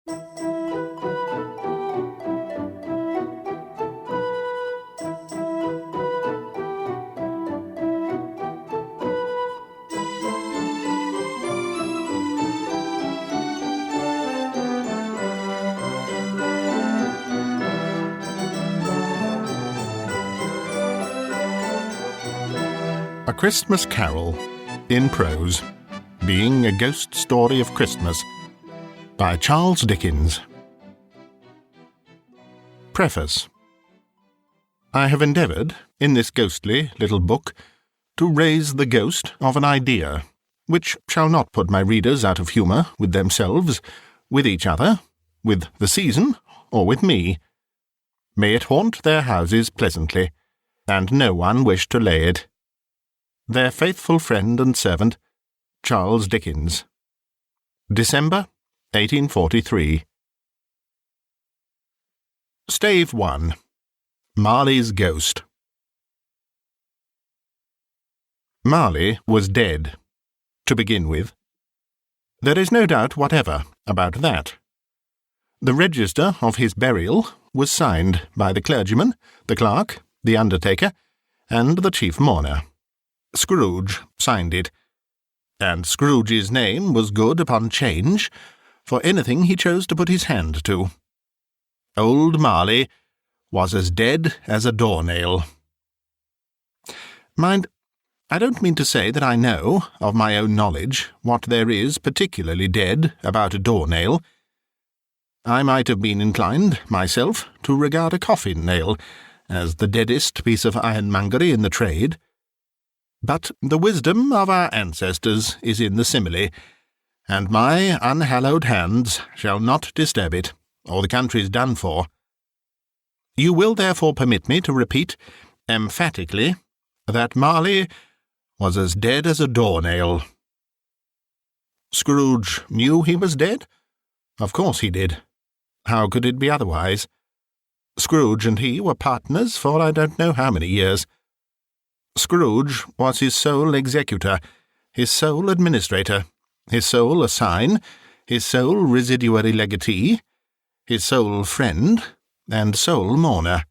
A Christmas Carol, in prose, being a ghost story of Christmas, by Charles Dickens. Preface. I have endeavoured, in this ghostly little book, to raise the ghost of an idea, which shall not put my readers out of humour with themselves, with each other, with the season, or with me. May it haunt their houses pleasantly, and no one wish to lay it. Their faithful friend and servant, Charles Dickens. December, 1843. Stave 1. Marley's Ghost. Marley was dead, to begin with. There is no doubt whatever about that. The register of his burial was signed by the clergyman, the clerk, the undertaker, and the chief mourner. Scrooge signed it, and Scrooge's name was good upon change for anything he chose to put his hand to. Old Marley was as dead as a doornail. Mind, I don't mean to say that I know, of my own knowledge, what there is particularly dead about a doornail. I might have been inclined, myself, to regard a coffin-nail as the deadest piece of ironmongery in the trade. But the wisdom of our ancestors is in the simile, and my unhallowed hands shall not disturb it, or the country's done for. You will therefore permit me to repeat, emphatically, that Marley was as dead as a doornail. Scrooge knew he was dead? Of course he did. How could it be otherwise? Scrooge and he were partners for I don't know how many years. Scrooge was his sole executor, his sole administrator, his sole assign, his sole residuary legatee, his sole friend, and sole mourner.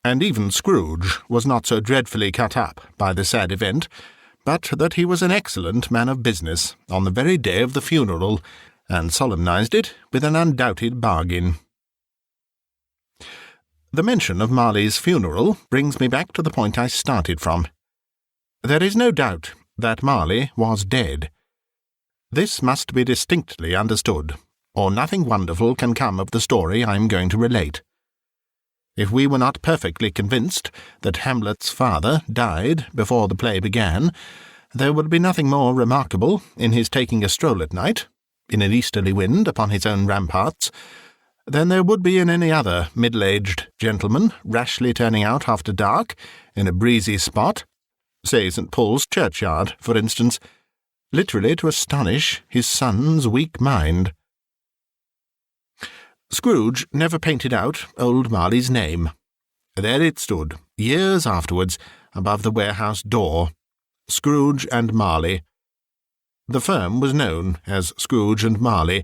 And even Scrooge was not so dreadfully cut up by the sad event, but that he was an excellent man of business on the very day of the funeral, and solemnized it with an undoubted bargain. The mention of Marley's funeral brings me back to the point I started from. There is no doubt that Marley was dead. This must be distinctly understood, or nothing wonderful can come of the story I am going to relate. If we were not perfectly convinced that Hamlet's father died before the play began, there would be nothing more remarkable in his taking a stroll at night, in an easterly wind upon his own ramparts, than there would be in any other middle-aged gentleman rashly turning out after dark in a breezy spot, say St. Paul's churchyard, for instance, literally to astonish his son's weak mind. Scrooge never painted out old Marley's name. There it stood, years afterwards, above the warehouse door, Scrooge and Marley. The firm was known as Scrooge and Marley.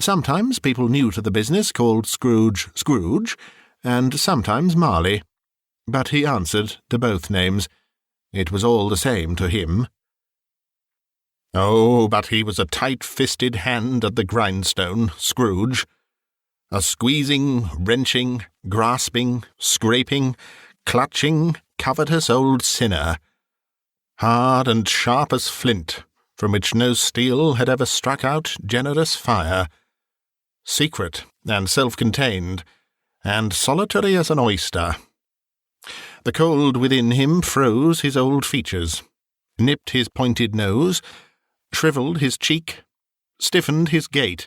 Sometimes people new to the business called Scrooge Scrooge, and sometimes Marley. But he answered to both names. It was all the same to him. Oh, but he was a tight-fisted hand at the grindstone, Scrooge. A squeezing, wrenching, grasping, scraping, clutching, covetous old sinner. Hard and sharp as flint, from which no steel had ever struck out generous fire. Secret and self-contained, and solitary as an oyster. The cold within him froze his old features, nipped his pointed nose, shrivelled his cheek, stiffened his gait,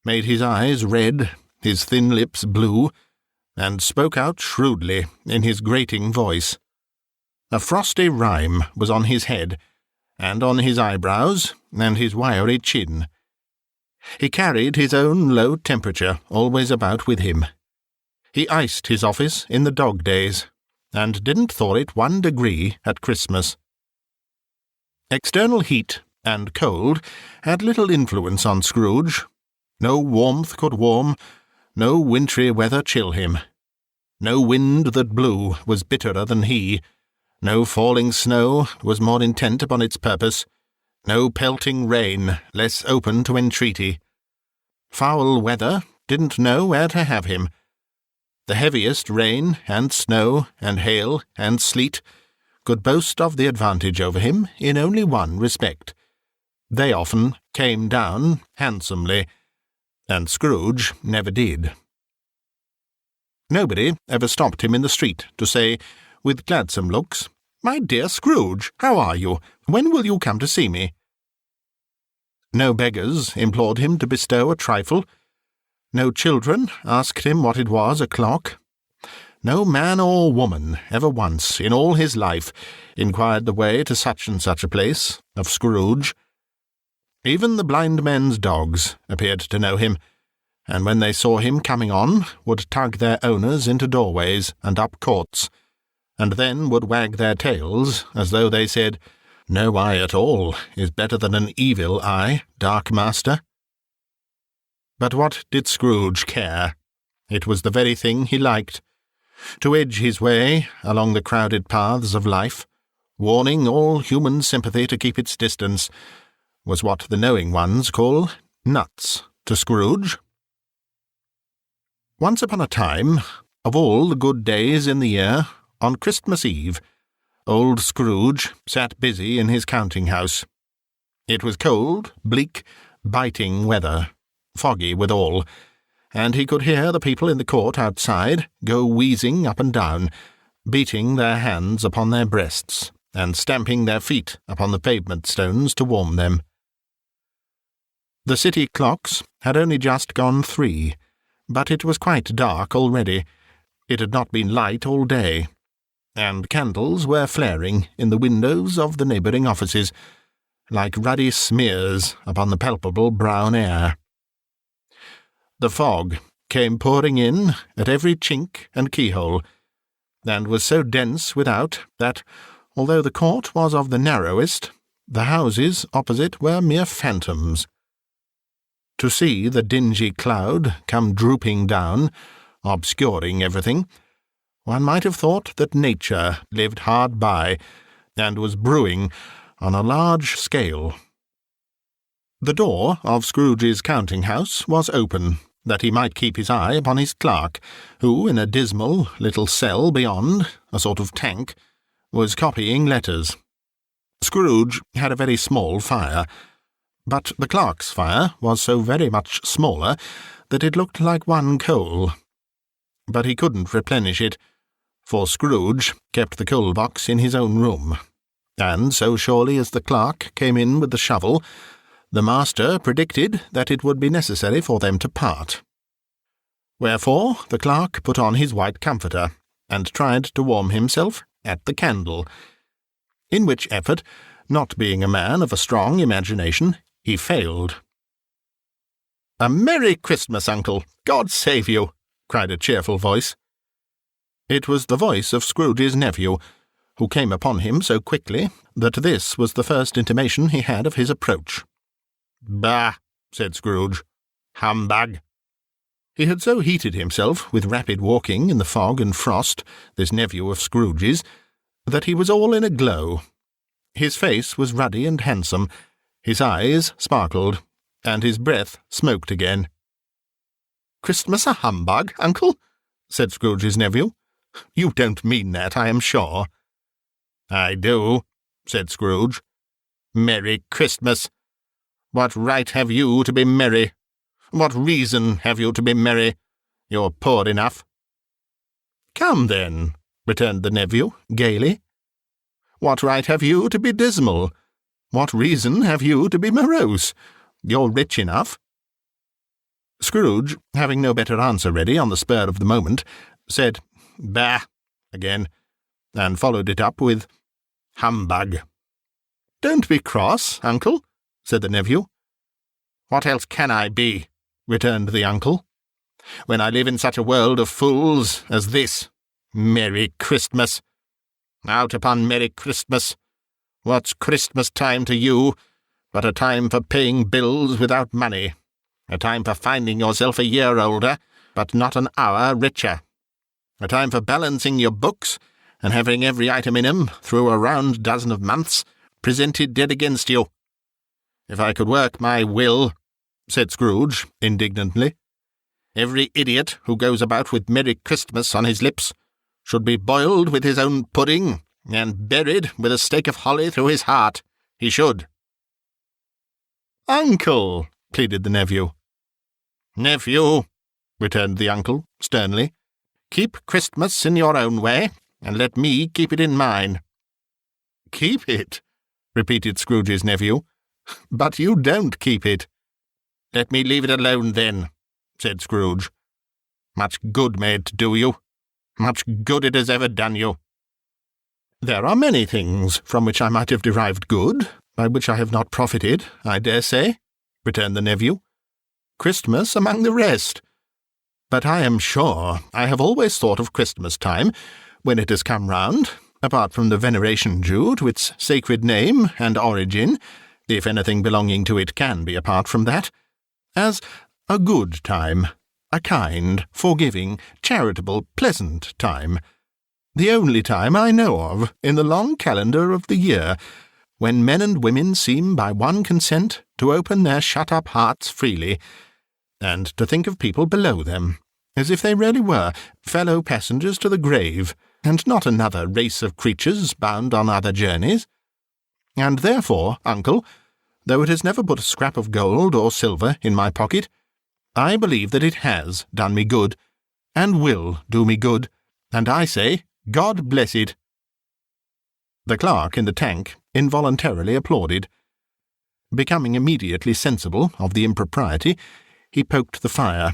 made his eyes red, his thin lips blue, and spoke out shrewdly in his grating voice. A frosty rime was on his head, and on his eyebrows, and his wiry chin. He carried his own low temperature always about with him. He iced his office in the dog days, and didn't thaw it 1 degree at Christmas. External heat and cold had little influence on Scrooge. No warmth could warm, no wintry weather chill him. No wind that blew was bitterer than he. No falling snow was more intent upon its purpose. No pelting rain less open to entreaty. Foul weather didn't know where to have him. The heaviest rain and snow and hail and sleet could boast of the advantage over him in only one respect. They often came down handsomely, and Scrooge never did. Nobody ever stopped him in the street to say, with gladsome looks, "My dear Scrooge, how are you? When will you come to see me?" No beggars implored him to bestow a trifle. No children asked him what it was o'clock. No man or woman ever once in all his life inquired the way to such and such a place of Scrooge. Even the blind men's dogs appeared to know him, and when they saw him coming on, would tug their owners into doorways and up courts, and then would wag their tails as though they said, "No eye at all is better than an evil eye, dark master." But what did Scrooge care? It was the very thing he liked. To edge his way along the crowded paths of life, warning all human sympathy to keep its distance, was what the knowing ones call nuts to Scrooge. Once upon a time, of all the good days in the year, on Christmas Eve, old Scrooge sat busy in his counting-house. It was cold, bleak, biting weather, foggy withal, and he could hear the people in the court outside go wheezing up and down, beating their hands upon their breasts, and stamping their feet upon the pavement stones to warm them. The city clocks had only just gone 3, but it was quite dark already. It had not been light all day, and candles were flaring in the windows of the neighbouring offices, like ruddy smears upon the palpable brown air. The fog came pouring in at every chink and keyhole, and was so dense without that, although the court was of the narrowest, the houses opposite were mere phantoms. To see the dingy cloud come drooping down, obscuring everything, one might have thought that nature lived hard by, and was brewing on a large scale. The door of Scrooge's counting-house was open, that he might keep his eye upon his clerk, who, in a dismal little cell beyond, a sort of tank, was copying letters. Scrooge had a very small fire, but the clerk's fire was so very much smaller that it looked like one coal. But he couldn't replenish it, for Scrooge kept the coal-box in his own room, and so surely as the clerk came in with the shovel, the master predicted that it would be necessary for them to part. Wherefore the clerk put on his white comforter, and tried to warm himself at the candle, in which effort, not being a man of a strong imagination, he failed. "A Merry Christmas, Uncle! God save you!" cried a cheerful voice. It was the voice of Scrooge's nephew, who came upon him so quickly that this was the first intimation he had of his approach. "Bah!" said Scrooge. "Humbug!" He had so heated himself with rapid walking in the fog and frost, this nephew of Scrooge's, that he was all in a glow. His face was ruddy and handsome, his eyes sparkled, and his breath smoked again. "Christmas a humbug, Uncle?" said Scrooge's nephew. "You don't mean that, I am sure." "I do," said Scrooge. "Merry Christmas! What right have you to be merry? What reason have you to be merry? You're poor enough." "Come, then," returned the nephew, gaily. "What right have you to be dismal? What reason have you to be morose? You're rich enough." Scrooge, having no better answer ready on the spur of the moment, said, "Bah!" again, and followed it up with, "Humbug." "Don't be cross, Uncle," said the nephew. "What else can I be?" returned the uncle, "when I live in such a world of fools as this? Merry Christmas! Out upon Merry Christmas! What's Christmas time to you but a time for paying bills without money, A time for finding yourself a year older, but not an hour richer. A time for balancing your books, and having every item in 'em, through a round dozen of months, presented dead against you. If I could work my will," said Scrooge, indignantly, "every idiot who goes about with Merry Christmas on his lips should be boiled with his own pudding, and buried with a stake of holly through his heart. He should." "Uncle," pleaded the nephew. "Nephew," returned the uncle, sternly, "keep Christmas in your own way, and let me keep it in mine." "Keep it?" repeated Scrooge's nephew. "But you don't keep it." "Let me leave it alone, then," said Scrooge. "Much good may it do you. Much good it has ever done you." "There are many things from which I might have derived good, by which I have not profited, I dare say," returned the nephew. "Christmas among the rest. But I am sure I have always thought of Christmas time, when it has come round, apart from the veneration due to its sacred name and origin, if anything belonging to it can be apart from that, as a good time, a kind, forgiving, charitable, pleasant time, the only time I know of in the long calendar of the year, when men and women seem by one consent to open their shut-up hearts freely, and to think of people below them, as if they really were fellow passengers to the grave, and not another race of creatures bound on other journeys. And therefore, uncle, though it has never put a scrap of gold or silver in my pocket, I believe that it has done me good, and will do me good, and I say, God bless it." The clerk in the tank involuntarily applauded. Becoming immediately sensible of the impropriety, he poked the fire,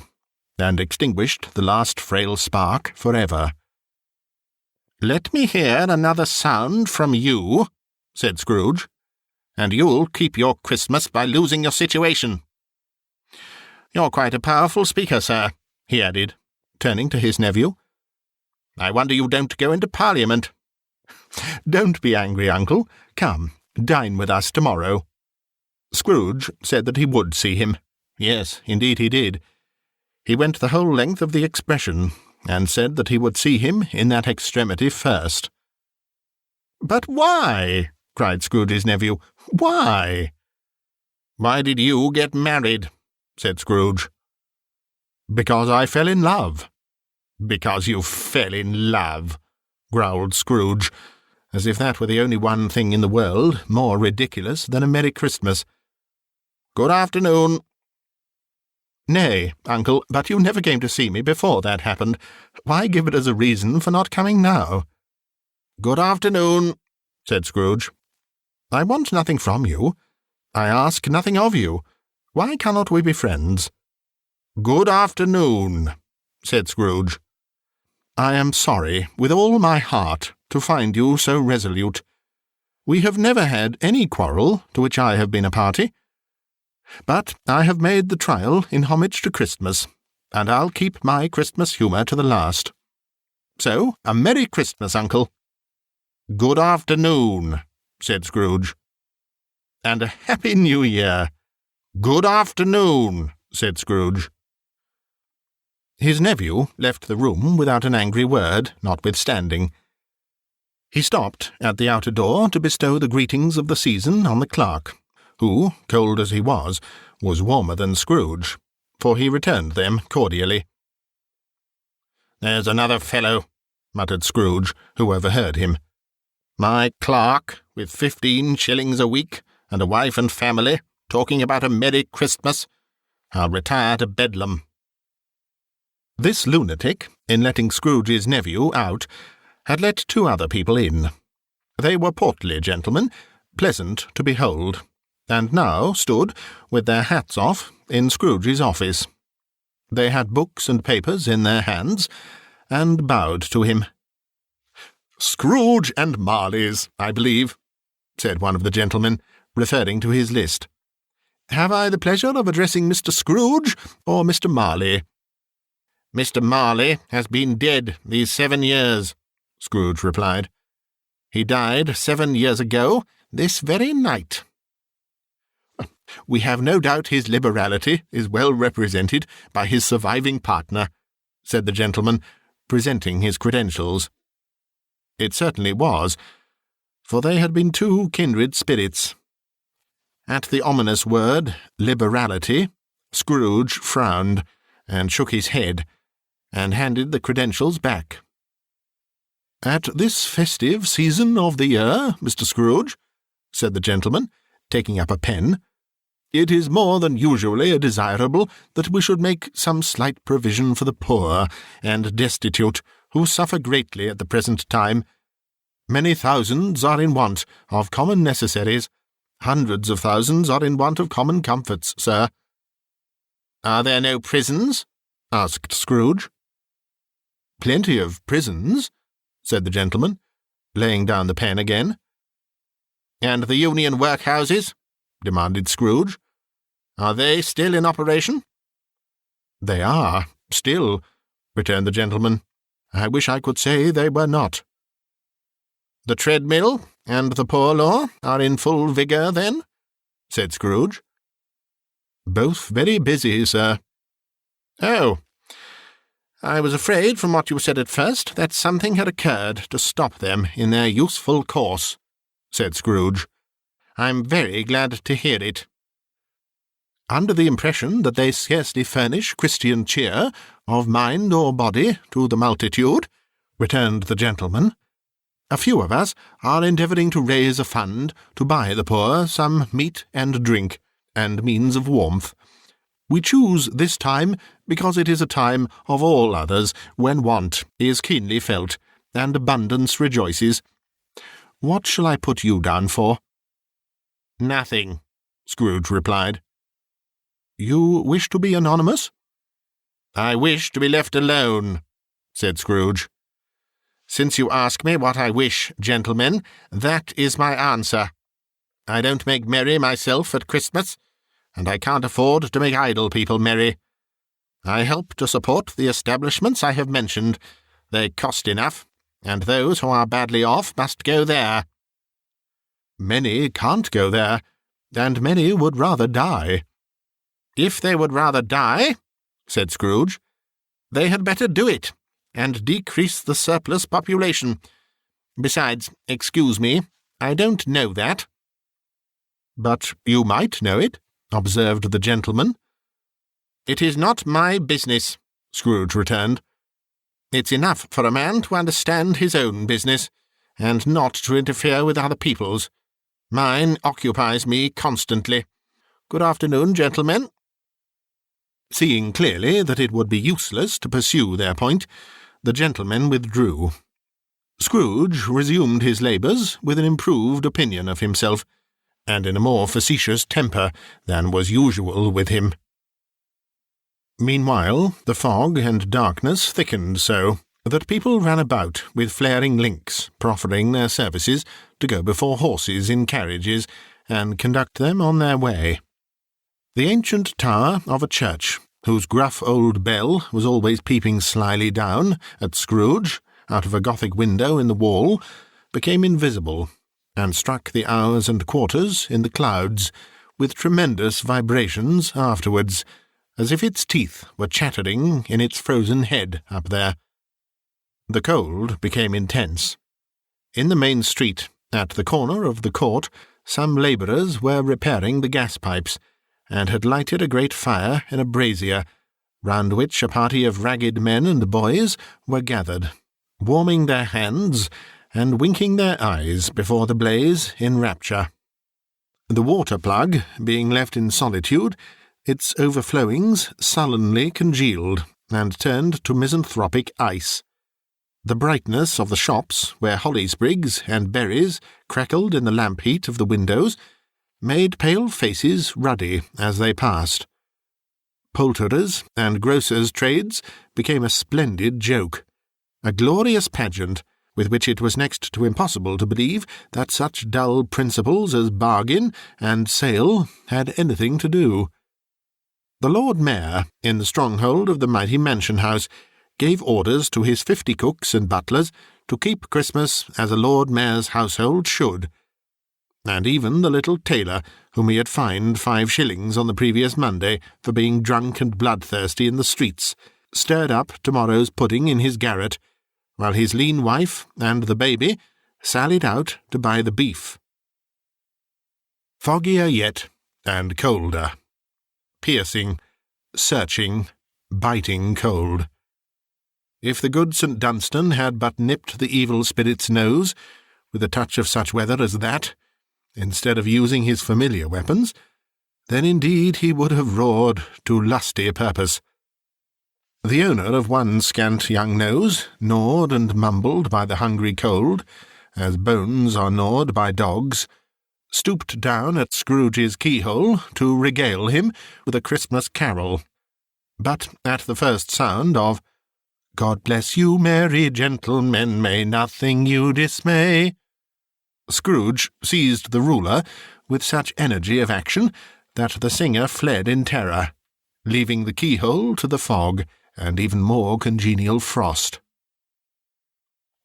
and extinguished the last frail spark for ever. "Let me hear another sound from you," said Scrooge, "and you'll keep your Christmas by losing your situation. You're quite a powerful speaker, sir," he added, turning to his nephew. "I wonder you don't go into Parliament." "Don't be angry, uncle. Come, dine with us tomorrow." Scrooge said that he would see him. Yes, indeed he did. He went the whole length of the expression, and said that he would see him in that extremity first. "But why?" cried Scrooge's nephew. "Why?" "Why did you get married?" said Scrooge. "Because I fell in love." "Because you fell in love," growled Scrooge, as if that were the only one thing in the world more ridiculous than a Merry Christmas. "Good afternoon." "Nay, uncle, but you never came to see me before that happened. Why give it as a reason for not coming now?" "Good afternoon," said Scrooge. "I want nothing from you. I ask nothing of you. Why cannot we be friends?" "Good afternoon," said Scrooge. "I am sorry, with all my heart, to find you so resolute. We have never had any quarrel to which I have been a party. But I have made the trial in homage to Christmas, and I'll keep my Christmas humour to the last. So, a Merry Christmas, uncle." "Good afternoon," said Scrooge. "And a Happy New Year." "Good afternoon," said Scrooge. His nephew left the room without an angry word, notwithstanding. He stopped at the outer door to bestow the greetings of the season on the clerk, who, cold as he was warmer than Scrooge, for he returned them cordially. "There's another fellow," muttered Scrooge, who overheard him. "My clerk, with 15 shillings a week, and a wife and family, talking about a Merry Christmas. I'll retire to Bedlam." This lunatic, in letting Scrooge's nephew out, had let 2 other people in. They were portly gentlemen, pleasant to behold, and now stood, with their hats off, in Scrooge's office. They had books and papers in their hands, and bowed to him. "Scrooge and Marley's, I believe," said one of the gentlemen, referring to his list. "Have I the pleasure of addressing Mr. Scrooge or Mr. Marley?" "Mr. Marley has been dead these 7 years," Scrooge replied. "He died 7 years ago, this very night." We have no doubt his liberality is well represented by his surviving partner," said the gentleman, presenting his credentials. It certainly was, for they had been two kindred spirits. At the ominous word, liberality, Scrooge frowned and shook his head, and handed the credentials back. "At this festive season of the year, Mr. Scrooge," said the gentleman, taking up a pen, "it is more than usually desirable that we should make some slight provision for the poor and destitute who suffer greatly at the present time. Many thousands are in want of common necessaries. Hundreds of thousands are in want of common comforts, sir." "Are there no prisons?" asked Scrooge. "Plenty of prisons," said the gentleman, laying down the pen again. "And the Union workhouses?" demanded Scrooge. "Are they still in operation?" "They are, still," returned the gentleman. "I wish I could say they were not." "The treadmill and the poor law are in full vigour, then?" said Scrooge. "Both very busy, sir." "Oh, I was afraid from what you said at first that something had occurred to stop them in their useful course," said Scrooge. "I'm very glad to hear it." "Under the impression that they scarcely furnish Christian cheer, of mind or body, to the multitude," returned the gentleman, "a few of us are endeavouring to raise a fund to buy the poor some meat and drink, and means of warmth. We choose this time because it is a time of all others when want is keenly felt, and abundance rejoices. What shall I put you down for?" "Nothing," Scrooge replied. "You wish to be anonymous?" "I wish to be left alone," said Scrooge. "Since you ask me what I wish, gentlemen, that is my answer. I don't make merry myself at Christmas, and I can't afford to make idle people merry. I help to support the establishments I have mentioned. They cost enough, and those who are badly off must go there." "Many can't go there, and many would rather die." "If they would rather die," said Scrooge, "they had better do it, and decrease the surplus population. Besides, excuse me, I don't know that." "But you might know it," observed the gentleman. "It is not my business," Scrooge returned. "It's enough for a man to understand his own business, and not to interfere with other people's. Mine occupies me constantly. Good afternoon, gentlemen." Seeing clearly that it would be useless to pursue their point, the gentlemen withdrew. Scrooge resumed his labours with an improved opinion of himself, and in a more facetious temper than was usual with him. Meanwhile, the fog and darkness thickened so that people ran about with flaring links, proffering their services to go before horses in carriages and conduct them on their way. The ancient tower of a church, whose gruff old bell was always peeping slyly down at Scrooge out of a Gothic window in the wall, became invisible, and struck the hours and quarters in the clouds with tremendous vibrations afterwards, as if its teeth were chattering in its frozen head up there. The cold became intense. In the main street, at the corner of the court, some labourers were repairing the gas-pipes, and had lighted a great fire in a brazier, round which a party of ragged men and boys were gathered, warming their hands and winking their eyes before the blaze in rapture. The water-plug being left in solitude, its overflowings sullenly congealed and turned to misanthropic ice. The brightness of the shops, where holly sprigs and berries crackled in the lamp heat of the windows, made pale faces ruddy as they passed. Poulterers' and grocers' trades became a splendid joke, a glorious pageant, with which it was next to impossible to believe that such dull principles as bargain and sale had anything to do. The Lord Mayor, in the stronghold of the mighty mansion house, gave orders to his 50 cooks and butlers to keep Christmas as a Lord Mayor's household should. and even the little tailor whom he had fined 5 shillings on the previous Monday for being drunk and bloodthirsty in the streets, stirred up tomorrow's pudding in his garret, while his lean wife and the baby sallied out to buy the beef. Foggier yet, and colder. Piercing, searching, biting cold. If the good St. Dunstan had but nipped the evil spirit's nose, with a touch of such weather as that, instead of using his familiar weapons, then indeed he would have roared to lusty purpose. The owner of one scant young nose, gnawed and mumbled by the hungry cold, as bones are gnawed by dogs, stooped down at Scrooge's keyhole to regale him with a Christmas carol. But at the first sound of "God bless you, merry gentlemen, may nothing you dismay," Scrooge seized the ruler with such energy of action that the singer fled in terror, leaving the keyhole to the fog and even more congenial frost.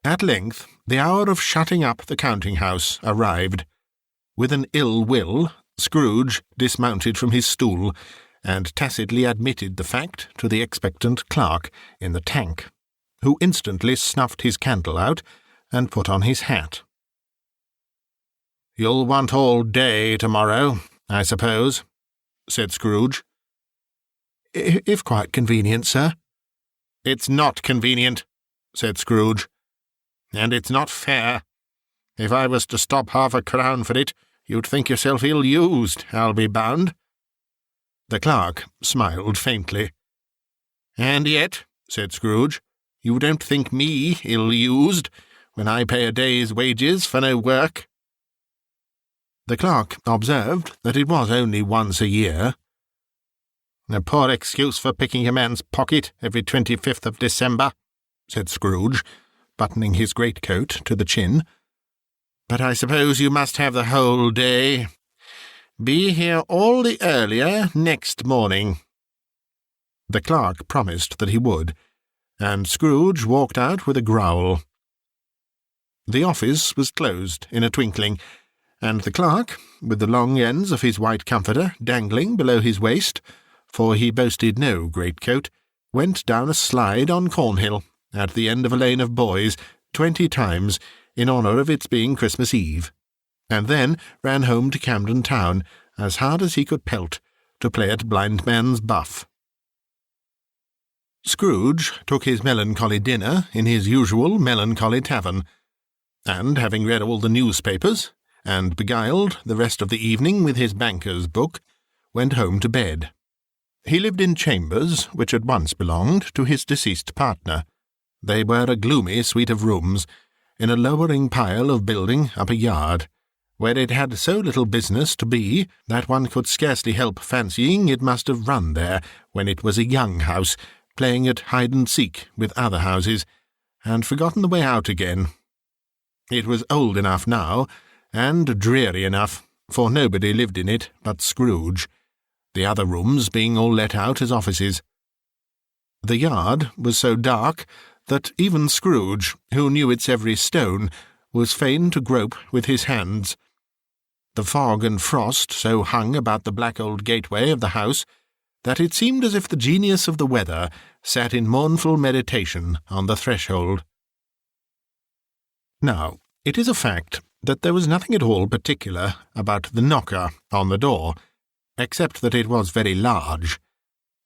At length the hour of shutting up the counting-house arrived. With an ill will, Scrooge dismounted from his stool and tacitly admitted the fact to the expectant clerk in the tank, who instantly snuffed his candle out and put on his hat. "You'll want all day tomorrow, I suppose," said Scrooge. "If quite convenient, sir." "It's not convenient," said Scrooge. "And it's not fair. If I was to stop half a crown for it, you'd think yourself ill-used, I'll be bound." The clerk smiled faintly. "And yet," said Scrooge, "you don't think me ill-used when I pay a day's wages for no work?" The clerk observed that it was only once a year. "A poor excuse for picking a man's pocket every 25th of December," said Scrooge, buttoning his greatcoat to the chin. "But I suppose you must have the whole day. Be here all the earlier next morning." The clerk promised that he would, and Scrooge walked out with a growl. The office was closed in a twinkling, and the clerk, with the long ends of his white comforter dangling below his waist, for he boasted no greatcoat, went down a slide on Cornhill, at the end of a lane of boys, 20 times, in honour of its being Christmas Eve, and then ran home to Camden Town, as hard as he could pelt, to play at blindman's buff. Scrooge took his melancholy dinner in his usual melancholy tavern, and, having read all the newspapers, and beguiled the rest of the evening with his banker's book, went home to bed. He lived in chambers which had once belonged to his deceased partner. They were a gloomy suite of rooms, in a lowering pile of building up a yard, where it had so little business to be that one could scarcely help fancying it must have run there when it was a young house, playing at hide-and-seek with other houses, and forgotten the way out again. It was old enough now, and dreary enough, for nobody lived in it but Scrooge, the other rooms being all let out as offices. The yard was so dark that even Scrooge, who knew its every stone, was fain to grope with his hands. The fog and frost so hung about the black old gateway of the house that it seemed as if the genius of the weather sat in mournful meditation on the threshold. Now, it is a fact that there was nothing at all particular about the knocker on the door, except that it was very large.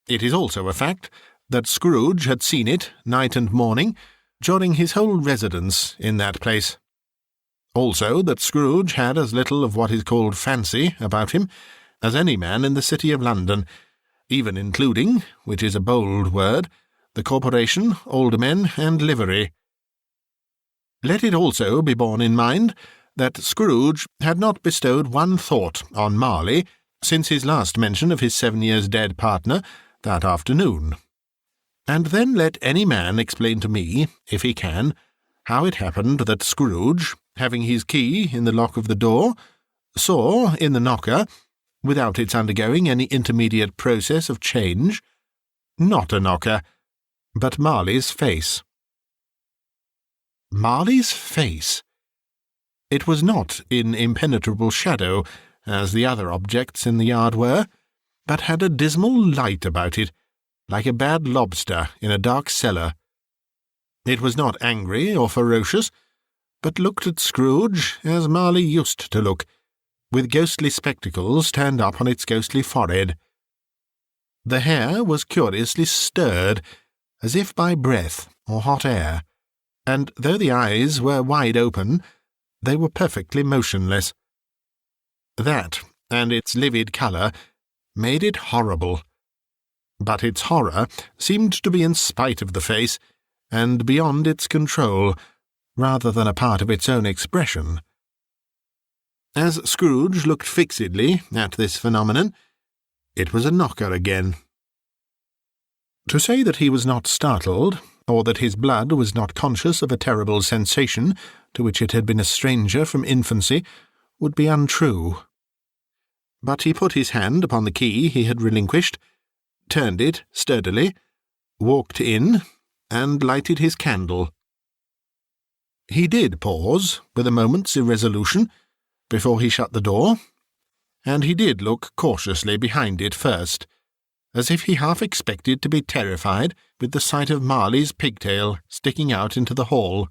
It is also a fact that Scrooge had seen it night and morning during his whole residence in that place. Also that Scrooge had as little of what is called fancy about him as any man in the city of London, even including, which is a bold word, the corporation, aldermen, and livery. Let it also be borne in mind that Scrooge had not bestowed one thought on Marley since his last mention of his 7 years dead partner that afternoon. And then let any man explain to me, if he can, how it happened that Scrooge, having his key in the lock of the door, saw in the knocker, without its undergoing any intermediate process of change, not a knocker, but Marley's face. Marley's face! It was not in impenetrable shadow, as the other objects in the yard were, but had a dismal light about it, like a bad lobster in a dark cellar. It was not angry or ferocious, but looked at Scrooge as Marley used to look, with ghostly spectacles turned up on its ghostly forehead. The hair was curiously stirred, as if by breath or hot air, and though the eyes were wide open, they were perfectly motionless. That, and its livid colour, made it horrible. But its horror seemed to be in spite of the face, and beyond its control, rather than a part of its own expression. As Scrooge looked fixedly at this phenomenon, it was a knocker again. To say that he was not startled, or that his blood was not conscious of a terrible sensation to which it had been a stranger from infancy, would be untrue. But he put his hand upon the key he had relinquished, turned it sturdily, walked in, and lighted his candle. He did pause, with a moment's irresolution, before he shut the door, and he did look cautiously behind it first, as if he half expected to be terrified with the sight of Marley's pigtail sticking out into the hall.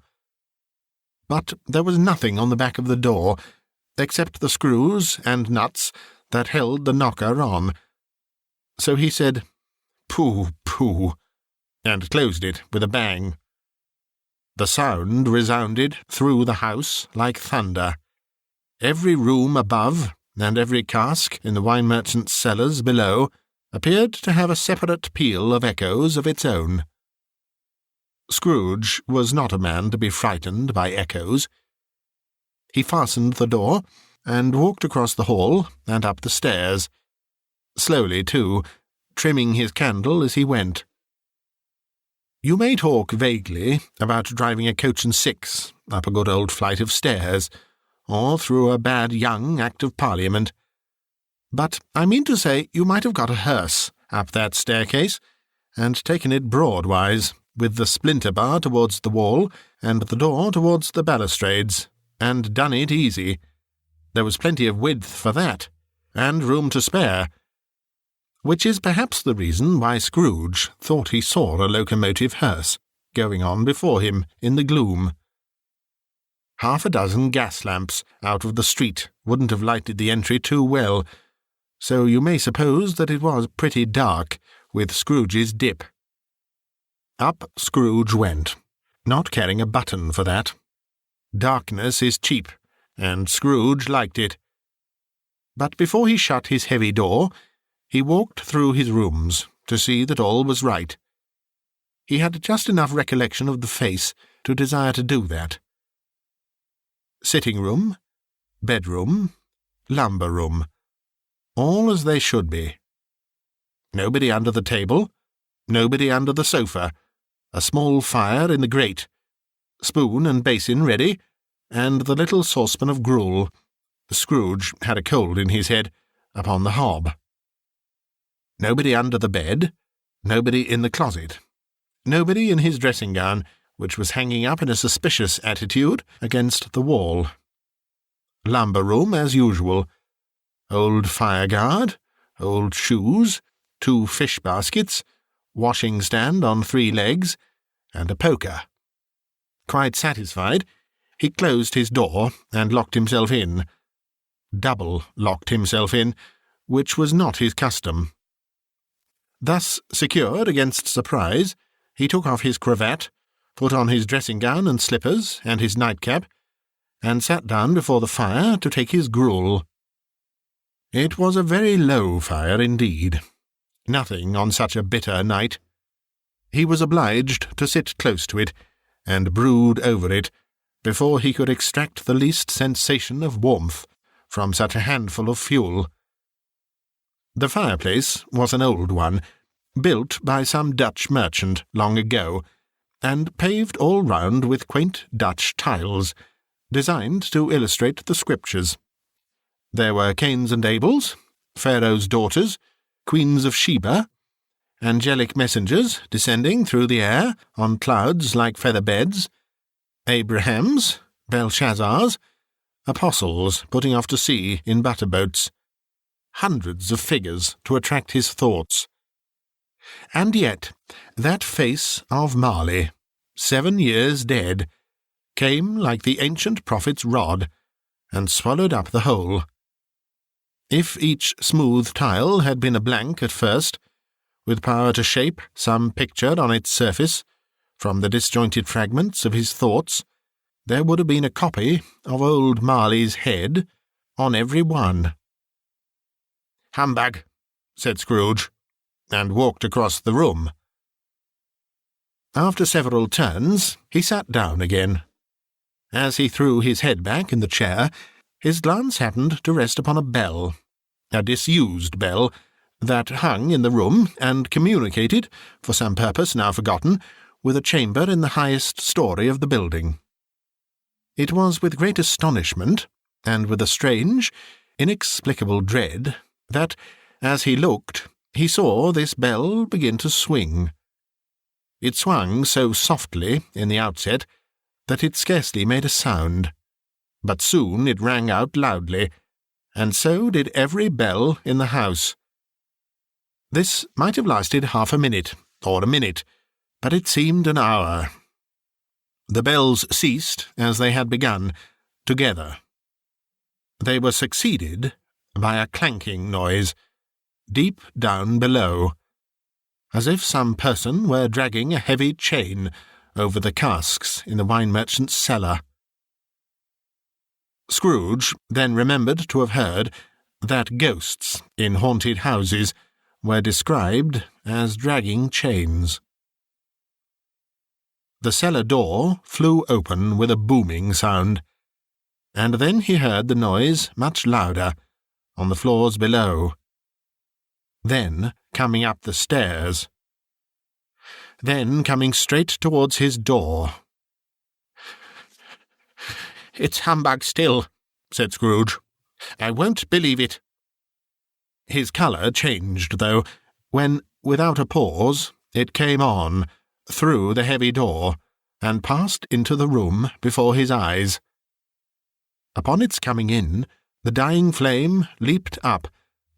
But there was nothing on the back of the door, except the screws and nuts that held the knocker on. So he said, "Pooh, pooh," and closed it with a bang. The sound resounded through the house like thunder. Every room above, and every cask in the wine merchant's cellars below, appeared to have a separate peal of echoes of its own. Scrooge was not a man to be frightened by echoes. He fastened the door, and walked across the hall and up the stairs, slowly too, trimming his candle as he went. You may talk vaguely about driving a coach and six up a good old flight of stairs, or through a bad young Act of Parliament. But I mean to say you might have got a hearse up that staircase, and taken it broadwise, with the splinter bar towards the wall, and the door towards the balustrades, and done it easy. There was plenty of width for that, and room to spare, which is perhaps the reason why Scrooge thought he saw a locomotive hearse going on before him in the gloom. Half a dozen gas lamps out of the street wouldn't have lighted the entry too well, so you may suppose that it was pretty dark with Scrooge's dip. Up Scrooge went, not caring a button for that. Darkness is cheap, and Scrooge liked it. But before he shut his heavy door, he walked through his rooms to see that all was right. He had just enough recollection of the face to desire to do that. Sitting-room, bedroom, lumber-room, all as they should be. Nobody under the table, nobody under the sofa, a small fire in the grate, spoon and basin ready, and the little saucepan of gruel. Scrooge had a cold in his head, upon the hob. Nobody under the bed, nobody in the closet, nobody in his dressing-gown, which was hanging up in a suspicious attitude against the wall. Lumber-room as usual. Old fire-guard, old shoes, 2 fish-baskets, washing-stand on 3 legs, and a poker. Quite satisfied, he closed his door and locked himself in. Double locked himself in, which was not his custom. Thus secured against surprise, he took off his cravat, put on his dressing-gown and slippers and his nightcap, and sat down before the fire to take his gruel. It was a very low fire indeed. Nothing on such a bitter night. He was obliged to sit close to it, and brood over it, before he could extract the least sensation of warmth from such a handful of fuel. The fireplace was an old one, built by some Dutch merchant long ago, and paved all round with quaint Dutch tiles, designed to illustrate the Scriptures. There were Cains and Abels, Pharaoh's daughters, Queens of Sheba, angelic messengers descending through the air on clouds like feather beds, Abrahams, Belshazzars, apostles putting off to sea in butter-boats, hundreds of figures to attract his thoughts. And yet that face of Marley, 7 years dead, came like the ancient prophet's rod, and swallowed up the whole. If each smooth tile had been a blank at first, with power to shape some picture on its surface from the disjointed fragments of his thoughts, there would have been a copy of old Marley's head on every one. "Humbug," said Scrooge, and walked across the room. After several turns, he sat down again. As he threw his head back in the chair, his glance happened to rest upon a bell, a disused bell, that hung in the room and communicated, for some purpose now forgotten, with a chamber in the highest story of the building. It was with great astonishment, and with a strange, inexplicable dread, that, as he looked, he saw this bell begin to swing. It swung so softly in the outset that it scarcely made a sound, but soon it rang out loudly, and so did every bell in the house. This might have lasted half a minute, or a minute, but it seemed an hour. The bells ceased as they had begun, together. They were succeeded by a clanking noise, deep down below, as if some person were dragging a heavy chain over the casks in the wine-merchant's cellar. Scrooge then remembered to have heard that ghosts in haunted houses were described as dragging chains. The cellar door flew open with a booming sound, and then he heard the noise much louder on the floors below. Then coming up the stairs. Then coming straight towards his door. "It's humbug still," said Scrooge. "I won't believe it." His colour changed, though, when, without a pause, it came on, through the heavy door, and passed into the room before his eyes. Upon its coming in, the dying flame leaped up,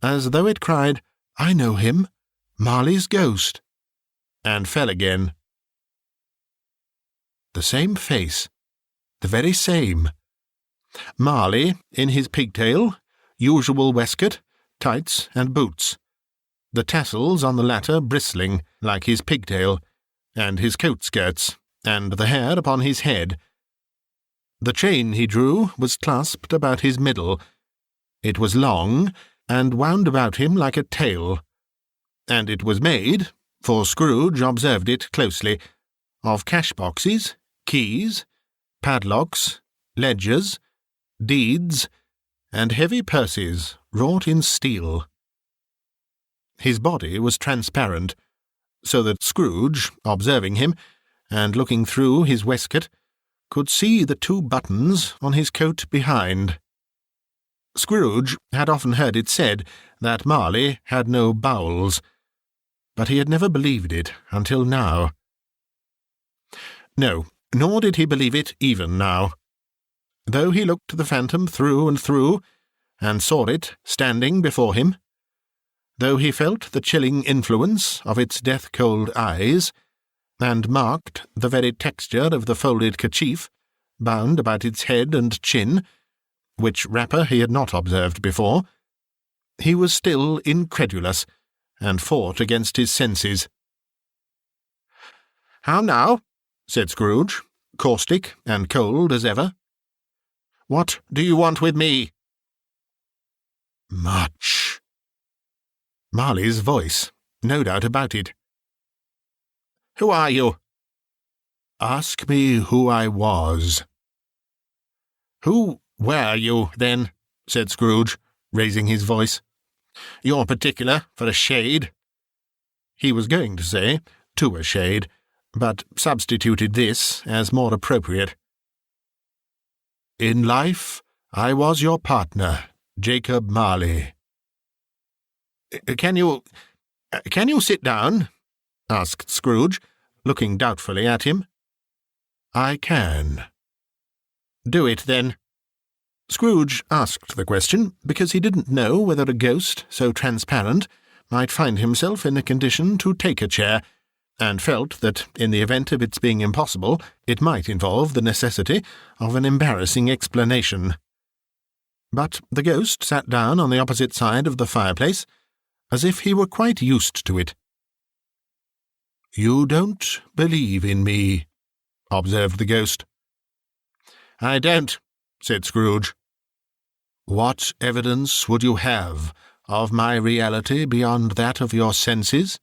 as though it cried, "I know him, Marley's ghost," and fell again. The same face, the very same. Marley in his pigtail, usual waistcoat, tights and boots, the tassels on the latter bristling like his pigtail, and his coat-skirts, and the hair upon his head. The chain he drew was clasped about his middle. It was long, and wound about him like a tail, and it was made, for Scrooge observed it closely, of cash-boxes, keys, padlocks, ledgers, deeds, and heavy purses wrought in steel. His body was transparent, so that Scrooge, observing him, and looking through his waistcoat, could see the 2 buttons on his coat behind. Scrooge had often heard it said that Marley had no bowels, but he had never believed it until now. No, nor did he believe it even now. Though he looked the phantom through and through, and saw it standing before him, though he felt the chilling influence of its death-cold eyes, and marked the very texture of the folded kerchief bound about its head and chin, which wrapper he had not observed before, he was still incredulous, and fought against his senses. "How now?" said Scrooge, caustic and cold as ever. "What do you want with me?" "Much." Marley's voice, no doubt about it. "Who are you?" "Ask me who I was." "Who were you, then?" said Scrooge, raising his voice. "You're particular for a shade." He was going to say, to a shade, but substituted this as more appropriate. "In life, I was your partner, Jacob Marley." Can you sit down?" asked Scrooge, looking doubtfully at him. "I can." "Do it, then." Scrooge asked the question because he didn't know whether a ghost so transparent might find himself in a condition to take a chair, and felt that, in the event of its being impossible, it might involve the necessity of an embarrassing explanation. But the ghost sat down on the opposite side of the fireplace, as if he were quite used to it. "You don't believe in me," observed the ghost. "I don't," said Scrooge. "What evidence would you have of my reality beyond that of your senses?"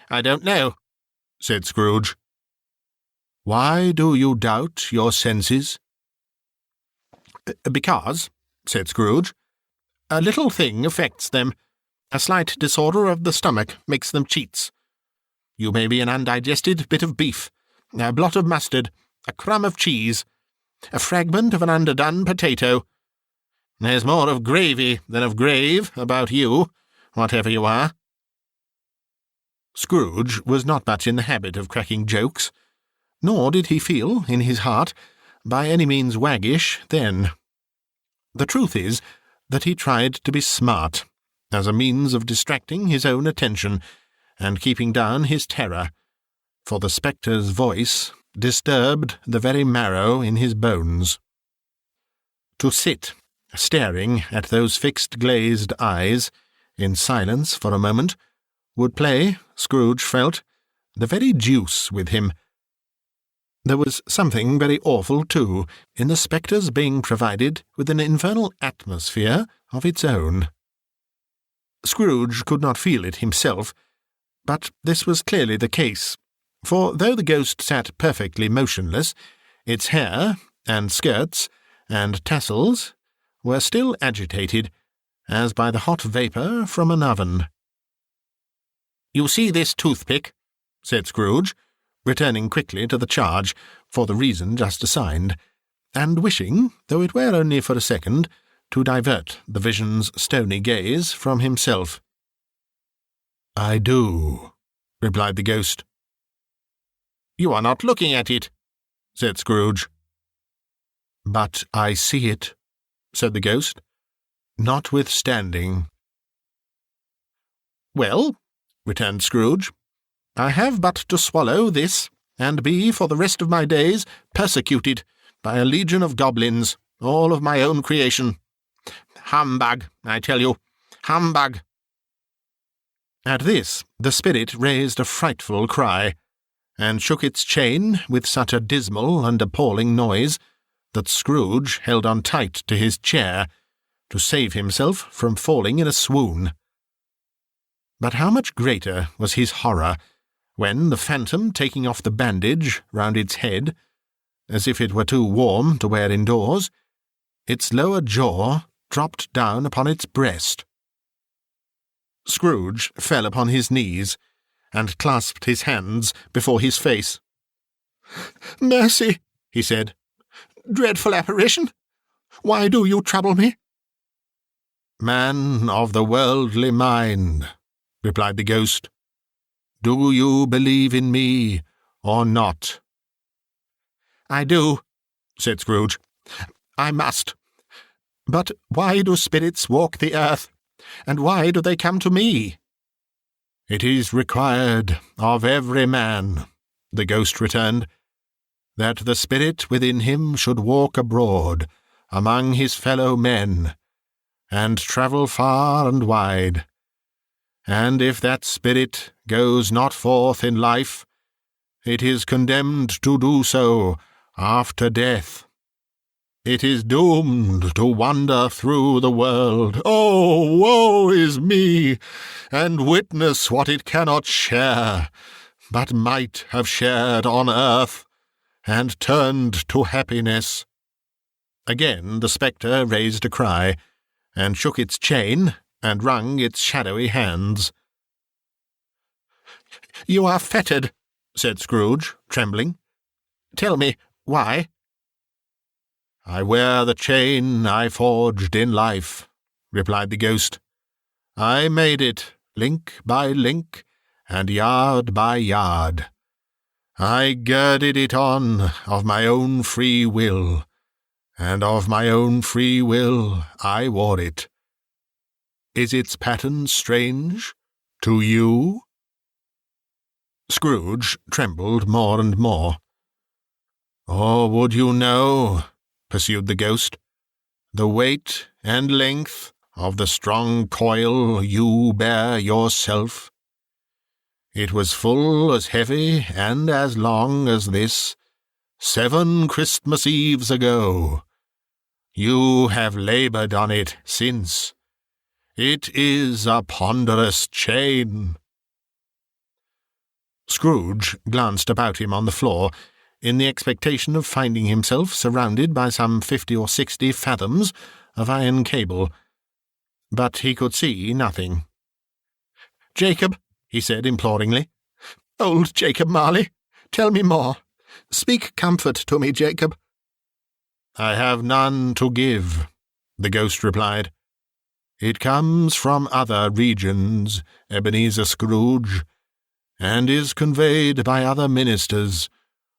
"I don't know," said Scrooge. "Why do you doubt your senses?" "Because," said Scrooge, "a little thing affects them. A slight disorder of the stomach makes them cheats. You may be an undigested bit of beef, a blot of mustard, a crumb of cheese, a fragment of an underdone potato. There's more of gravy than of grave about you, whatever you are." Scrooge was not much in the habit of cracking jokes, nor did he feel, in his heart, by any means waggish then. The truth is that he tried to be smart, as a means of distracting his own attention and keeping down his terror, for the spectre's voice disturbed the very marrow in his bones. To sit, staring at those fixed glazed eyes, in silence for a moment, would play, Scrooge felt, the very deuce with him. There was something very awful, too, in the spectre's being provided with an infernal atmosphere of its own. Scrooge could not feel it himself, but this was clearly the case, for though the ghost sat perfectly motionless, its hair, and skirts, and tassels were still agitated, as by the hot vapour from an oven. "You see this toothpick?" said Scrooge, returning quickly to the charge, for the reason just assigned, and wishing, though it were only for a second, to divert the vision's stony gaze from himself. "I do," replied the ghost. "You are not looking at it," said Scrooge. "But I see it," said the ghost, "notwithstanding." "Well," returned Scrooge, "I have but to swallow this, and be for the rest of my days persecuted by a legion of goblins, all of my own creation. Humbug, I tell you, humbug." At this the spirit raised a frightful cry, and shook its chain with such a dismal and appalling noise that Scrooge held on tight to his chair to save himself from falling in a swoon. But how much greater was his horror when, the phantom taking off the bandage round its head, as if it were too warm to wear indoors, its lower jaw dropped down upon its breast. Scrooge fell upon his knees, and clasped his hands before his face. "Mercy," he said. "Dreadful apparition! Why do you trouble me?" "Man of the worldly mind," replied the ghost, "do you believe in me or not?" "I do," said Scrooge. "I must. But why do spirits walk the earth, and why do they come to me?" "It is required of every man," the ghost returned, "that the spirit within him should walk abroad among his fellow men, and travel far and wide. And if that spirit goes not forth in life, it is condemned to do so after death. It is doomed to wander through the world, oh, woe is me, and witness what it cannot share, but might have shared on earth, and turned to happiness." Again the spectre raised a cry, and shook its chain, and wrung its shadowy hands. "You are fettered," said Scrooge, trembling. "Tell me, why?" "I wear the chain I forged in life," replied the ghost. "I made it, link by link, and yard by yard. I girded it on of my own free will, and of my own free will I wore it. Is its pattern strange to you?" Scrooge trembled more and more. "Or would you know," pursued the ghost, "the weight and length of the strong coil you bear yourself? It was full as heavy and as long as this 7 Christmas Eves ago. You have laboured on it since. It is a ponderous chain." Scrooge glanced about him on the floor, in the expectation of finding himself surrounded by some 50 or 60 fathoms of iron cable. But he could see nothing. "Jacob," he said imploringly, "old Jacob Marley, tell me more. Speak comfort to me, Jacob." "I have none to give," the ghost replied. "It comes from other regions, Ebenezer Scrooge, and is conveyed by other ministers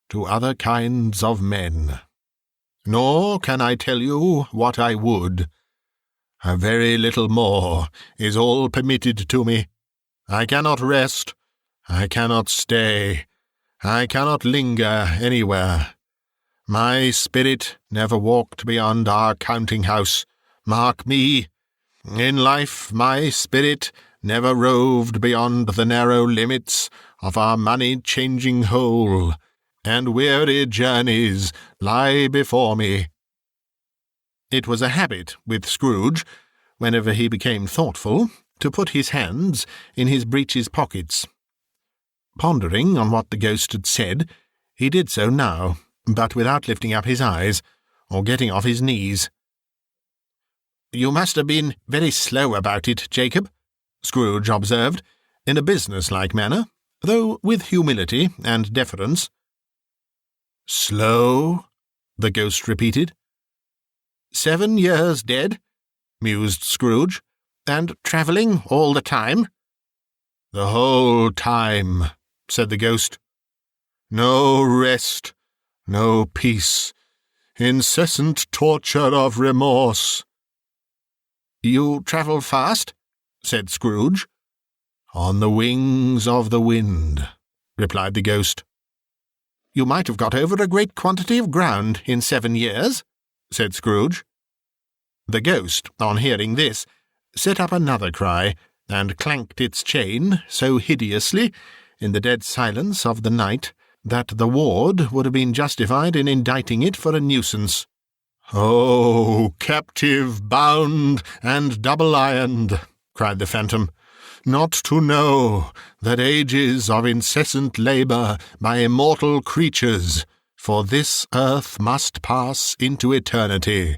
to other kinds of men. Nor can I tell you what I would. A very little more is all permitted to me. I cannot rest, I cannot stay, I cannot linger anywhere. My spirit never walked beyond our counting-house. Mark me, in life my spirit never roved beyond the narrow limits of our money-changing hole, and weary journeys lie before me." It was a habit with Scrooge, whenever he became thoughtful, to put his hands in his breeches pockets. Pondering on what the ghost had said, he did so now, but without lifting up his eyes, or getting off his knees. "You must have been very slow about it, Jacob," Scrooge observed, in a business-like manner, though with humility and deference. "Slow?" the ghost repeated. 7 years dead," mused Scrooge, "and travelling all the time." "The whole time," said the ghost. "No rest, no peace, incessant torture of remorse." "You travel fast?" said Scrooge. "On the wings of the wind," replied the ghost. "You might have got over a great quantity of ground in 7 years," said Scrooge. The ghost, on hearing this, set up another cry, and clanked its chain so hideously in the dead silence of the night that the ward would have been justified in indicting it for a nuisance. "Oh, captive, bound, and double-ironed," cried the phantom, "not to know that ages of incessant labour by immortal creatures for this earth must pass into eternity,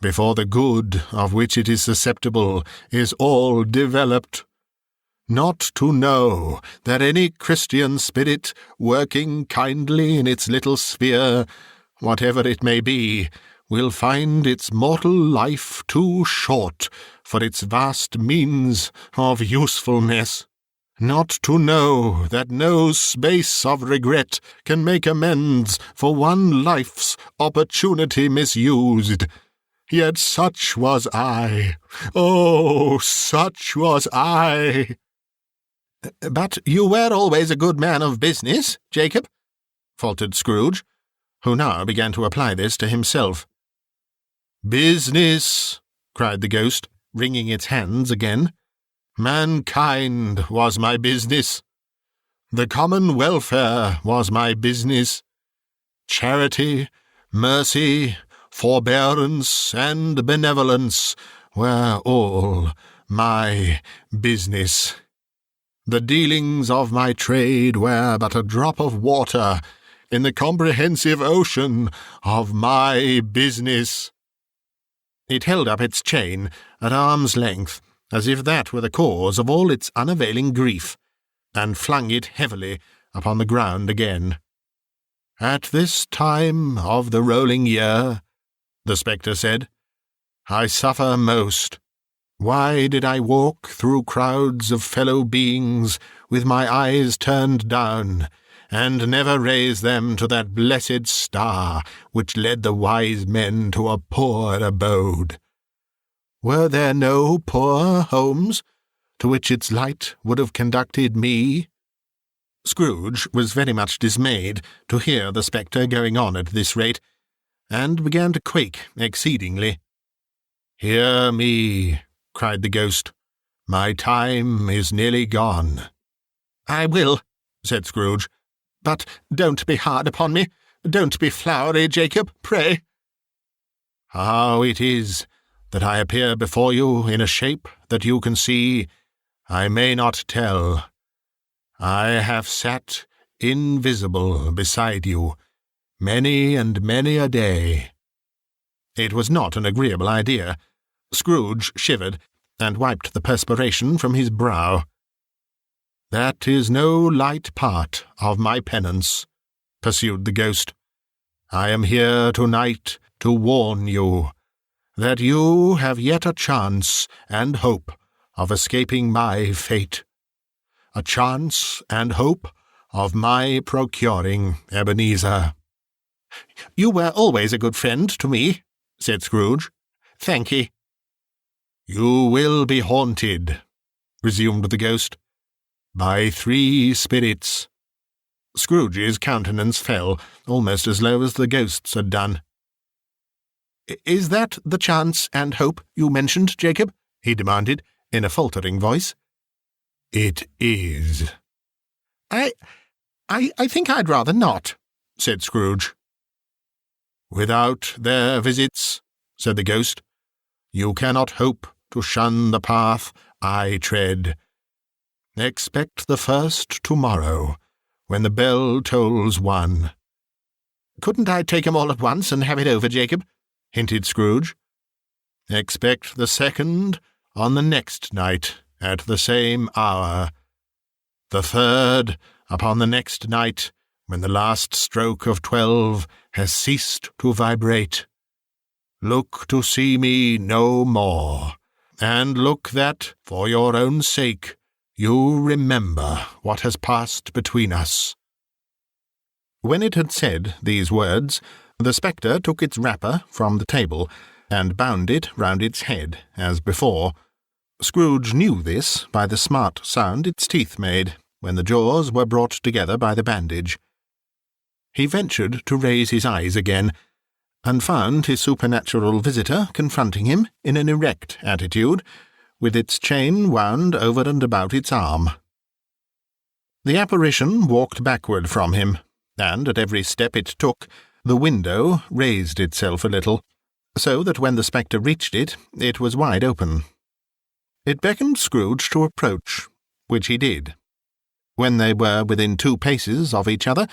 before the good of which it is susceptible is all developed. Not to know that any Christian spirit working kindly in its little sphere, whatever it may be, will find its mortal life too short for its vast means of usefulness. Not to know that no space of regret can make amends for one life's opportunity misused. Yet such was I. Oh, such was I." "But you were always a good man of business, Jacob," faltered Scrooge, who now began to apply this to himself. "Business," cried the ghost, wringing its hands again. "Mankind was my business. The common welfare was my business. Charity, mercy, forbearance, and benevolence were all my business. The dealings of my trade were but a drop of water in the comprehensive ocean of my business." It held up its chain at arm's length, as if that were the cause of all its unavailing grief, and flung it heavily upon the ground again. "At this time of the rolling year," the spectre said, "I suffer most. Why did I walk through crowds of fellow beings with my eyes turned down, and never raise them to that blessed star which led the wise men to a poor abode. Were there no poor homes to which its light would have conducted me?" Scrooge was very much dismayed to hear the spectre going on at this rate, and began to quake exceedingly. "Hear me," cried the ghost. "My time is nearly gone." "I will," said Scrooge. "But don't be hard upon me. Don't be flowery, Jacob, pray." "How it is that I appear before you in a shape that you can see, I may not tell. I have sat invisible beside you many and many a day." It was not an agreeable idea. Scrooge shivered, and wiped the perspiration from his brow. "That is no light part of my penance," pursued the ghost. "I am here tonight to warn you that you have yet a chance and hope of escaping my fate, a chance and hope of my procuring Ebenezer." "You were always a good friend to me," said Scrooge. "Thank ye." "You will be haunted," resumed the ghost, "by 3 spirits." Scrooge's countenance fell, almost as low as the ghost's had done. "Is that the chance and hope you mentioned, Jacob?" he demanded, in a faltering voice. "It is." I think I'd rather not," said Scrooge. "Without their visits," said the ghost, "you cannot hope to shun the path I tread. Expect the first tomorrow, when the bell tolls 1. "Couldn't I take 'em all at once and have it over, Jacob?" hinted Scrooge. "Expect the second on the next night at the same hour. The third upon the next night, when the last stroke of 12 has ceased to vibrate. Look to see me no more, and look that, for your own sake, you remember what has passed between us." When it had said these words, the spectre took its wrapper from the table, and bound it round its head, as before. Scrooge knew this by the smart sound its teeth made, when the jaws were brought together by the bandage. He ventured to raise his eyes again, and found his supernatural visitor confronting him in an erect attitude, with its chain wound over and about its arm. The apparition walked backward from him, and at every step it took, the window raised itself a little, so that when the spectre reached it, it was wide open. It beckoned Scrooge to approach, which he did. When they were within 2 paces of each other,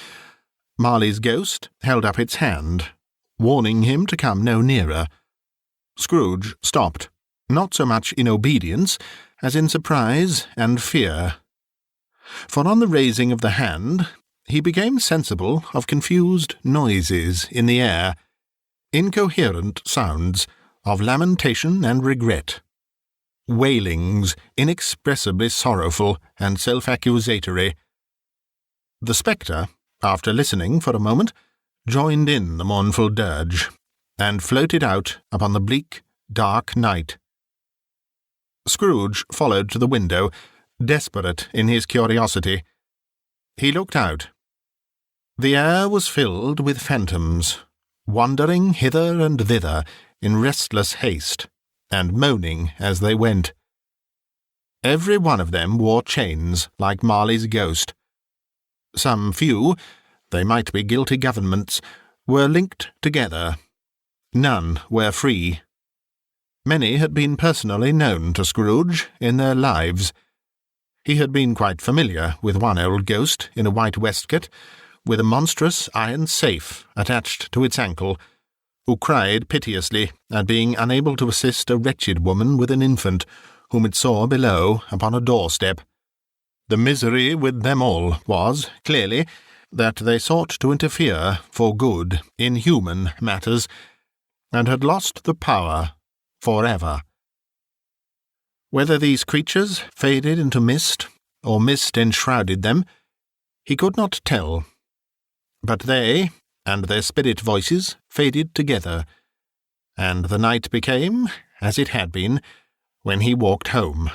Marley's ghost held up its hand, warning him to come no nearer. Scrooge stopped, not so much in obedience as in surprise and fear. For on the raising of the hand, he became sensible of confused noises in the air, incoherent sounds of lamentation and regret, wailings inexpressibly sorrowful and self-accusatory. The spectre, after listening for a moment, joined in the mournful dirge, and floated out upon the bleak, dark night. Scrooge followed to the window, desperate in his curiosity. He looked out. The air was filled with phantoms, wandering hither and thither in restless haste, and moaning as they went. Every one of them wore chains like Marley's ghost. Some few, they might be guilty governments, were linked together. None were free. Many had been personally known to Scrooge in their lives. He had been quite familiar with one old ghost in a white waistcoat, with a monstrous iron safe attached to its ankle, who cried piteously at being unable to assist a wretched woman with an infant, whom it saw below upon a doorstep. The misery with them all was, clearly, that they sought to interfere for good in human matters, and had lost the power forever. Whether these creatures faded into mist, or mist enshrouded them, He could not tell. But they, and their spirit voices, faded together, and the night became, as it had been, when he walked home.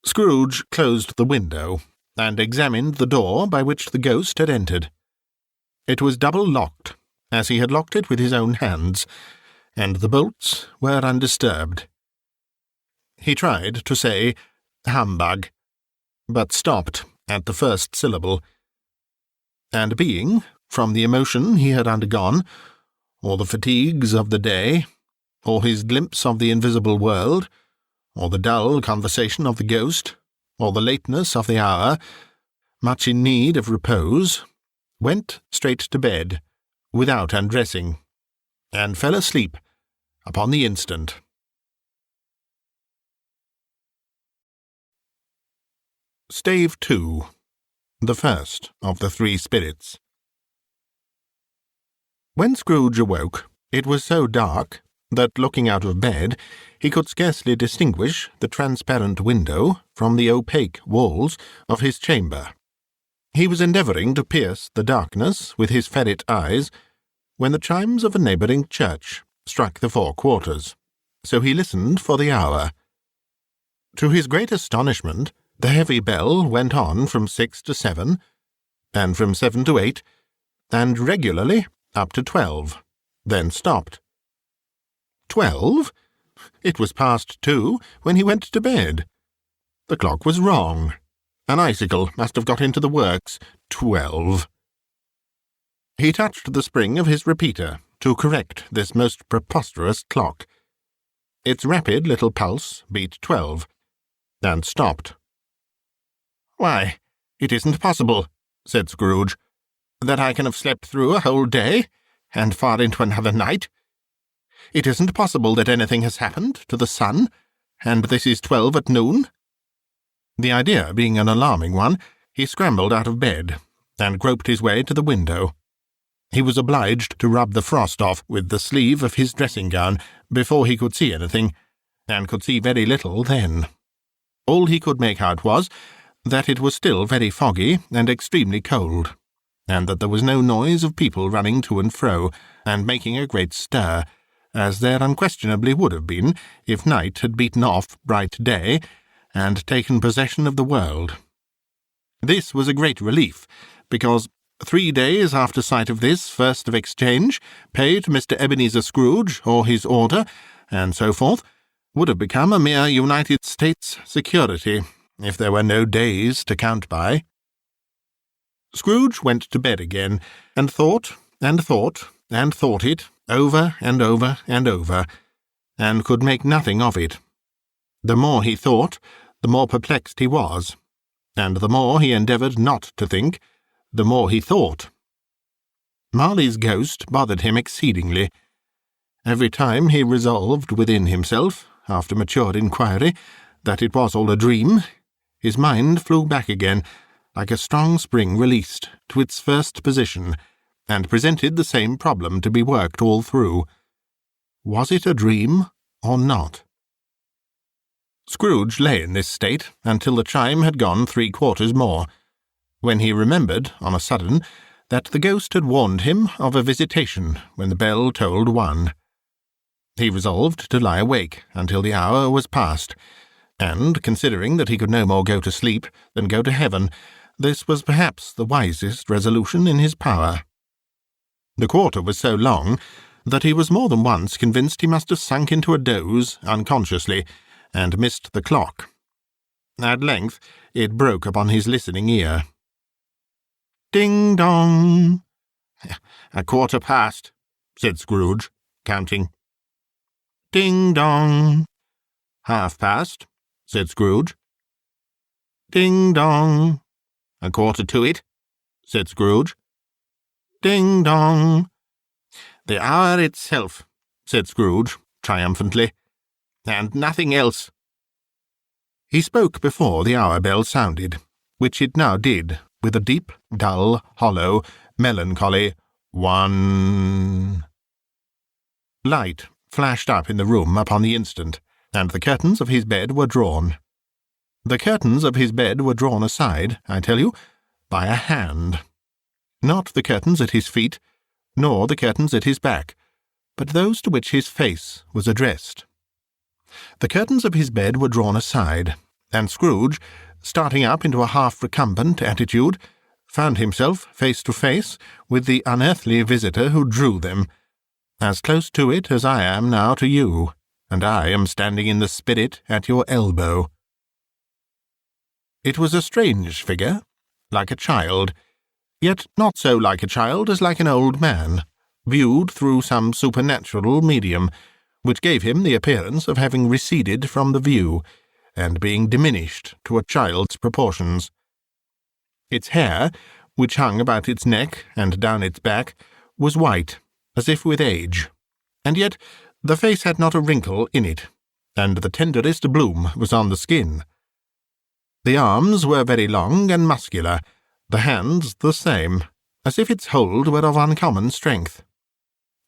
Scrooge closed the window, and examined the door by which the ghost had entered. It was double-locked, as he had locked it with his own hands, and the bolts were undisturbed. He tried to say, "Humbug," but stopped at the first syllable. And being, from the emotion he had undergone, or the fatigues of the day, or his glimpse of the invisible world, or the dull conversation of the ghost, or the lateness of the hour, much in need of repose, went straight to bed, without undressing, and fell asleep upon the instant. Stave V, the first of the three spirits. When Scrooge awoke, it was so dark that, looking out of bed, he could scarcely distinguish the transparent window from the opaque walls of his chamber. He was endeavouring to pierce the darkness with his ferret eyes, when the chimes of a neighbouring church struck the 4 quarters, so he listened for the hour. To his great astonishment, the heavy bell went on from 6 to 7, and from 7 to 8, and regularly up to 12, then stopped. 12? It was past 2 when he went to bed. The clock was wrong. An icicle must have got into the works. 12. He touched the spring of his repeater to correct this most preposterous clock. Its rapid little pulse beat 12, and stopped. "Why, it isn't possible," said Scrooge, "that I can have slept through a whole day, and far into another night. It isn't possible that anything has happened to the sun, and this is 12 at noon." The idea being an alarming one, he scrambled out of bed, and groped his way to the window. He was obliged to rub the frost off with the sleeve of his dressing-gown before he could see anything, and could see very little then. All he could make out was that it was still very foggy and extremely cold, and that there was no noise of people running to and fro, and making a great stir, as there unquestionably would have been if night had beaten off bright day, and taken possession of the world. This was a great relief, because 3 days after sight of this first of exchange, pay to Mr. Ebenezer Scrooge, or his order, and so forth, would have become a mere United States security, if there were no days to count by. Scrooge went to bed again, and thought, and thought, and thought it, over and over and over, and could make nothing of it. The more he thought, the more perplexed he was, and the more he endeavoured not to think, the more he thought. Marley's ghost bothered him exceedingly. Every time he resolved within himself, after mature inquiry, that it was all a dream, his mind flew back again, like a strong spring released, to its first position, and presented the same problem to be worked all through. Was it a dream or not? Scrooge lay in this state until the chime had gone 3 quarters more, when he remembered, on a sudden, that the ghost had warned him of a visitation when the bell tolled 1. He resolved to lie awake until the hour was past, and, considering that he could no more go to sleep than go to heaven, this was perhaps the wisest resolution in his power. The quarter was so long that he was more than once convinced he must have sunk into a doze unconsciously, and missed the clock. At length it broke upon his listening ear. "Ding-dong!" "A quarter past," said Scrooge, counting. "Ding-dong!" "Half past," said Scrooge. "Ding-dong!" "A quarter to it," said Scrooge. "Ding-dong!" "The hour itself," said Scrooge, triumphantly, "and nothing else." He spoke before the hour bell sounded, which it now did, with a deep, dull, hollow, melancholy 1. Light flashed up in the room upon the instant, and the curtains of his bed were drawn. The curtains of his bed were drawn aside, I tell you, by a hand. Not the curtains at his feet, nor the curtains at his back, but those to which his face was addressed. The curtains of his bed were drawn aside, and Scrooge, starting up into a half-recumbent attitude, found himself face to face with the unearthly visitor who drew them, as close to it as I am now to you, and I am standing in the spirit at your elbow. It was a strange figure, like a child, yet not so like a child as like an old man, viewed through some supernatural medium, which gave him the appearance of having receded from the view, and being diminished to a child's proportions. Its hair, which hung about its neck and down its back, was white, as if with age, and yet the face had not a wrinkle in it, and the tenderest bloom was on the skin. The arms were very long and muscular, the hands the same, as if its hold were of uncommon strength.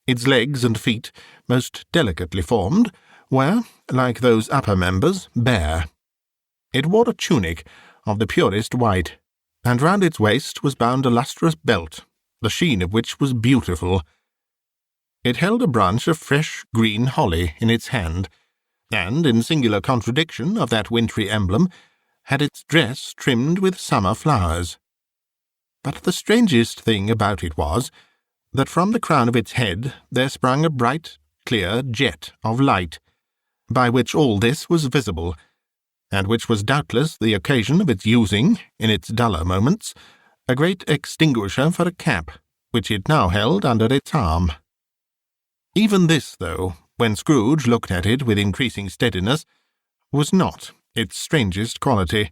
Its legs and feet, most delicately formed, were, like those upper members, bare. It wore a tunic of the purest white, and round its waist was bound a lustrous belt, the sheen of which was beautiful. It held a branch of fresh green holly in its hand, and, in singular contradiction of that wintry emblem, had its dress trimmed with summer flowers. But the strangest thing about it was, that from the crown of its head there sprung a bright, clear jet of light, by which all this was visible, and which was doubtless the occasion of its using, in its duller moments, a great extinguisher for a cap, which it now held under its arm. Even this, though, when Scrooge looked at it with increasing steadiness, was not its strangest quality.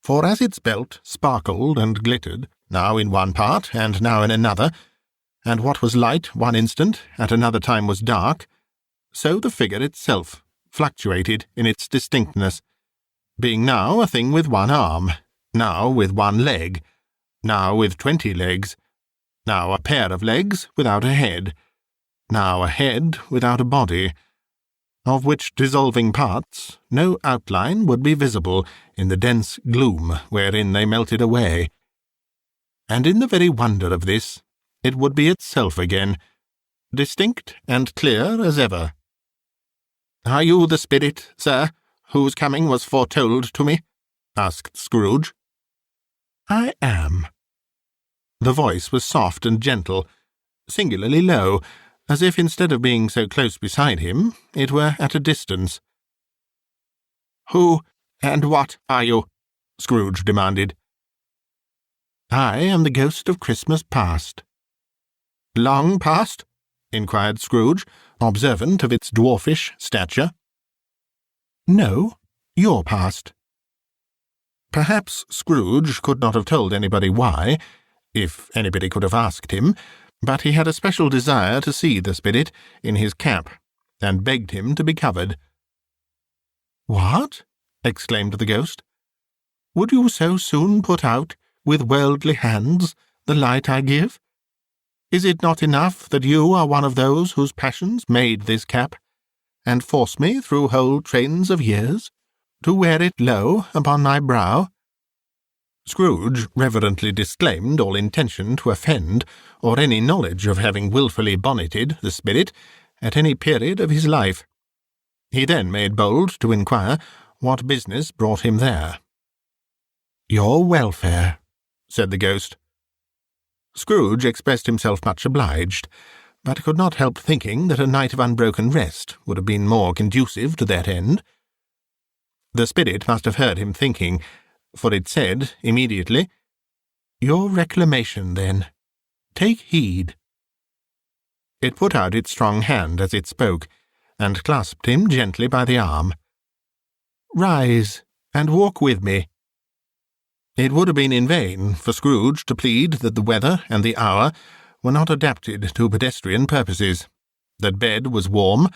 For as its belt sparkled and glittered, now in one part and now in another, and what was light one instant at another time was dark, so the figure itself fluctuated in its distinctness, being now a thing with one arm, now with one leg, now with 20 legs, now a pair of legs without a head, now a head without a body, of which dissolving parts no outline would be visible in the dense gloom wherein they melted away. And in the very wonder of this, it would be itself again, distinct and clear as ever. "Are you the spirit, sir, whose coming was foretold to me?" asked Scrooge. "I am." The voice was soft and gentle, singularly low, as if instead of being so close beside him, it were at a distance. "Who and what are you?" Scrooge demanded. "I am the ghost of Christmas past." "Long past?" inquired Scrooge, observant of its dwarfish stature. "No, your past." Perhaps Scrooge could not have told anybody why, if anybody could have asked him, but he had a special desire to see the spirit in his cap, and begged him to be covered. "What?" exclaimed the ghost. "Would you so soon put out, with worldly hands, the light I give? Is it not enough that you are one of those whose passions made this cap, and force me through whole trains of years to wear it low upon my brow?" Scrooge reverently disclaimed all intention to offend, or any knowledge of having wilfully bonneted the spirit at any period of his life. He then made bold to inquire what business brought him there. "Your welfare," said the ghost. Scrooge expressed himself much obliged, but could not help thinking that a night of unbroken rest would have been more conducive to that end. The spirit must have heard him thinking, for it said immediately, "Your reclamation, then. Take heed." It put out its strong hand as it spoke, and clasped him gently by the arm. "Rise, and walk with me." It would have been in vain for Scrooge to plead that the weather and the hour were not adapted to pedestrian purposes, that bed was warm,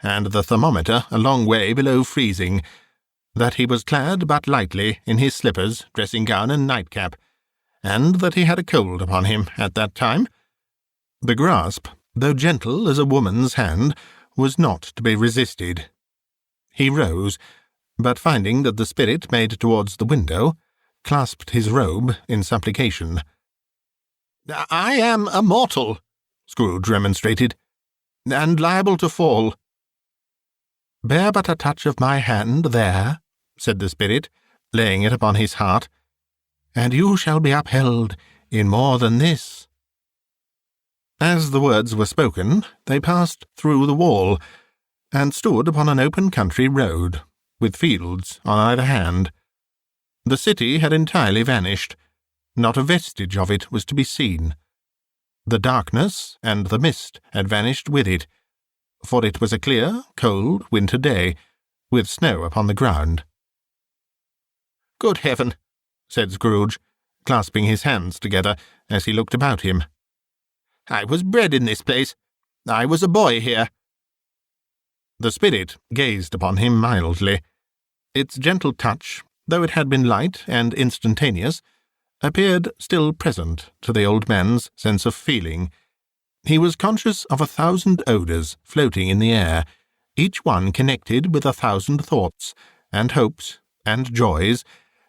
and the thermometer a long way below freezing, that he was clad but lightly in his slippers, dressing-gown, and nightcap, and that he had a cold upon him at that time. The grasp, though gentle as a woman's hand, was not to be resisted. He rose, but finding that the spirit made towards the window, clasped his robe in supplication. "I am a mortal," Scrooge remonstrated, "and liable to fall." "Bear but a touch of my hand there," said the spirit, laying it upon his heart, "and you shall be upheld in more than this." As the words were spoken, they passed through the wall, and stood upon an open country road, with fields on either hand. The city had entirely vanished. Not a vestige of it was to be seen. The darkness and the mist had vanished with it, for it was a clear, cold winter day, with snow upon the ground. "Good heaven!" said Scrooge, clasping his hands together as he looked about him. "I was bred in this place. I was a boy here." The spirit gazed upon him mildly. Its gentle touch, though it had been light and instantaneous, appeared still present to the old man's sense of feeling. He was conscious of 1,000 odours floating in the air, each one connected with 1,000 thoughts, and hopes, and joys,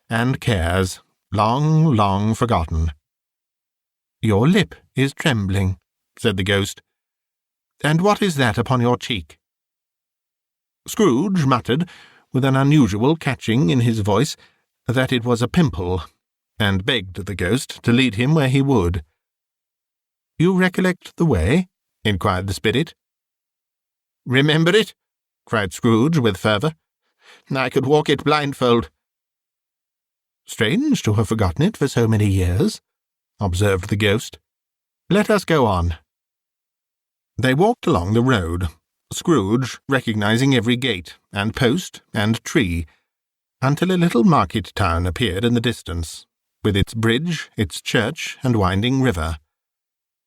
and cares, long, long forgotten. "Your lip is trembling," said the ghost. "And what is that upon your cheek?" Scrooge muttered, with an unusual catching in his voice, that it was a pimple, and begged the ghost to lead him where he would. "You recollect the way?" inquired the spirit. "Remember it?" cried Scrooge with fervour. "I could walk it blindfold." "Strange to have forgotten it for so many years," observed the ghost. "Let us go on." They walked along the road, Scrooge recognizing every gate, and post, and tree, until a little market town appeared in the distance, with its bridge, its church, and winding river.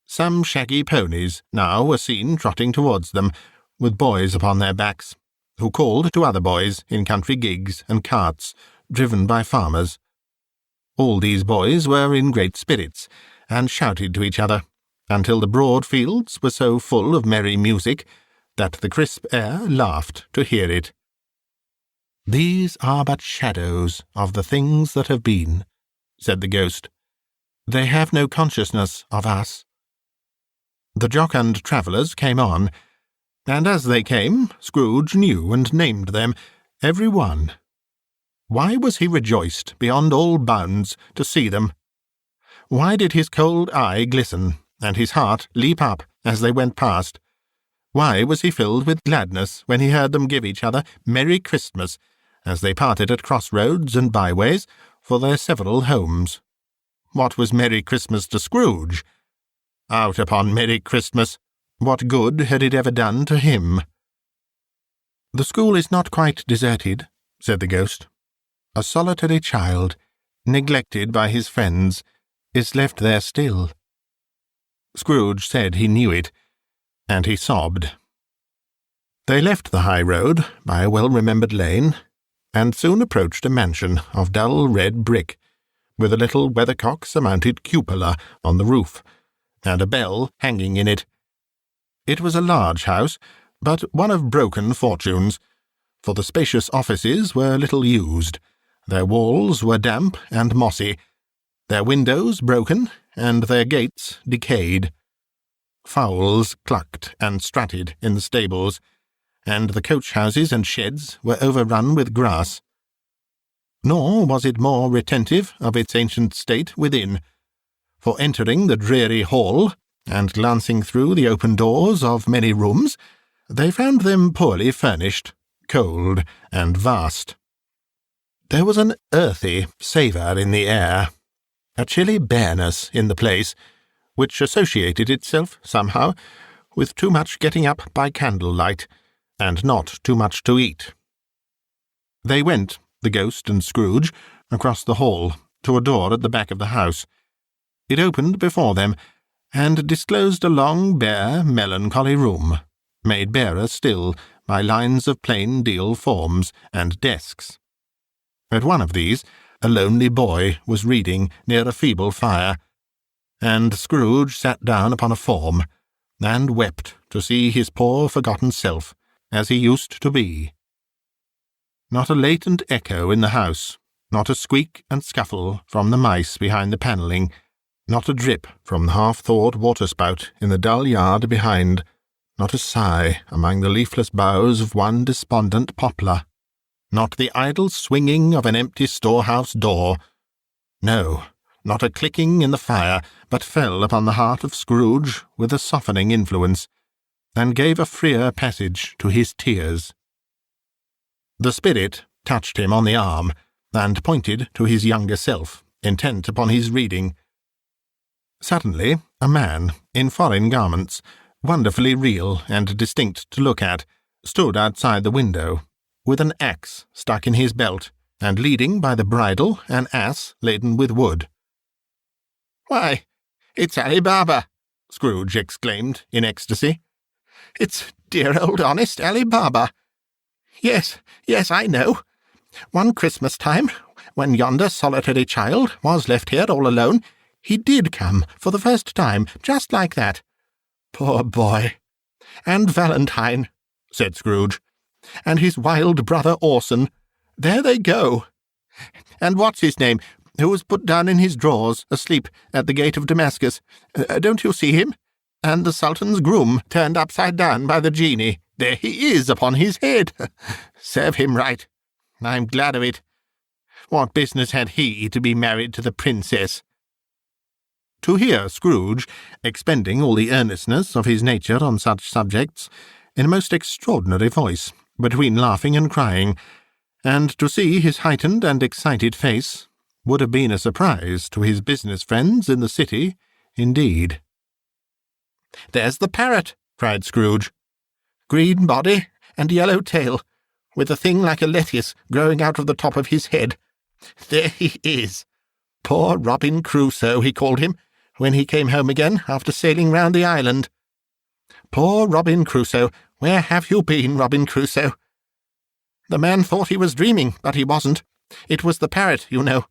Some shaggy ponies now were seen trotting towards them, with boys upon their backs, who called to other boys in country gigs and carts, driven by farmers. All these boys were in great spirits, and shouted to each other, until the broad fields were so full of merry music that the crisp air laughed to hear it. "These are but shadows of the things that have been," said the ghost. "They have no consciousness of us." The jocund travellers came on, and as they came, Scrooge knew and named them, every one. Why was he rejoiced beyond all bounds to see them? Why did his cold eye glisten, and his heart leap up as they went past? Why was he filled with gladness when he heard them give each other Merry Christmas, as they parted at crossroads and byways for their several homes? What was Merry Christmas to Scrooge? Out upon Merry Christmas! What good had it ever done to him? "The school is not quite deserted," said the ghost. "A solitary child, neglected by his friends, is left there still." Scrooge said he knew it, and he sobbed. They left the high road by a well-remembered lane, and soon approached a mansion of dull red brick, with a little weathercock-surmounted cupola on the roof, and a bell hanging in it. It was a large house, but one of broken fortunes, for the spacious offices were little used, their walls were damp and mossy, their windows broken, and their gates decayed. Fowls clucked and strutted in the stables, and the coach-houses and sheds were overrun with grass. Nor was it more retentive of its ancient state within, for entering the dreary hall, and glancing through the open doors of many rooms, they found them poorly furnished, cold, and vast. There was an earthy savour in the air, a chilly bareness in the place, which associated itself, somehow, with too much getting up by candlelight, and not too much to eat. They went, the ghost and Scrooge, across the hall, to a door at the back of the house. It opened before them, and disclosed a long, bare, melancholy room, made barer still by lines of plain deal forms and desks. At one of these, a lonely boy was reading near a feeble fire, and Scrooge sat down upon a form, and wept to see his poor forgotten self as he used to be. Not a latent echo in the house, Not a squeak and scuffle from the mice behind the panelling, not a drip from the half-thawed waterspout in the dull yard behind, not a sigh among the leafless boughs of one despondent poplar, not the idle swinging of an empty storehouse door. No, not a clicking in the fire, but fell upon the heart of Scrooge with a softening influence, and gave a freer passage to his tears. The spirit touched him on the arm, and pointed to his younger self, intent upon his reading. Suddenly, a man, in foreign garments, wonderfully real and distinct to look at, stood outside the window, with an axe stuck in his belt, and leading by the bridle an ass laden with wood. "Why, it's Ali Baba!" Scrooge exclaimed in ecstasy. "It's dear old honest Ali Baba. Yes, I know. One Christmas time, when yonder solitary child was left here all alone, he did come for the first time, just like that. Poor boy! And Valentine," said Scrooge, "and his wild brother Orson. There they go. And what's his name, who was put down in his drawers, asleep, at the gate of Damascus. Don't you see him? And the Sultan's groom turned upside down by the genie. There he is upon his head. Serve him right. I'm glad of it. What business had he to be married to the princess?" To hear Scrooge expending all the earnestness of his nature on such subjects, in a most extraordinary voice, between laughing and crying, and to see his heightened and excited face, would have been a surprise to his business friends in the city, indeed. "There's the parrot," cried Scrooge. "Green body and yellow tail, with a thing like a lettuce growing out of the top of his head. There he is. Poor Robin Crusoe, he called him, when he came home again after sailing round the island. Poor Robin Crusoe, where have you been, Robin Crusoe? The man thought he was dreaming, but he wasn't. It was the parrot, you know.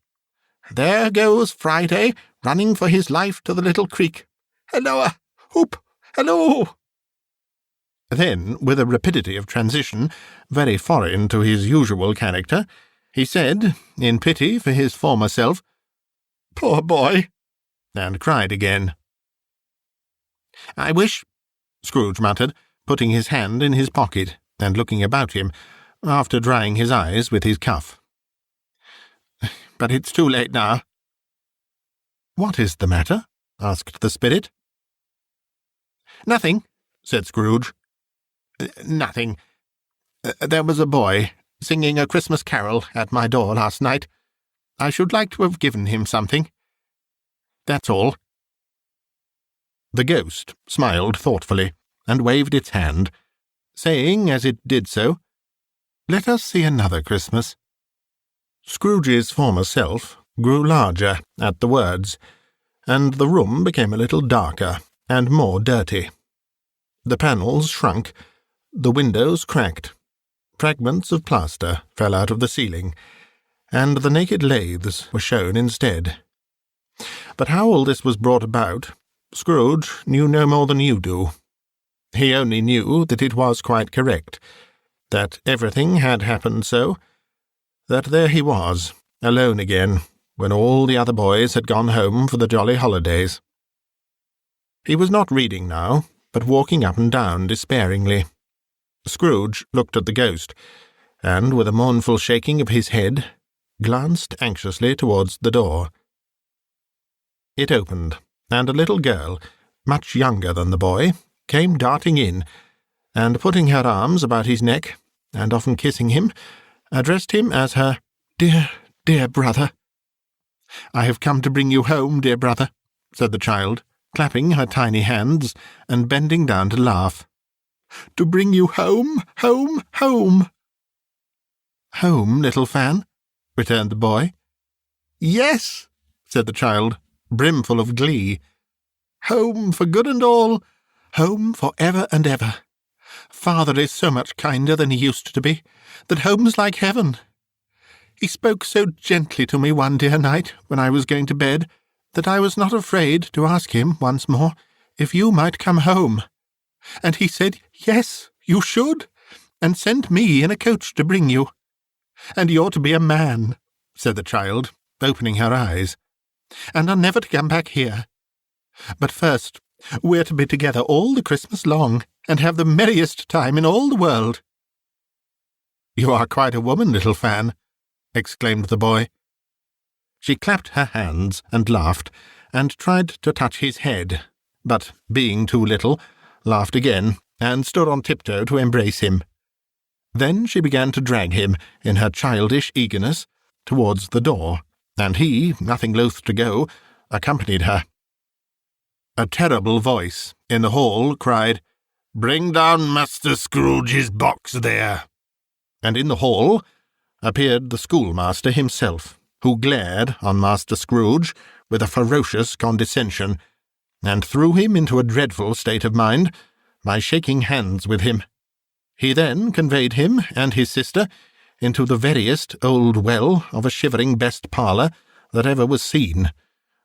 There goes Friday, running for his life to the little creek. Halloa! Whoop! Hallo!" Then, with a rapidity of transition very foreign to his usual character, he said, in pity for his former self, "Poor boy!" and cried again. "I wish," Scrooge muttered, putting his hand in his pocket and looking about him, after drying his eyes with his cuff. "But it's too late now." "What is the matter?" asked the spirit. "Nothing," said Scrooge. "Nothing. There was a boy singing a Christmas carol at my door last night. I should like to have given him something. That's all." The ghost smiled thoughtfully and waved its hand, saying as it did so, "Let us see another Christmas." Scrooge's former self grew larger at the words, and the room became a little darker and more dirty. The panels shrunk, the windows cracked, fragments of plaster fell out of the ceiling, and the naked lathes were shown instead. But how all this was brought about, Scrooge knew no more than you do. He only knew that it was quite correct, that everything had happened so, that there he was, alone again, when all the other boys had gone home for the jolly holidays. He was not reading now, but walking up and down despairingly. Scrooge looked at the ghost, and, with a mournful shaking of his head, glanced anxiously towards the door. It opened, and a little girl, much younger than the boy, came darting in, and putting her arms about his neck, and often kissing him, addressed him as her "dear, dear brother." "I have come to bring you home, dear brother," said the child, clapping her tiny hands and bending down to laugh. "To bring you home, home, home." "Home, little Fan?" returned the boy. "Yes," said the child, brimful of glee. "Home for good and all, home for ever and ever. Father is so much kinder than he used to be, that home's like heaven. He spoke so gently to me one dear night when I was going to bed, that I was not afraid to ask him once more if you might come home. And he said, yes, you should, and sent me in a coach to bring you. And you're to be a man, said the child, opening her eyes, "and are never to come back here. But first, we're to be together all the Christmas long, and have the merriest time in all the world." "You are quite a woman, little Fan," exclaimed the boy. She clapped her hands and laughed, and tried to touch his head, but, being too little, laughed again, and stood on tiptoe to embrace him. Then she began to drag him, in her childish eagerness, towards the door, and he, nothing loath to go, accompanied her. A terrible voice in the hall cried, "Bring down Master Scrooge's box there!" And in the hall appeared the schoolmaster himself, who glared on Master Scrooge with a ferocious condescension, and threw him into a dreadful state of mind by shaking hands with him. He then conveyed him and his sister into the veriest old well of a shivering best parlour that ever was seen,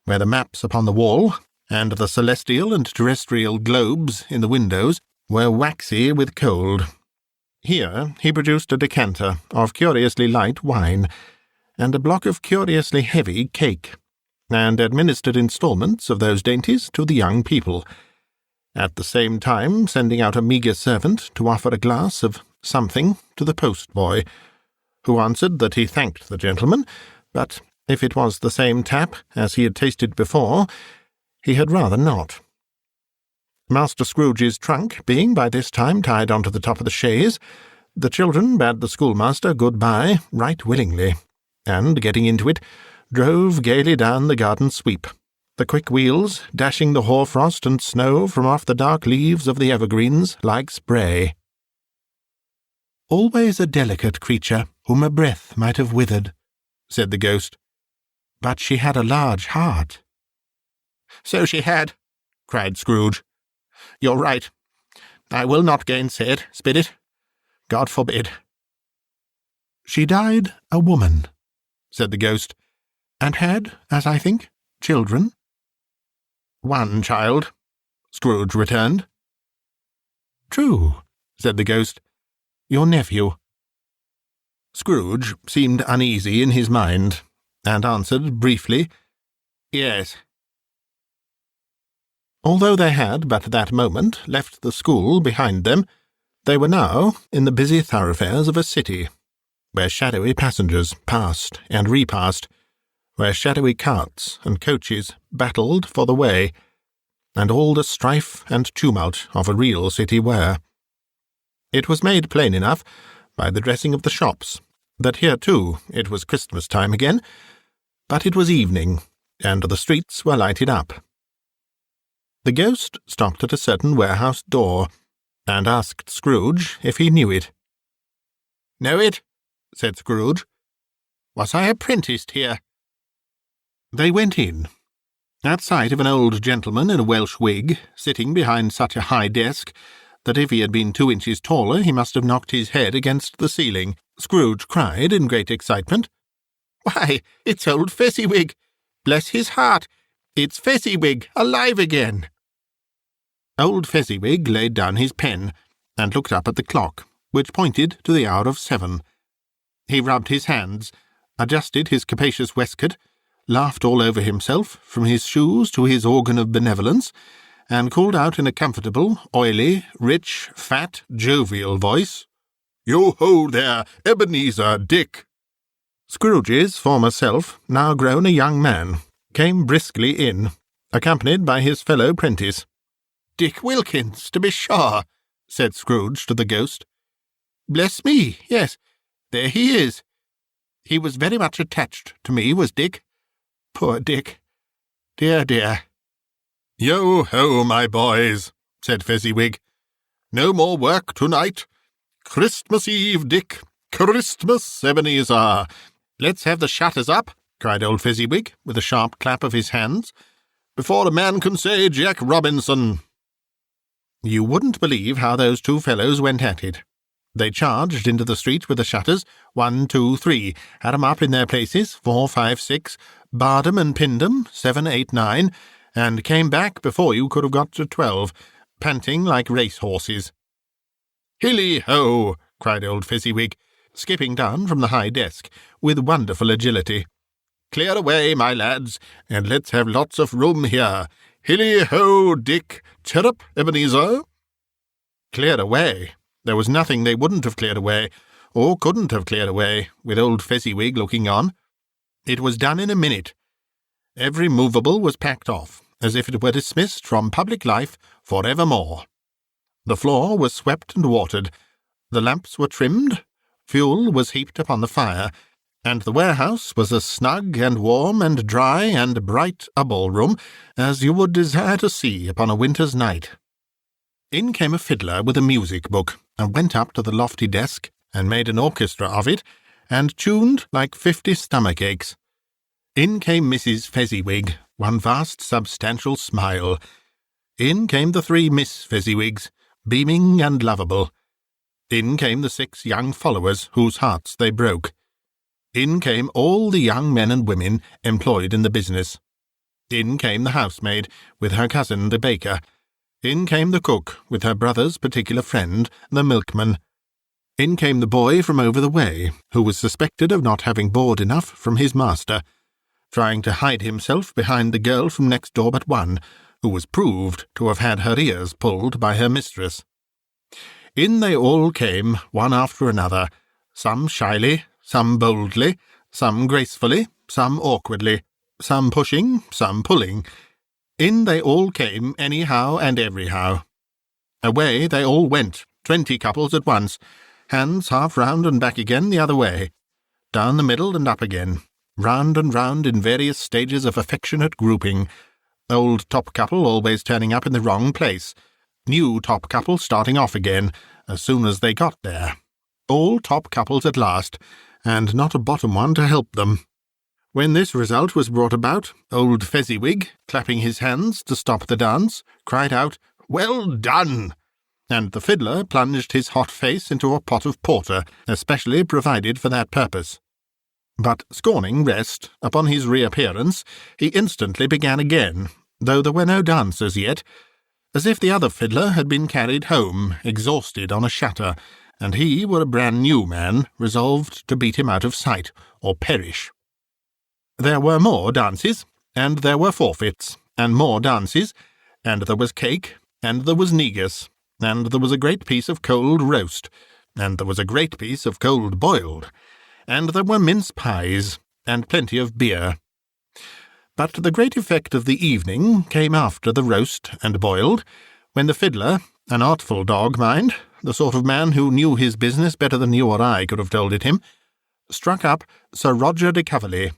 where the maps upon the wall, and the celestial and terrestrial globes in the windows, were waxy with cold. Here he produced a decanter of curiously light wine, and a block of curiously heavy cake, and administered instalments of those dainties to the young people, at the same time sending out a meagre servant to offer a glass of something to the post-boy, who answered that he thanked the gentleman, but if it was the same tap as he had tasted before, he had rather not. Master Scrooge's trunk being by this time tied on to the top of the chaise, the children bade the schoolmaster good-bye right willingly, and, getting into it, drove gaily down the garden sweep, the quick wheels dashing the hoarfrost and snow from off the dark leaves of the evergreens like spray. "Always a delicate creature whom a breath might have withered," said the ghost. "But she had a large heart." "So she had," cried Scrooge. "You're right. I will not gainsay it, Spirit. God forbid." "She died a woman," said the ghost, "and had, as I think, children." "One child," Scrooge returned. "True," said the ghost. "Your nephew." Scrooge seemed uneasy in his mind, and answered briefly, "Yes." Although they had but that moment left the school behind them, they were now in the busy thoroughfares of a city, where shadowy passengers passed and repassed, where shadowy carts and coaches battled for the way, and all the strife and tumult of a real city were. It was made plain enough by the dressing of the shops that here, too, it was Christmas time again, but it was evening, and the streets were lighted up. The ghost stopped at a certain warehouse door, and asked Scrooge if he knew it. "Know it?" said Scrooge. "Was I apprenticed here?" They went in. At sight of an old gentleman in a Welsh wig, sitting behind such a high desk that if he had been 2 inches taller he must have knocked his head against the ceiling, Scrooge cried in great excitement, "Why, it's old Fezziwig! Bless his heart! It's Fezziwig, alive again!" Old Fezziwig laid down his pen, and looked up at the clock, which pointed to the hour of 7. He rubbed his hands, adjusted his capacious waistcoat, laughed all over himself, from his shoes to his organ of benevolence, and called out in a comfortable, oily, rich, fat, jovial voice, "Yo-ho there, Ebenezer, Dick!" Scrooge's former self, now grown a young man, came briskly in, accompanied by his fellow prentice. "Dick Wilkins, to be sure," said Scrooge to the ghost. "Bless me, yes, there he is. He was very much attached to me, was Dick. Poor Dick. Dear, dear." "Yo-ho, my boys," said Fezziwig. "No more work to-night. Christmas Eve, Dick. Christmas, Ebenezer. Let's have the shutters up," cried old Fezziwig, with a sharp clap of his hands, "before a man can say Jack Robinson." You wouldn't believe how those two fellows went at it. They charged into the street with the shutters, 1, 2, 3, had 'em up in their places, 4, 5, 6, barred 'em and pinned 'em, 7, 8, 9, and came back before you could have got to 12, panting like race-horses. "Hilly-ho!" cried old Fezziwig. skipping down from the high desk with wonderful agility. "Clear away, my lads, and let's have lots of room here. Hilly-ho, Dick! Chirrup, Ebenezer!" Clear away! There was nothing they wouldn't have cleared away, or couldn't have cleared away, with old Fezziwig looking on. It was done in a minute. Every movable was packed off, as if it were dismissed from public life for evermore. The floor was swept and watered, the lamps were trimmed, fuel was heaped upon the fire, and the warehouse was as snug and warm and dry and bright a ballroom as you would desire to see upon a winter's night. In came a fiddler with a music book, and went up to the lofty desk, and made an orchestra of it, and tuned like 50 stomach-aches. In came Mrs. Fezziwig, one vast substantial smile. In came the 3 Miss Fezziwigs, beaming and lovable. In came the 6 young followers whose hearts they broke. In came all the young men and women employed in the business. In came the housemaid with her cousin the baker. In came the cook with her brother's particular friend, the milkman. In came the boy from over the way, who was suspected of not having board enough from his master, trying to hide himself behind the girl from next door but one, who was proved to have had her ears pulled by her mistress. In they all came, one after another, some shyly, some boldly, some gracefully, some awkwardly, some pushing, some pulling. In they all came anyhow and everyhow. Away they all went, 20 couples at once, hands half round and back again the other way, down the middle and up again, round and round in various stages of affectionate grouping, old top couple always turning up in the wrong place, new top couple starting off again as soon as they got there, all top couples at last, and not a bottom one to help them. When this result was brought about, old Fezziwig, clapping his hands to stop the dance, cried out, "Well done!" and the fiddler plunged his hot face into a pot of porter, especially provided for that purpose. But, scorning rest, upon his reappearance, he instantly began again, though there were no dancers yet, as if the other fiddler had been carried home, exhausted on a shutter, and he were a brand-new man, resolved to beat him out of sight, or perish. There were more dances, and there were forfeits, and more dances, and there was cake, and there was negus, and there was a great piece of cold roast, and there was a great piece of cold boiled, and there were mince pies, and plenty of beer. But the great effect of the evening came after the roast and boiled, when the fiddler, an artful dog, mind, the sort of man who knew his business better than you or I could have told it him, struck up Sir Roger de Coverley.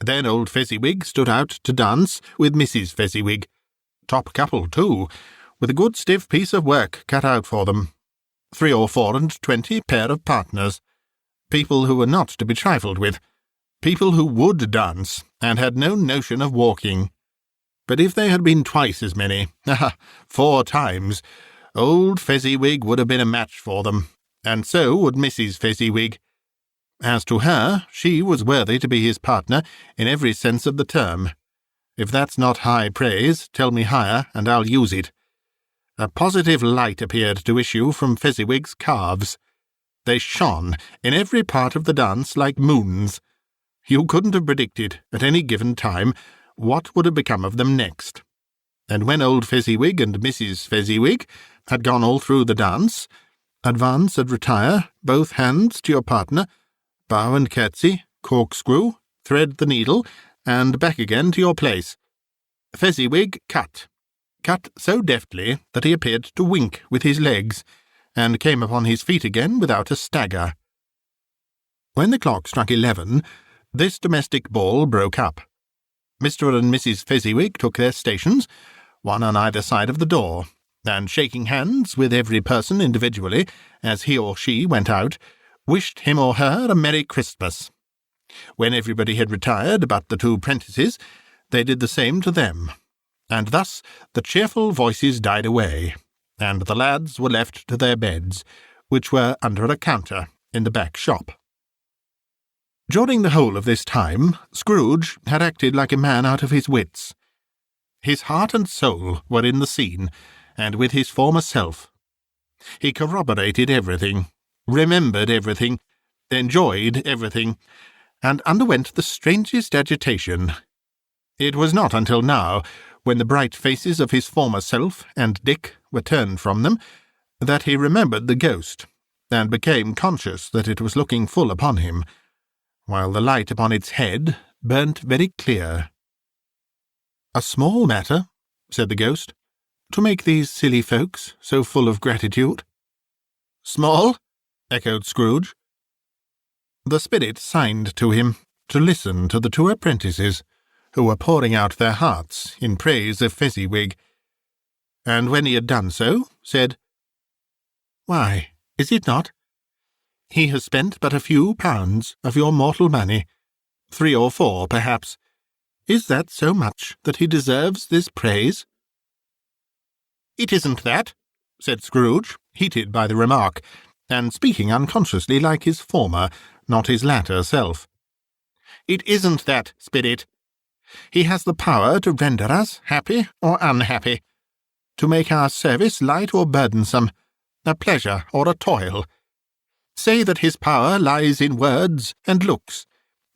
Then old Fezziwig stood out to dance with Mrs. Fezziwig, top couple too, with a good stiff piece of work cut out for them. 3 or 4 and 20 pair of partners, people who were not to be trifled with, people who would dance, and had no notion of walking. But if they had been twice as many, 4 times, old Fezziwig would have been a match for them, and so would Mrs. Fezziwig. As to her, she was worthy to be his partner in every sense of the term. If that's not high praise, tell me higher, and I'll use it. A positive light appeared to issue from Fezziwig's calves. They shone in every part of the dance like moons. You couldn't have predicted, at any given time, what would have become of them next. And when old Fezziwig and Mrs. Fezziwig had gone all through the dance, advance and retire, both hands to your partner, bow and curtsy, corkscrew, thread the needle, and back again to your place. Fezziwig cut so deftly that he appeared to wink with his legs, and came upon his feet again without a stagger. When the clock struck 11, this domestic ball broke up. Mr. and Mrs. Fezziwig took their stations, one on either side of the door, and shaking hands with every person individually, as he or she went out, wished him or her a Merry Christmas. When everybody had retired but the 2 prentices, they did the same to them, and thus the cheerful voices died away, and the lads were left to their beds, which were under a counter in the back shop. During the whole of this time, Scrooge had acted like a man out of his wits. His heart and soul were in the scene, and with his former self. He corroborated everything, remembered everything, enjoyed everything, and underwent the strangest agitation. It was not until now, when the bright faces of his former self and Dick were turned from them, that he remembered the ghost, and became conscious that it was looking full upon him, while the light upon its head burnt very clear. "A small matter," said the ghost, "to make these silly folks so full of gratitude." "Small?" echoed Scrooge. The spirit signed to him to listen to the two apprentices, who were pouring out their hearts in praise of Fezziwig, and when he had done so, said, "Why, is it not? He has spent but a few pounds of your mortal money, 3 or 4, perhaps. Is that so much that he deserves this praise?" "It isn't that," said Scrooge, heated by the remark, and speaking unconsciously like his former, not his latter self. "It isn't that, Spirit. He has the power to render us happy or unhappy, to make our service light or burdensome, a pleasure or a toil. Say that his power lies in words and looks,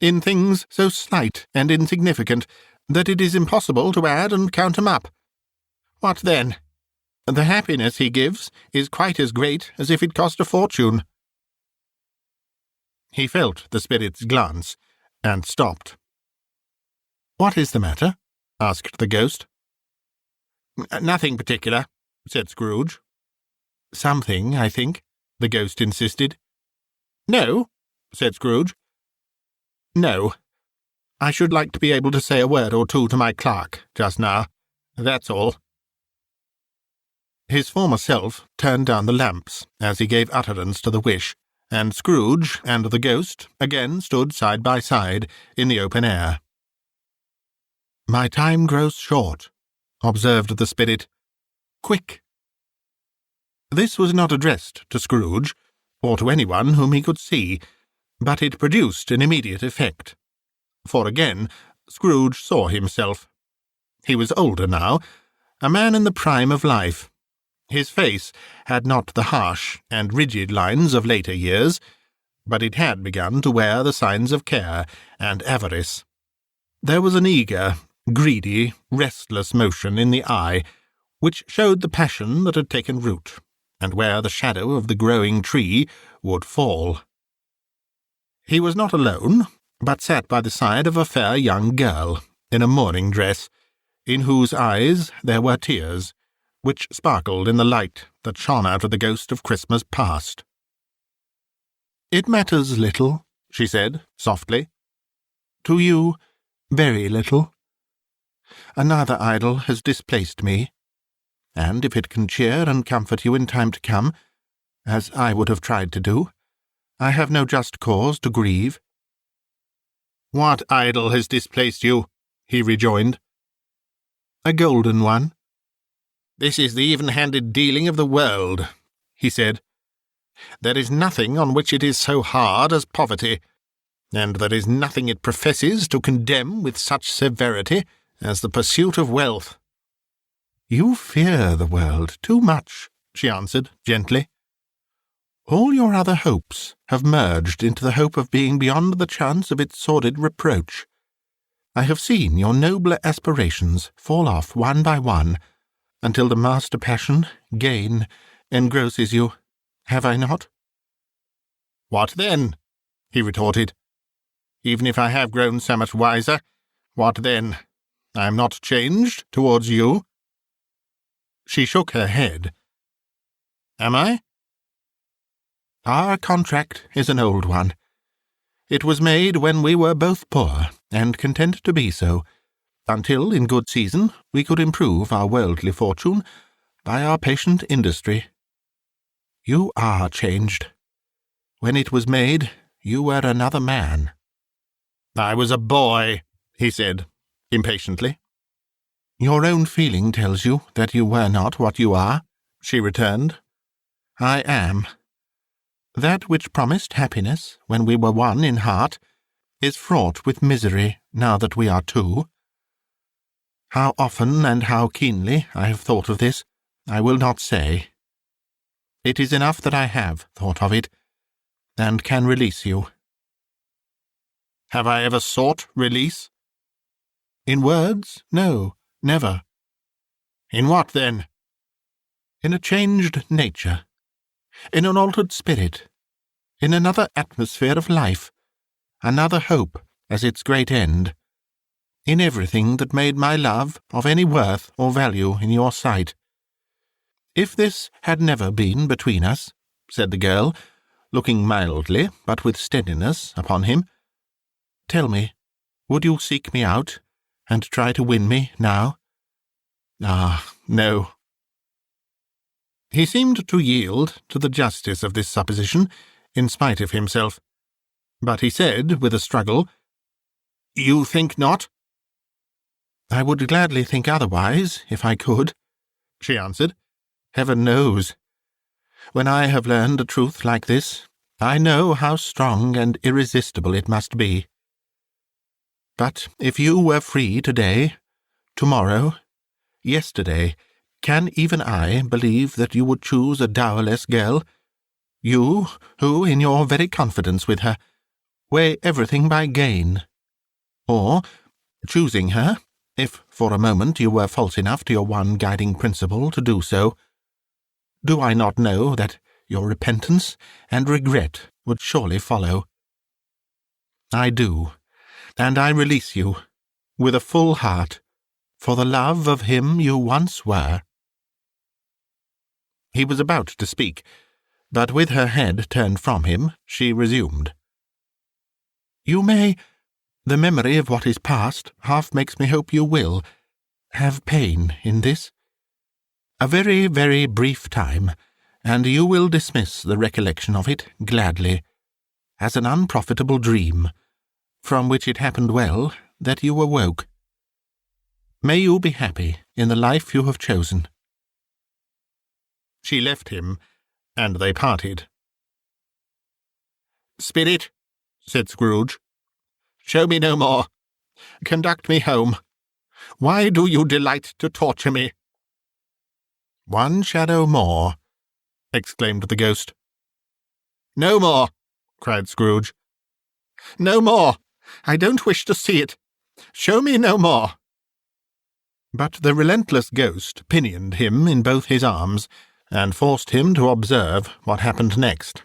in things so slight and insignificant that it is impossible to add and count 'em up. What then? The happiness he gives is quite as great as if it cost a fortune." He felt the spirit's glance, and stopped. "What is the matter?" asked the ghost. "Nothing particular," said Scrooge. "Something, I think," the ghost insisted. "No," said Scrooge. "No. I should like to be able to say a word or two to my clerk just now. That's all." His former self turned down the lamps as he gave utterance to the wish, and Scrooge and the ghost again stood side by side in the open air. "My time grows short," observed the spirit. "Quick." This was not addressed to Scrooge, or to anyone whom he could see, but it produced an immediate effect. For again Scrooge saw himself. He was older now, a man in the prime of life. His face had not the harsh and rigid lines of later years, but it had begun to wear the signs of care and avarice. There was an eager, greedy, restless motion in the eye, which showed the passion that had taken root, and where the shadow of the growing tree would fall. He was not alone, but sat by the side of a fair young girl, in a mourning dress, in whose eyes there were tears, which sparkled in the light that shone out of the ghost of Christmas past. "It matters little," she said, softly. "To you, very little. Another idol has displaced me, and if it can cheer and comfort you in time to come, as I would have tried to do, I have no just cause to grieve." "What idol has displaced you?" he rejoined. "A golden one." "This is the even-handed dealing of the world," he said. "There is nothing on which it is so hard as poverty, and there is nothing it professes to condemn with such severity as the pursuit of wealth." "You fear the world too much," she answered gently. "All your other hopes have merged into the hope of being beyond the chance of its sordid reproach. I have seen your nobler aspirations fall off one by one, until the master passion, gain, engrosses you, have I not?" "What then?" he retorted. "Even if I have grown so much wiser, what then? I am not changed towards you." She shook her head. "Am I?" "Our contract is an old one. It was made when we were both poor, and content to be so, until in good season we could improve our worldly fortune by our patient industry. You are changed. When it was made, you were another man." "I was a boy," he said, impatiently. "Your own feeling tells you that you were not what you are," she returned. "I am. That which promised happiness when we were one in heart is fraught with misery now that we are two. How often and how keenly I have thought of this, I will not say. It is enough that I have thought of it, and can release you." "Have I ever sought release?" "In words, no, never." "In what, then?" "In a changed nature, in an altered spirit, in another atmosphere of life, another hope as its great end, in everything that made my love of any worth or value in your sight. If this had never been between us," said the girl, looking mildly, but with steadiness, upon him, "tell me, would you seek me out, and try to win me now?" "Ah, no." He seemed to yield to the justice of this supposition, in spite of himself. But he said, with a struggle, "You think not?" "I would gladly think otherwise, if I could," she answered. "Heaven knows. When I have learned a truth like this, I know how strong and irresistible it must be. But if you were free today, tomorrow, yesterday, can even I believe that you would choose a dowerless girl? You, who, in your very confidence with her, weigh everything by gain. Or, choosing her, if for a moment you were false enough to your one guiding principle to do so, do I not know that your repentance and regret would surely follow? I do, and I release you, with a full heart, for the love of him you once were." He was about to speak, but with her head turned from him, she resumed. "You may, the memory of what is past half makes me hope you will, have pain in this. A very, very brief time, and you will dismiss the recollection of it gladly, as an unprofitable dream, from which it happened well that you awoke. May you be happy in the life you have chosen." She left him, and they parted. "Spirit," said Scrooge, "show me no more. Conduct me home. Why do you delight to torture me?" "One shadow more," exclaimed the ghost. "No more," cried Scrooge. "No more. I don't wish to see it. Show me no more." But the relentless ghost pinioned him in both his arms, and forced him to observe what happened next.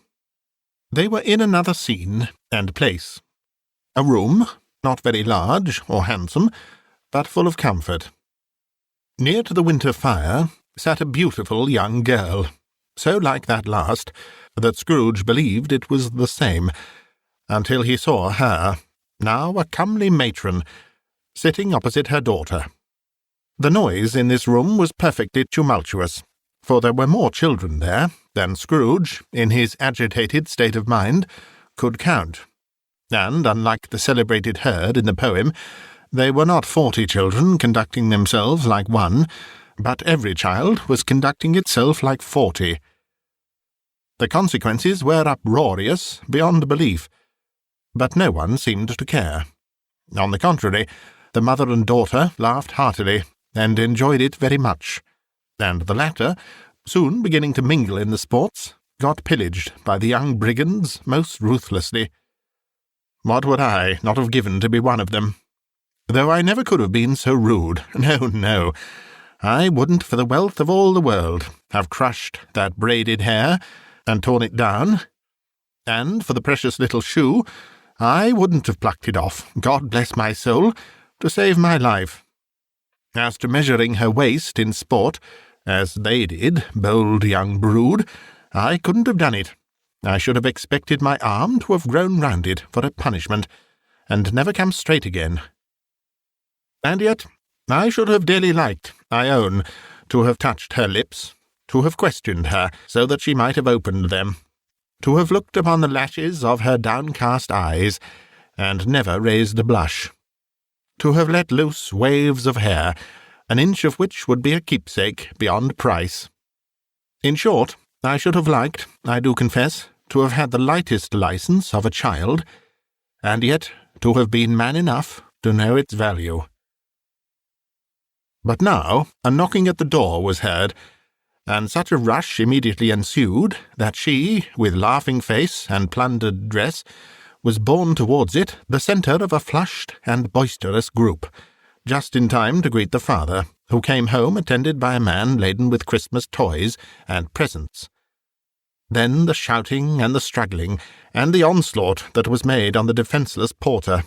They were in another scene and place. A room, not very large or handsome, but full of comfort. Near to the winter fire sat a beautiful young girl, so like that last that Scrooge believed it was the same, until he saw her, now a comely matron, sitting opposite her daughter. The noise in this room was perfectly tumultuous, for there were more children there than Scrooge, in his agitated state of mind, could count, and, unlike the celebrated herd in the poem, they were not 40 children conducting themselves like one, but every child was conducting itself like 40. The consequences were uproarious beyond belief, but no one seemed to care. On the contrary, the mother and daughter laughed heartily, and enjoyed it very much, and the latter, soon beginning to mingle in the sports, got pillaged by the young brigands most ruthlessly. What would I not have given to be one of them? Though I never could have been so rude. No, no. I wouldn't for the wealth of all the world have crushed that braided hair and torn it down. And for the precious little shoe, I wouldn't have plucked it off, God bless my soul, to save my life. As to measuring her waist in sport, as they did, bold young brood, I couldn't have done it. I should have expected my arm to have grown round it for a punishment, and never come straight again. And yet I should have dearly liked, I own, to have touched her lips, to have questioned her, so that she might have opened them, to have looked upon the lashes of her downcast eyes, and never raised a blush, to have let loose waves of hair, an inch of which would be a keepsake beyond price. In short, I should have liked, I do confess, to have had the lightest license of a child, and yet to have been man enough to know its value. But now a knocking at the door was heard, and such a rush immediately ensued that she, with laughing face and plundered dress, was borne towards it the centre of a flushed and boisterous group, just in time to greet the father, who came home attended by a man laden with Christmas toys and presents. Then the shouting and the struggling, and the onslaught that was made on the defenceless porter,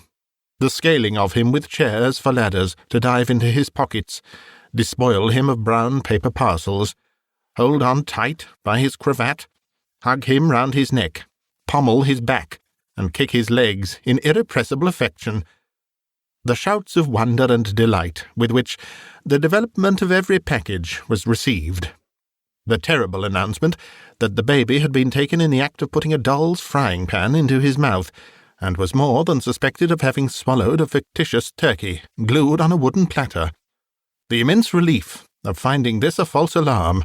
the scaling of him with chairs for ladders to dive into his pockets, despoil him of brown paper parcels, hold on tight by his cravat, hug him round his neck, pommel his back, and kick his legs in irrepressible affection. The shouts of wonder and delight with which the development of every package was received. The terrible announcement that the baby had been taken in the act of putting a doll's frying pan into his mouth, and was more than suspected of having swallowed a fictitious turkey glued on a wooden platter. The immense relief of finding this a false alarm.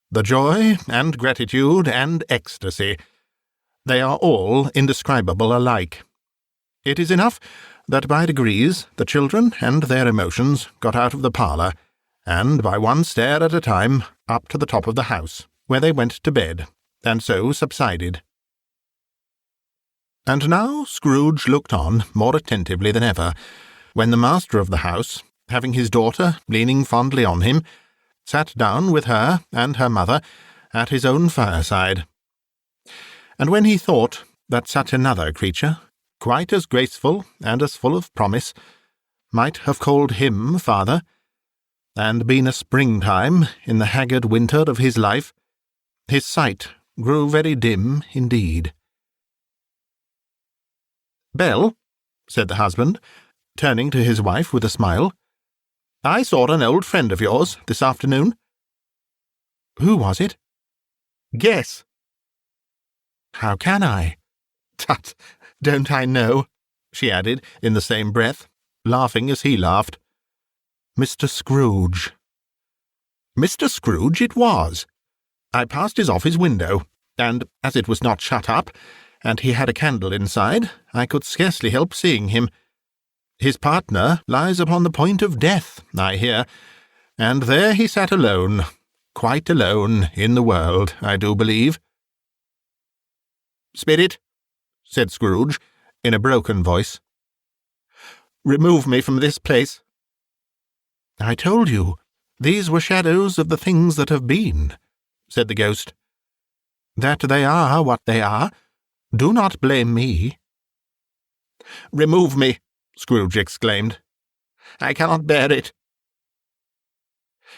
The joy and gratitude and ecstasy. They are all indescribable alike. It is enough that by degrees the children and their emotions got out of the parlour, and by one stair at a time up to the top of the house, where they went to bed, and so subsided. And now Scrooge looked on more attentively than ever, when the master of the house, having his daughter leaning fondly on him, sat down with her and her mother at his own fireside. And when he thought that such another creature, quite as graceful and as full of promise, might have called him father, and been a springtime in the haggard winter of his life, his sight grew very dim indeed. "Belle," said the husband, turning to his wife with a smile, "I saw an old friend of yours this afternoon." "Who was it?" "Guess." "How can I?" "Tut, don't I know?" she added in the same breath, laughing as he laughed. "Mr. Scrooge." "Mr. Scrooge it was. I passed his office window, and as it was not shut up, and he had a candle inside, I could scarcely help seeing him. His partner lies upon the point of death, I hear, and there he sat alone, quite alone in the world, I do believe." "Spirit," said Scrooge, in a broken voice, "remove me from this place." "I told you, these were shadows of the things that have been," said the ghost. "That they are what they are, do not blame me." "Remove me," Scrooge exclaimed. "I cannot bear it."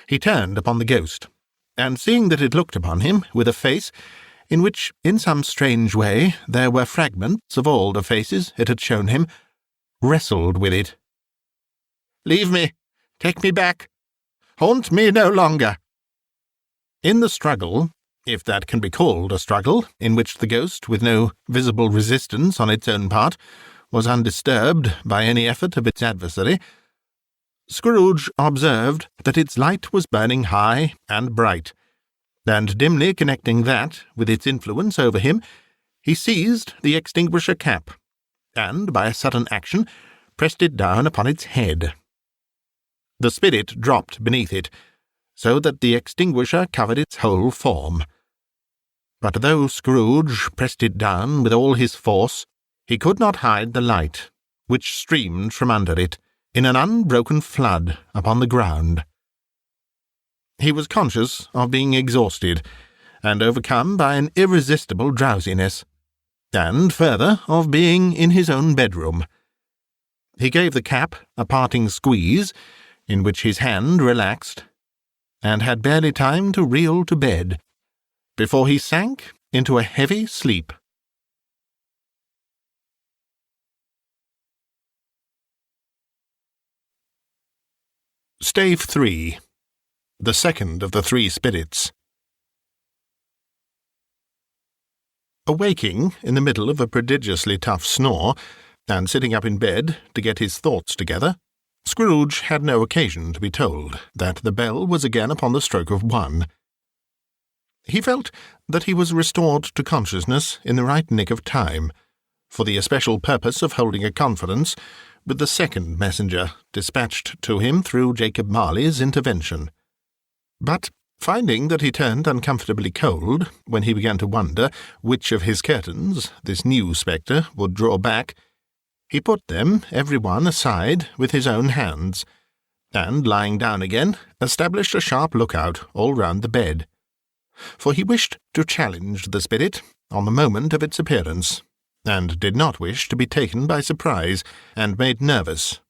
He turned upon the ghost, and seeing that it looked upon him with a face in which, in some strange way, there were fragments of all the faces it had shown him, wrestled with it. "Leave me! Take me back! Haunt me no longer!" In the struggle, if that can be called a struggle, in which the ghost, with no visible resistance on its own part, was undisturbed by any effort of its adversary, Scrooge observed that its light was burning high and bright, and dimly connecting that with its influence over him, he seized the extinguisher cap, and, by a sudden action, pressed it down upon its head. The spirit dropped beneath it, so that the extinguisher covered its whole form. But though Scrooge pressed it down with all his force, he could not hide the light, which streamed from under it in an unbroken flood upon the ground. He was conscious of being exhausted, and overcome by an irresistible drowsiness, and, further, of being in his own bedroom. He gave the cap a parting squeeze, in which his hand relaxed, and had barely time to reel to bed, before he sank into a heavy sleep. Stave V, the second of the three spirits. Awaking in the middle of a prodigiously tough snore, and sitting up in bed to get his thoughts together, Scrooge had no occasion to be told that the bell was again upon the stroke of 1. He felt that he was restored to consciousness in the right nick of time, for the especial purpose of holding a conference with the second messenger dispatched to him through Jacob Marley's intervention. But Finding that he turned uncomfortably cold when he began to wonder which of his curtains this new spectre would draw back, he put them, every one, aside with his own hands, and, lying down again, established a sharp lookout all round the bed. For he wished to challenge the spirit on the moment of its appearance, and did not wish to be taken by surprise and made nervous.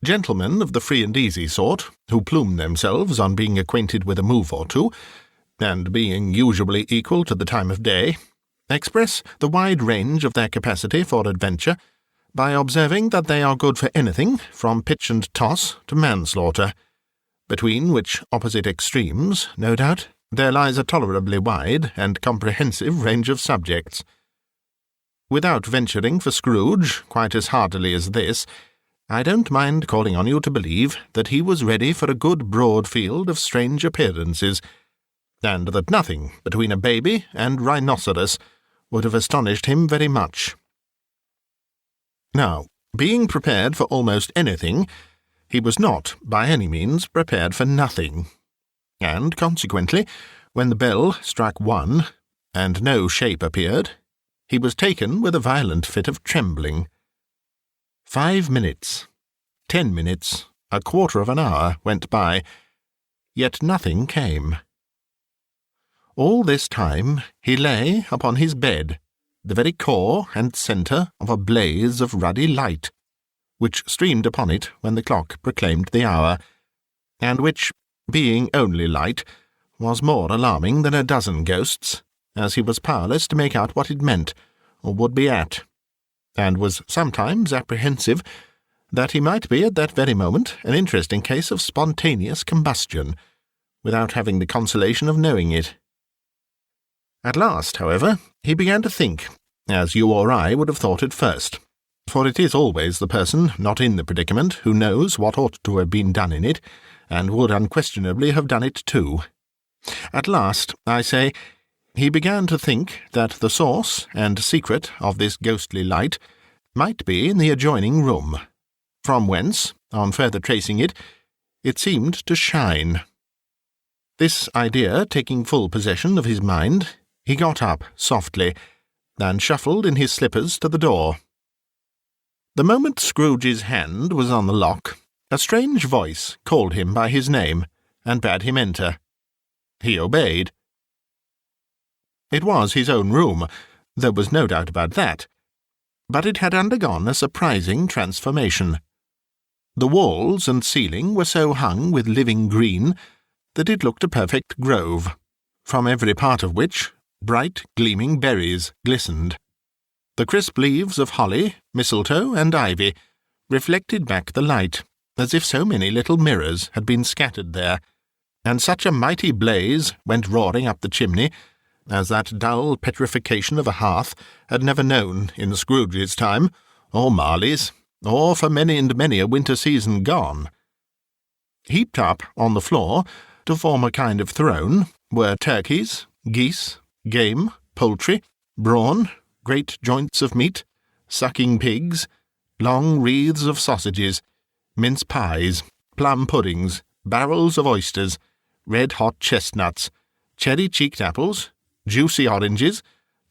Gentlemen of the free and easy sort, who plume themselves on being acquainted with a move or two, and being usually equal to the time of day, express the wide range of their capacity for adventure by observing that they are good for anything from pitch and toss to manslaughter, between which opposite extremes, no doubt, there lies a tolerably wide and comprehensive range of subjects. Without venturing for Scrooge quite as heartily as this, I don't mind calling on you to believe that he was ready for a good broad field of strange appearances, and that nothing between a baby and rhinoceros would have astonished him very much. Now, being prepared for almost anything, he was not by any means prepared for nothing, and consequently, when the bell struck 1, and no shape appeared, he was taken with a violent fit of trembling. 5 minutes, 10 minutes, a quarter of an hour went by, yet nothing came. All this time he lay upon his bed, the very core and centre of a blaze of ruddy light, which streamed upon it when the clock proclaimed the hour, and which, being only light, was more alarming than a dozen ghosts, as he was powerless to make out what it meant, or would be at, and was sometimes apprehensive that he might be at that very moment an interesting case of spontaneous combustion, without having the consolation of knowing it. At last, however, he began to think, as you or I would have thought at first, for it is always the person not in the predicament who knows what ought to have been done in it, and would unquestionably have done it too. At last, I say, he began to think that the source and secret of this ghostly light might be in the adjoining room, from whence, on further tracing it, it seemed to shine. This idea taking full possession of his mind, he got up softly, and shuffled in his slippers to the door. The moment Scrooge's hand was on the lock, a strange voice called him by his name, and bade him enter. He obeyed. It was his own room, there was no doubt about that, but it had undergone a surprising transformation. The walls and ceiling were so hung with living green that it looked a perfect grove, from every part of which bright gleaming berries glistened. The crisp leaves of holly, mistletoe, and ivy reflected back the light, as if so many little mirrors had been scattered there, and such a mighty blaze went roaring up the chimney as that dull petrification of a hearth had never known in Scrooge's time, or Marley's, or for many and many a winter season gone. Heaped up on the floor, to form a kind of throne, were turkeys, geese, game, poultry, brawn, great joints of meat, sucking pigs, long wreaths of sausages, mince pies, plum puddings, barrels of oysters, red-hot chestnuts, cherry-cheeked apples, juicy oranges,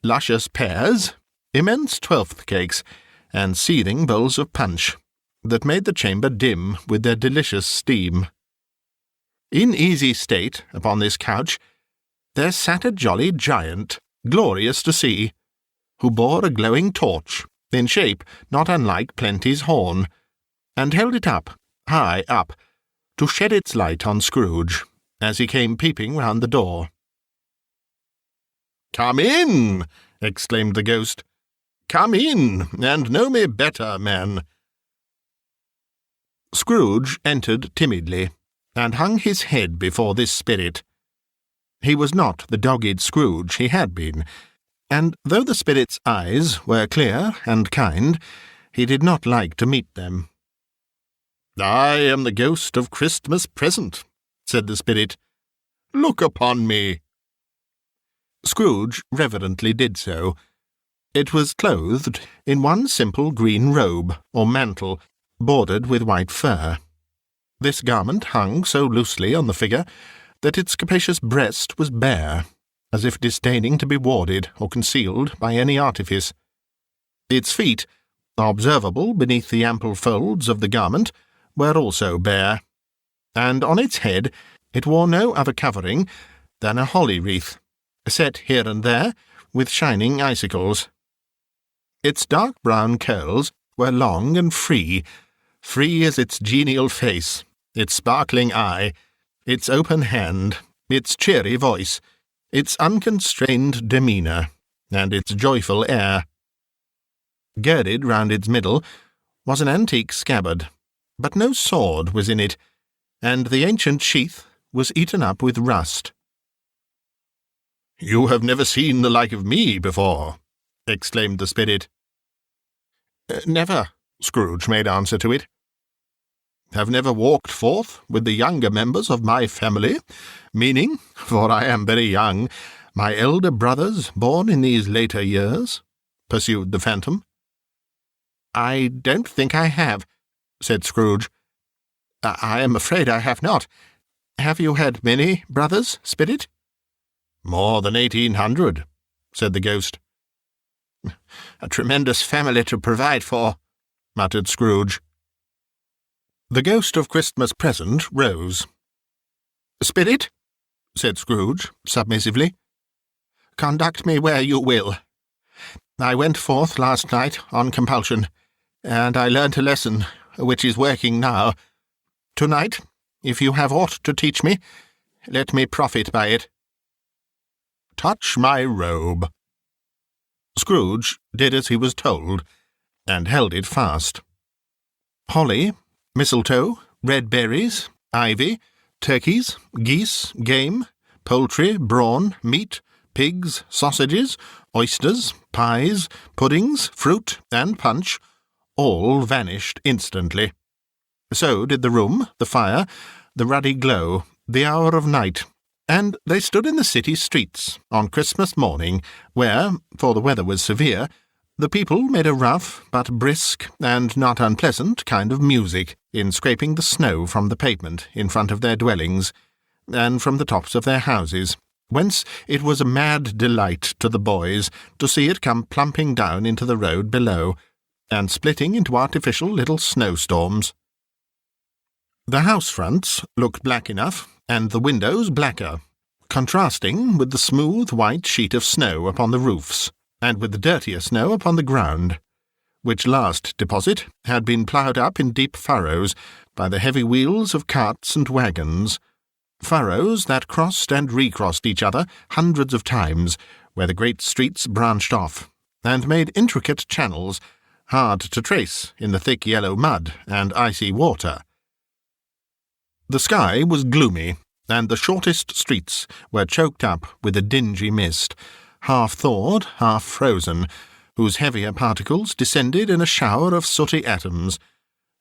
luscious pears, immense twelfth cakes, and seething bowls of punch, that made the chamber dim with their delicious steam. In easy state, upon this couch, there sat a jolly giant, glorious to see, who bore a glowing torch, in shape not unlike Plenty's horn, and held it up, high up, to shed its light on Scrooge, as he came peeping round the door. "Come in!" exclaimed the ghost. "Come in, and know me better, man." Scrooge entered timidly, and hung his head before this spirit. He was not the dogged Scrooge he had been, and though the spirit's eyes were clear and kind, he did not like to meet them. "I am the ghost of Christmas present," said the spirit. "Look upon me." Scrooge reverently did so. It was clothed in one simple green robe, or mantle, bordered with white fur. This garment hung so loosely on the figure that its capacious breast was bare, as if disdaining to be warded or concealed by any artifice. Its feet, observable beneath the ample folds of the garment, were also bare, and on its head it wore no other covering than a holly wreath, set here and there with shining icicles. Its dark brown curls were long and free as its genial face, its sparkling eye, its open hand, its cheery voice, its unconstrained demeanour, and its joyful air. Girded round its middle was an antique scabbard, but no sword was in it, and the ancient sheath was eaten up with rust. "You have never seen the like of me before," exclaimed the spirit. "Never," Scrooge made answer to it. "Have never walked forth with the younger members of my family, meaning, for I am very young, my elder brothers born in these later years?" pursued the phantom. "I don't think I have," said Scrooge. "I am afraid I have not. Have you had many brothers, spirit?" "More than 1800, said the ghost. "A tremendous family to provide for," muttered Scrooge. The ghost of Christmas Present rose. "Spirit," said Scrooge, submissively, "conduct me where you will. I went forth last night on compulsion, and I learnt a lesson which is working now. To-night, if you have aught to teach me, let me profit by it." "Touch my robe." Scrooge did as he was told, and held it fast. Holly, mistletoe, red berries, ivy, turkeys, geese, game, poultry, brawn, meat, pigs, sausages, oysters, pies, puddings, fruit, and punch, all vanished instantly. So did the room, the fire, the ruddy glow, the hour of night, and they stood in the city streets on Christmas morning, where, for the weather was severe, the people made a rough but brisk and not unpleasant kind of music in scraping the snow from the pavement in front of their dwellings, and from the tops of their houses, whence it was a mad delight to the boys to see it come plumping down into the road below, and splitting into artificial little snowstorms. The house-fronts looked black enough, and the windows blacker, contrasting with the smooth white sheet of snow upon the roofs, and with the dirtier snow upon the ground, which last deposit had been ploughed up in deep furrows by the heavy wheels of carts and waggons, furrows that crossed and recrossed each other hundreds of times, where the great streets branched off, and made intricate channels, hard to trace in the thick yellow mud and icy water. The sky was gloomy, and the shortest streets were choked up with a dingy mist, half thawed, half frozen, whose heavier particles descended in a shower of sooty atoms,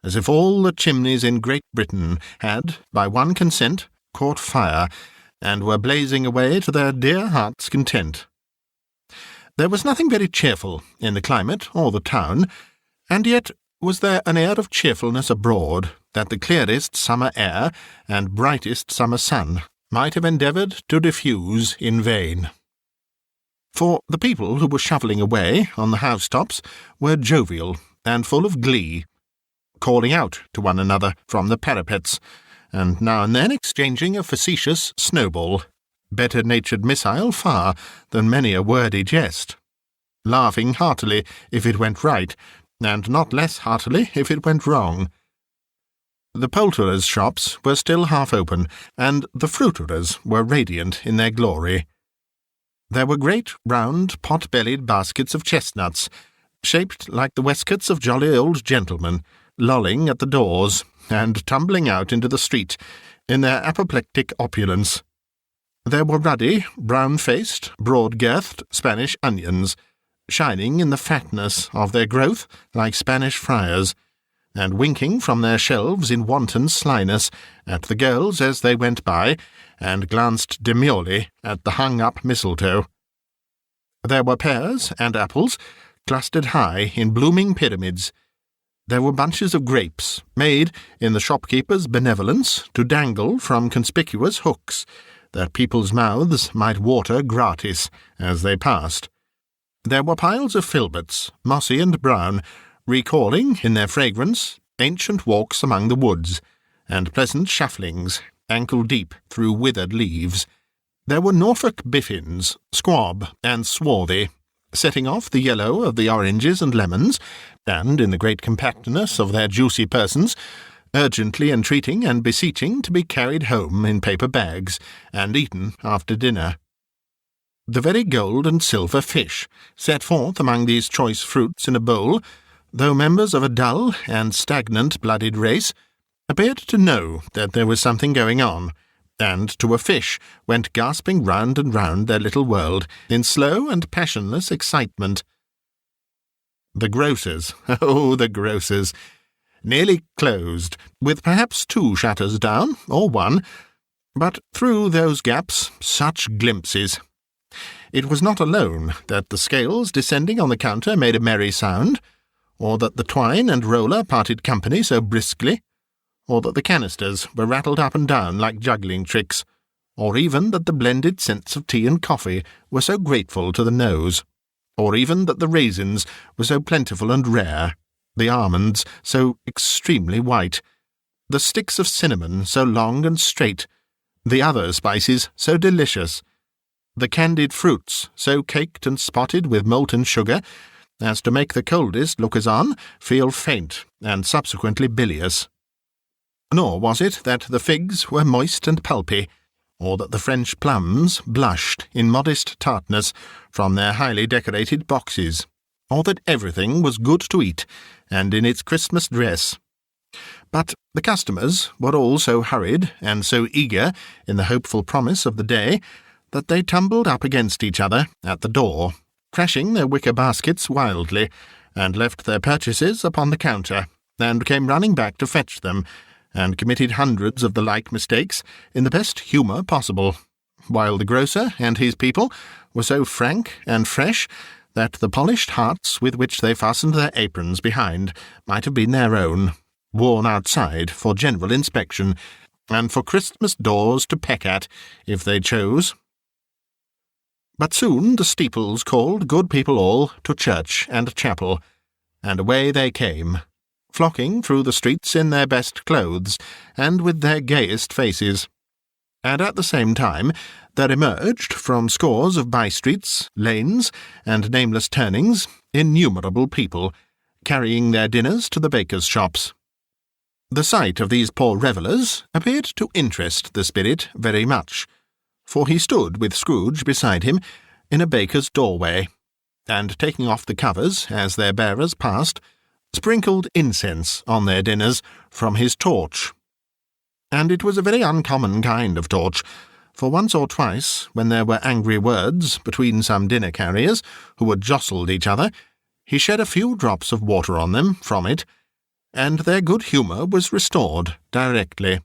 as if all the chimneys in Great Britain had, by one consent, caught fire, and were blazing away to their dear hearts' content. There was nothing very cheerful in the climate or the town, and yet was there an air of cheerfulness abroad that the clearest summer air and brightest summer sun might have endeavoured to diffuse in vain. For the people who were shovelling away on the housetops were jovial and full of glee, calling out to one another from the parapets, and now and then exchanging a facetious snowball, better-natured missile far than many a wordy jest, laughing heartily if it went right, and not less heartily if it went wrong. The poulterers' shops were still half open, and the fruiterers were radiant in their glory. There were great, round, pot-bellied baskets of chestnuts, shaped like the waistcoats of jolly old gentlemen, lolling at the doors, and tumbling out into the street in their apoplectic opulence. There were ruddy, brown-faced, broad-girthed Spanish onions, shining in the fatness of their growth like Spanish friars, and winking from their shelves in wanton slyness at the girls as they went by, and glanced demurely at the hung-up mistletoe. There were pears and apples, clustered high in blooming pyramids, There were bunches of grapes, made, in the shopkeeper's benevolence, to dangle from conspicuous hooks, that people's mouths might water gratis as they passed. There were piles of filberts, mossy and brown, recalling, in their fragrance, ancient walks among the woods, and pleasant shufflings, ankle-deep through withered leaves. There were Norfolk biffins, squab and swarthy, setting off the yellow of the oranges and lemons, and, in the great compactness of their juicy persons, urgently entreating and beseeching to be carried home in paper bags, and eaten after dinner. The very gold and silver fish, set forth among these choice fruits in a bowl, though members of a dull and stagnant-blooded race, appeared to know that there was something going on, and to a fish went gasping round and round their little world in slow and passionless excitement. The grocers, oh, the grocers, nearly closed, with perhaps 2 shutters down, or 1, but through those gaps such glimpses. It was not alone that the scales descending on the counter made a merry sound, or that the twine and roller parted company so briskly, or that the canisters were rattled up and down like juggling tricks, or even that the blended scents of tea and coffee were so grateful to the nose, or even that the raisins were so plentiful and rare, the almonds so extremely white, the sticks of cinnamon so long and straight, the other spices so delicious, the candied fruits so caked and spotted with molten sugar as to make the coldest lookers-on feel faint and subsequently bilious. Nor was it that the figs were moist and pulpy, or that the French plums blushed in modest tartness from their highly decorated boxes, or that everything was good to eat and in its Christmas dress. But the customers were all so hurried and so eager in the hopeful promise of the day that they tumbled up against each other at the door, crashing their wicker baskets wildly, and left their purchases upon the counter, and came running back to fetch them, and committed hundreds of the like mistakes in the best humour possible, while the grocer and his people were so frank and fresh that the polished hearts with which they fastened their aprons behind might have been their own, worn outside for general inspection, and for Christmas doors to peck at, if they chose. But soon the steeples called good people all to church and chapel, and away they came, flocking through the streets in their best clothes, and with their gayest faces. And at the same time there emerged from scores of by-streets, lanes, and nameless turnings innumerable people, carrying their dinners to the bakers' shops. The sight of these poor revellers appeared to interest the spirit very much, for he stood with Scrooge beside him in a baker's doorway, and taking off the covers as their bearers passed, sprinkled incense on their dinners from his torch. And it was a very uncommon kind of torch, for once or twice, when there were angry words between some dinner-carriers who had jostled each other, he shed a few drops of water on them from it, and their good humour was restored directly.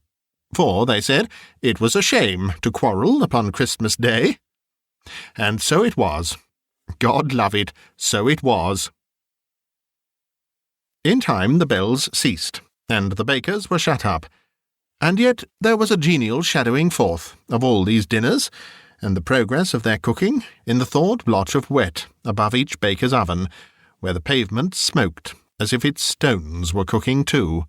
For, they said, it was a shame to quarrel upon Christmas Day. And so it was. God love it, so it was. In time the bells ceased, and the bakers were shut up, and yet there was a genial shadowing forth of all these dinners, and the progress of their cooking, in the thawed blotch of wet above each baker's oven, where the pavement smoked as if its stones were cooking too.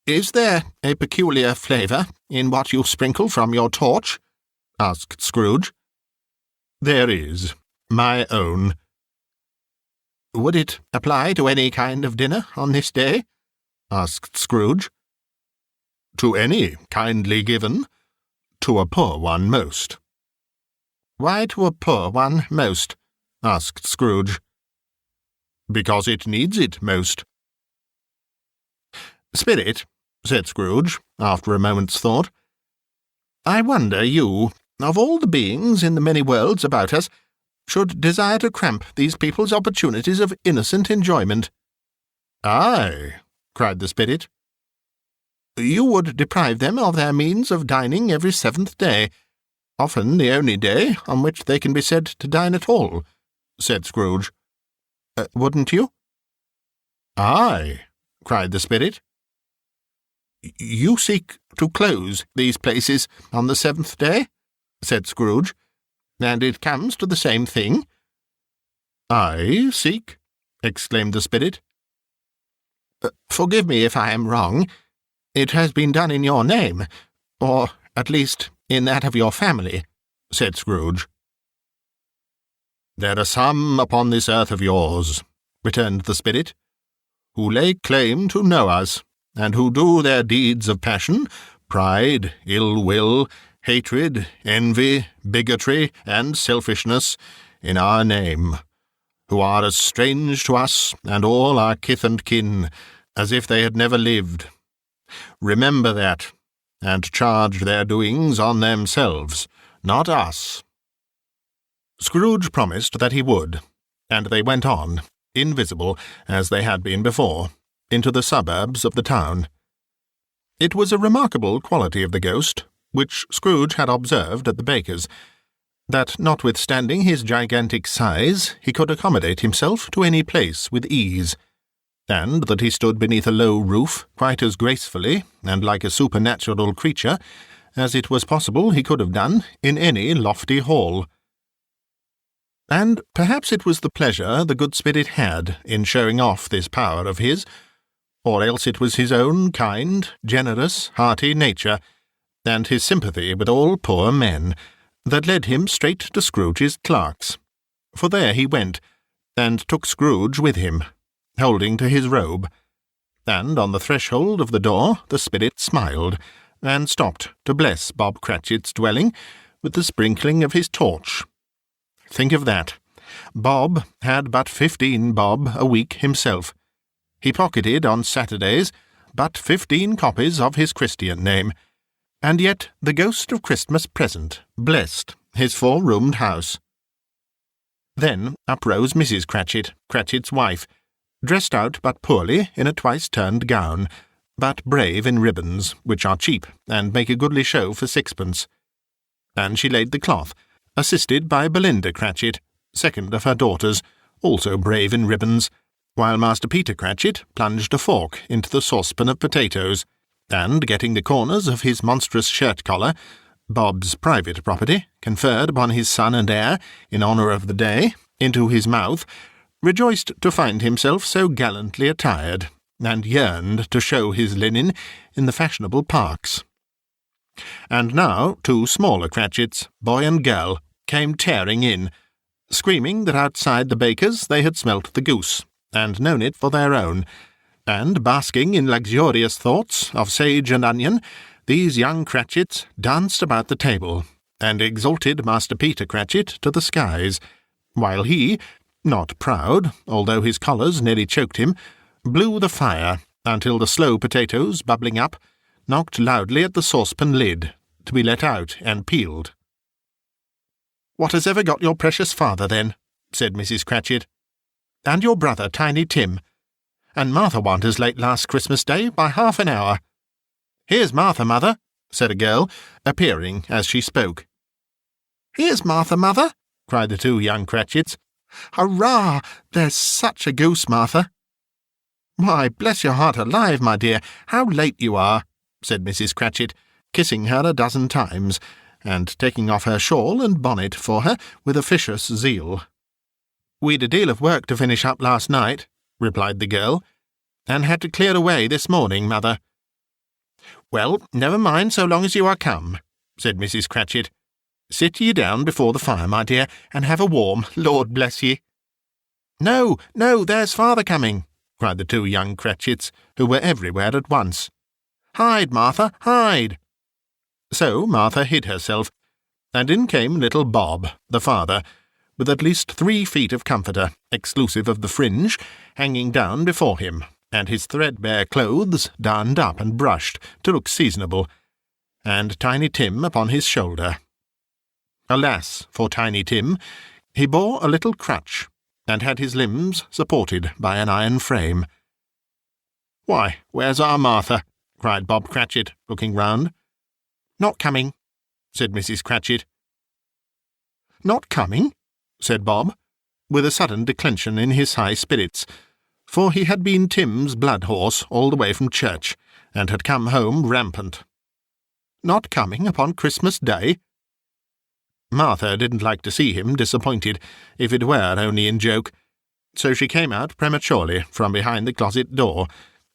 "Is there a peculiar flavour in what you sprinkle from your torch?" asked Scrooge. "There is. My own." "Would it apply to any kind of dinner on this day?" asked Scrooge. "To any kindly given. To a poor one most." "Why to a poor one most?" asked Scrooge. "Because it needs it most." "Spirit," said Scrooge, after a moment's thought, "I wonder you, of all the beings in the many worlds about us, should desire to cramp these people's opportunities of innocent enjoyment." "Aye," cried the spirit. "You would deprive them of their means of dining every 7th day, often the only day on which they can be said to dine at all," said Scrooge. "Wouldn't you?" "Aye," cried the spirit. "You seek to close these places on the 7th day," said Scrooge, "and it comes to the same thing." "I seek?" exclaimed the spirit. "Forgive me if I am wrong. It has been done in your name, or, at least, in that of your family," said Scrooge. "There are some upon this earth of yours," returned the spirit, "who lay claim to know us, and who do their deeds of passion, pride, ill will, hatred, envy, bigotry, and selfishness, in our name, who are as strange to us and all our kith and kin as if they had never lived. Remember that, and charge their doings on themselves, not us." Scrooge promised that he would, and they went on, invisible as they had been before, into the suburbs of the town. It was a remarkable quality of the ghost, which Scrooge had observed at the baker's, that notwithstanding his gigantic size he could accommodate himself to any place with ease, and that he stood beneath a low roof quite as gracefully and like a supernatural creature as it was possible he could have done in any lofty hall. And perhaps it was the pleasure the good spirit had in showing off this power of his, or else it was his own kind, generous, hearty nature, and his sympathy with all poor men, that led him straight to Scrooge's clerk's. For there he went, and took Scrooge with him, holding to his robe, and on the threshold of the door the spirit smiled, and stopped to bless Bob Cratchit's dwelling with the sprinkling of his torch. Think of that! Bob had but 15 bob a week himself. He pocketed on Saturdays but 15 copies of his Christian name, and yet the ghost of Christmas present blessed his 4-roomed house. Then up rose Mrs. Cratchit, Cratchit's wife, dressed out but poorly in a twice-turned gown, but brave in ribbons, which are cheap and make a goodly show for 6pence. And she laid the cloth, assisted by Belinda Cratchit, second of her daughters, also brave in ribbons, while Master Peter Cratchit plunged a fork into the saucepan of potatoes, and, getting the corners of his monstrous shirt-collar, Bob's private property, conferred upon his son and heir, in honour of the day, into his mouth, rejoiced to find himself so gallantly attired, and yearned to show his linen in the fashionable parks. And now 2 smaller Cratchits, boy and girl, came tearing in, screaming that outside the baker's they had smelt the goose, and known it for their own, and, basking in luxurious thoughts of sage and onion, these young Cratchits danced about the table, and exalted Master Peter Cratchit to the skies, while he, not proud, although his collars nearly choked him, blew the fire until the slow potatoes, bubbling up, knocked loudly at the saucepan lid, to be let out and peeled. "What has ever got your precious father, then?" said Mrs. Cratchit. "And your brother, Tiny Tim? And Martha warn't as late last Christmas Day by half an hour." "Here's Martha, mother," said a girl, appearing as she spoke. "Here's Martha, mother," cried the 2 young Cratchits. "Hurrah! There's such a goose, Martha." "Why, bless your heart alive, my dear, how late you are," said Mrs. Cratchit, kissing her a dozen times, and taking off her shawl and bonnet for her with officious zeal. "We'd a deal of work to finish up last night," replied the girl, "and had to clear away this morning, mother." "Well, never mind so long as you are come," said Mrs. Cratchit. "Sit ye down before the fire, my dear, and have a warm, Lord bless ye." "No, no, there's father coming," cried the 2 young Cratchits, who were everywhere at once. "Hide, Martha, hide." So Martha hid herself, and in came little Bob, the father, with at least 3 feet of comforter, exclusive of the fringe, hanging down before him, and his threadbare clothes darned up and brushed to look seasonable, and Tiny Tim upon his shoulder. Alas for Tiny Tim! He bore a little crutch, and had his limbs supported by an iron frame. "Why, where's our Martha?" cried Bob Cratchit, looking round. "Not coming," said Mrs. Cratchit. "Not coming?" said Bob, with a sudden declension in his high spirits, for he had been Tim's blood horse all the way from church, and had come home rampant. Not coming upon Christmas Day? Martha didn't like to see him disappointed, if it were only in joke, so she came out prematurely from behind the closet door,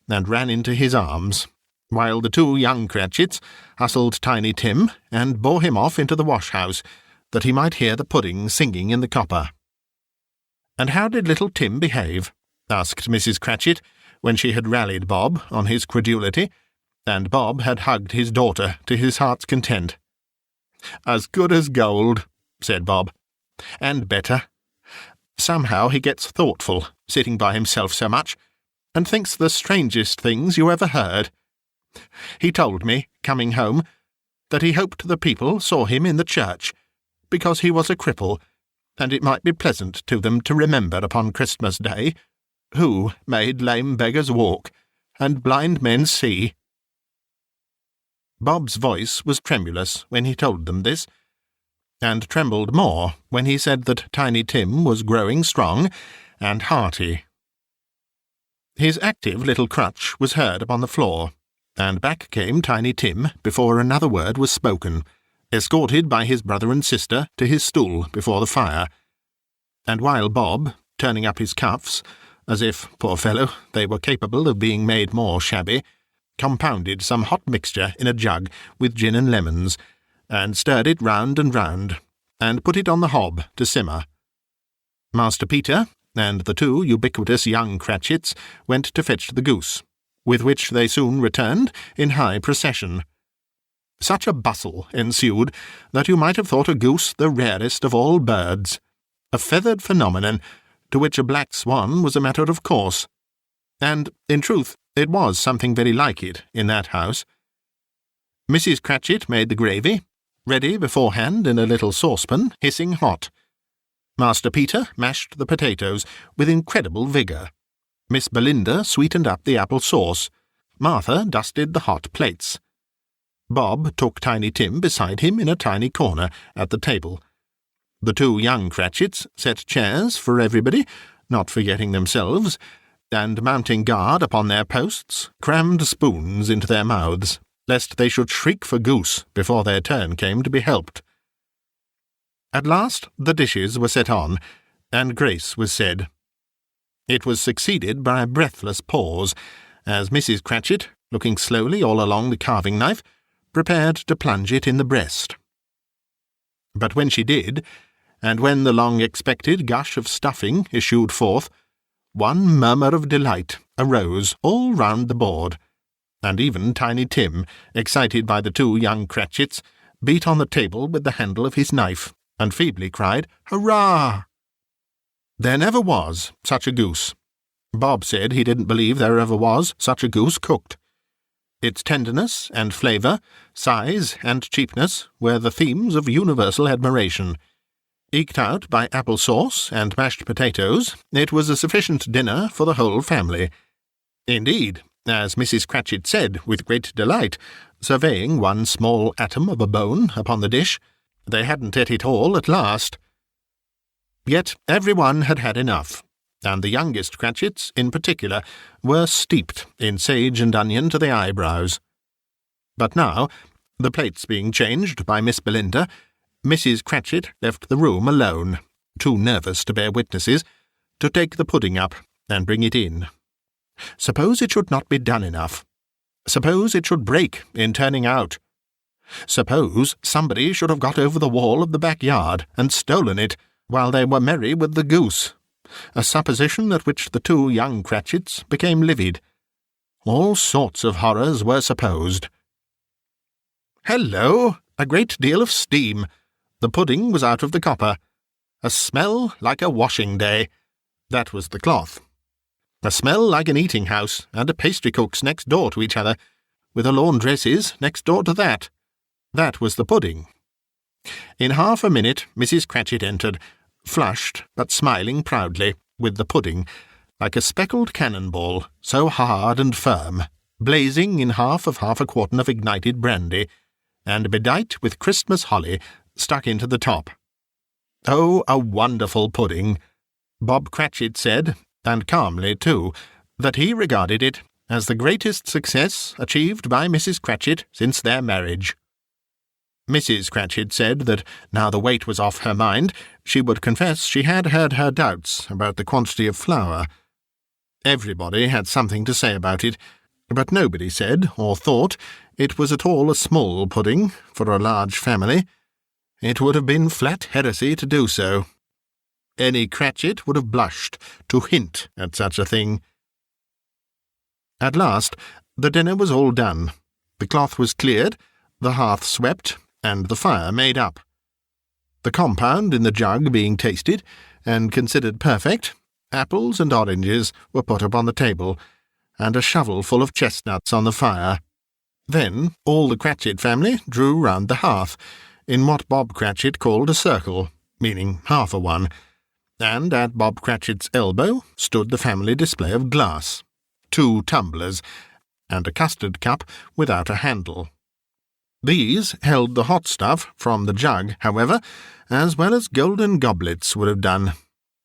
and ran into his arms, while the two young Cratchits hustled Tiny Tim and bore him off into the wash-house, that he might hear the pudding singing in the copper. "And how did little Tim behave?" asked Mrs. Cratchit, when she had rallied Bob on his credulity, and Bob had hugged his daughter to his heart's content. "As good as gold," said Bob, "and better. Somehow he gets thoughtful, sitting by himself so much, and thinks the strangest things you ever heard. He told me, coming home, that he hoped the people saw him in the church, because he was a cripple, and it might be pleasant to them to remember upon Christmas Day who made lame beggars walk and blind men see." Bob's voice was tremulous when he told them this, and trembled more when he said that Tiny Tim was growing strong and hearty. His active little crutch was heard upon the floor, and back came Tiny Tim before another word was spoken, escorted by his brother and sister to his stool before the fire, and while Bob, turning up his cuffs, as if, poor fellow, they were capable of being made more shabby, compounded some hot mixture in a jug with gin and lemons, and stirred it round and round, and put it on the hob to simmer. Master Peter and the two ubiquitous young Cratchits went to fetch the goose, with which they soon returned in high procession. Such a bustle ensued that you might have thought a goose the rarest of all birds, a feathered phenomenon to which a black swan was a matter of course, and, in truth, it was something very like it in that house. Mrs. Cratchit made the gravy, ready beforehand in a little saucepan, hissing hot. Master Peter mashed the potatoes with incredible vigour. Miss Belinda sweetened up the apple sauce. Martha dusted the hot plates. Bob took Tiny Tim beside him in a tiny corner at the table. The two young Cratchits set chairs for everybody, not forgetting themselves, and mounting guard upon their posts, crammed spoons into their mouths, lest they should shriek for goose before their turn came to be helped. At last the dishes were set on, and grace was said. It was succeeded by a breathless pause, as Mrs. Cratchit, looking slowly all along the carving-knife, prepared to plunge it in the breast. But when she did, and when the long-expected gush of stuffing issued forth, one murmur of delight arose all round the board, and even Tiny Tim, excited by the two young Cratchits, beat on the table with the handle of his knife, and feebly cried, "Hurrah!" There never was such a goose. Bob said he didn't believe there ever was such a goose cooked. Its tenderness and flavour, size and cheapness were the themes of universal admiration. Eked out by apple sauce and mashed potatoes, it was a sufficient dinner for the whole family. Indeed, as Mrs. Cratchit said with great delight, surveying one small atom of a bone upon the dish, they hadn't ate it all at last. Yet every one had had enough, and the youngest Cratchits, in particular, were steeped in sage and onion to the eyebrows. But now, the plates being changed by Miss Belinda, Mrs. Cratchit left the room alone, too nervous to bear witnesses, to take the pudding up and bring it in. Suppose it should not be done enough. Suppose it should break in turning out. Suppose somebody should have got over the wall of the backyard and stolen it while they were merry with the goose, a supposition at which the two young Cratchits became livid. All sorts of horrors were supposed. Hello! A great deal of steam. The pudding was out of the copper. A smell like a washing day. That was the cloth. A smell like an eating-house, and a pastry-cook's next door to each other, with a laundress's next door to that. That was the pudding. In half a minute Mrs. Cratchit entered, flushed but smiling proudly, with the pudding, like a speckled cannonball, so hard and firm, blazing in half a quartern of ignited brandy, and bedight with Christmas holly stuck into the top. Oh, a wonderful pudding! Bob Cratchit said, and calmly too, that he regarded it as the greatest success achieved by Mrs. Cratchit since their marriage. Mrs. Cratchit said that, now the weight was off her mind, she would confess she had had her doubts about the quantity of flour. Everybody had something to say about it, but nobody said or thought it was at all a small pudding for a large family. It would have been flat heresy to do so. Any Cratchit would have blushed to hint at such a thing. At last, the dinner was all done. The cloth was cleared, the hearth swept, and the fire made up. The compound in the jug being tasted, and considered perfect, apples and oranges were put upon the table, and a shovel full of chestnuts on the fire. Then all the Cratchit family drew round the hearth, in what Bob Cratchit called a circle, meaning half a one, and at Bob Cratchit's elbow stood the family display of glass, 2 tumblers, and a custard cup without a handle. These held the hot stuff from the jug, however, as well as golden goblets would have done,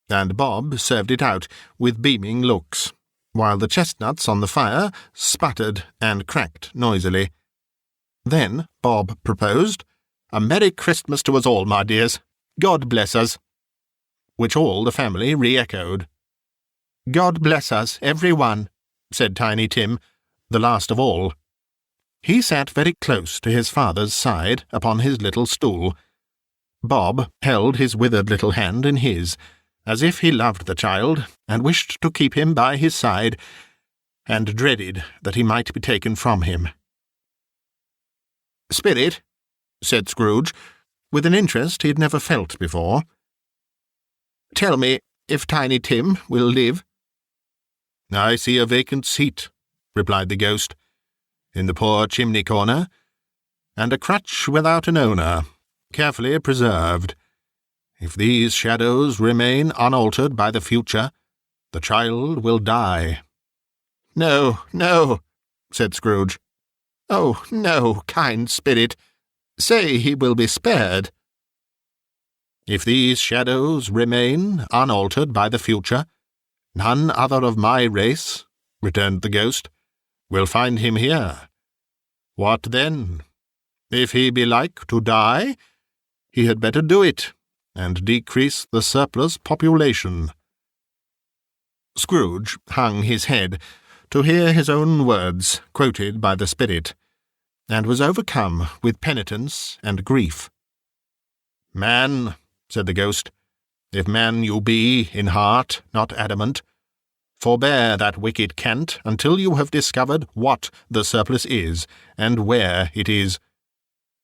and Bob served it out with beaming looks, while the chestnuts on the fire sputtered and cracked noisily. Then Bob proposed, "A Merry Christmas to us all, my dears. God bless us," which all the family re-echoed. "God bless us, every one," said Tiny Tim, the last of all. He sat very close to his father's side upon his little stool. Bob held his withered little hand in his, as if he loved the child and wished to keep him by his side, and dreaded that he might be taken from him. "Spirit," said Scrooge, with an interest he had never felt before, "tell me if Tiny Tim will live." "I see a vacant seat," replied the ghost, "in the poor chimney-corner, and a crutch without an owner, carefully preserved. If these shadows remain unaltered by the future, the child will die." "No, no," said Scrooge. "Oh, no, kind spirit. Say he will be spared." "If these shadows remain unaltered by the future, none other of my race," returned the ghost, "will find him here. What then? If he be like to die, he had better do it, and decrease the surplus population." Scrooge hung his head to hear his own words quoted by the spirit, and was overcome with penitence and grief. "Man," said the ghost, "if man you be in heart, not adamant, forbear that wicked cant until you have discovered what the surplus is, and where it is.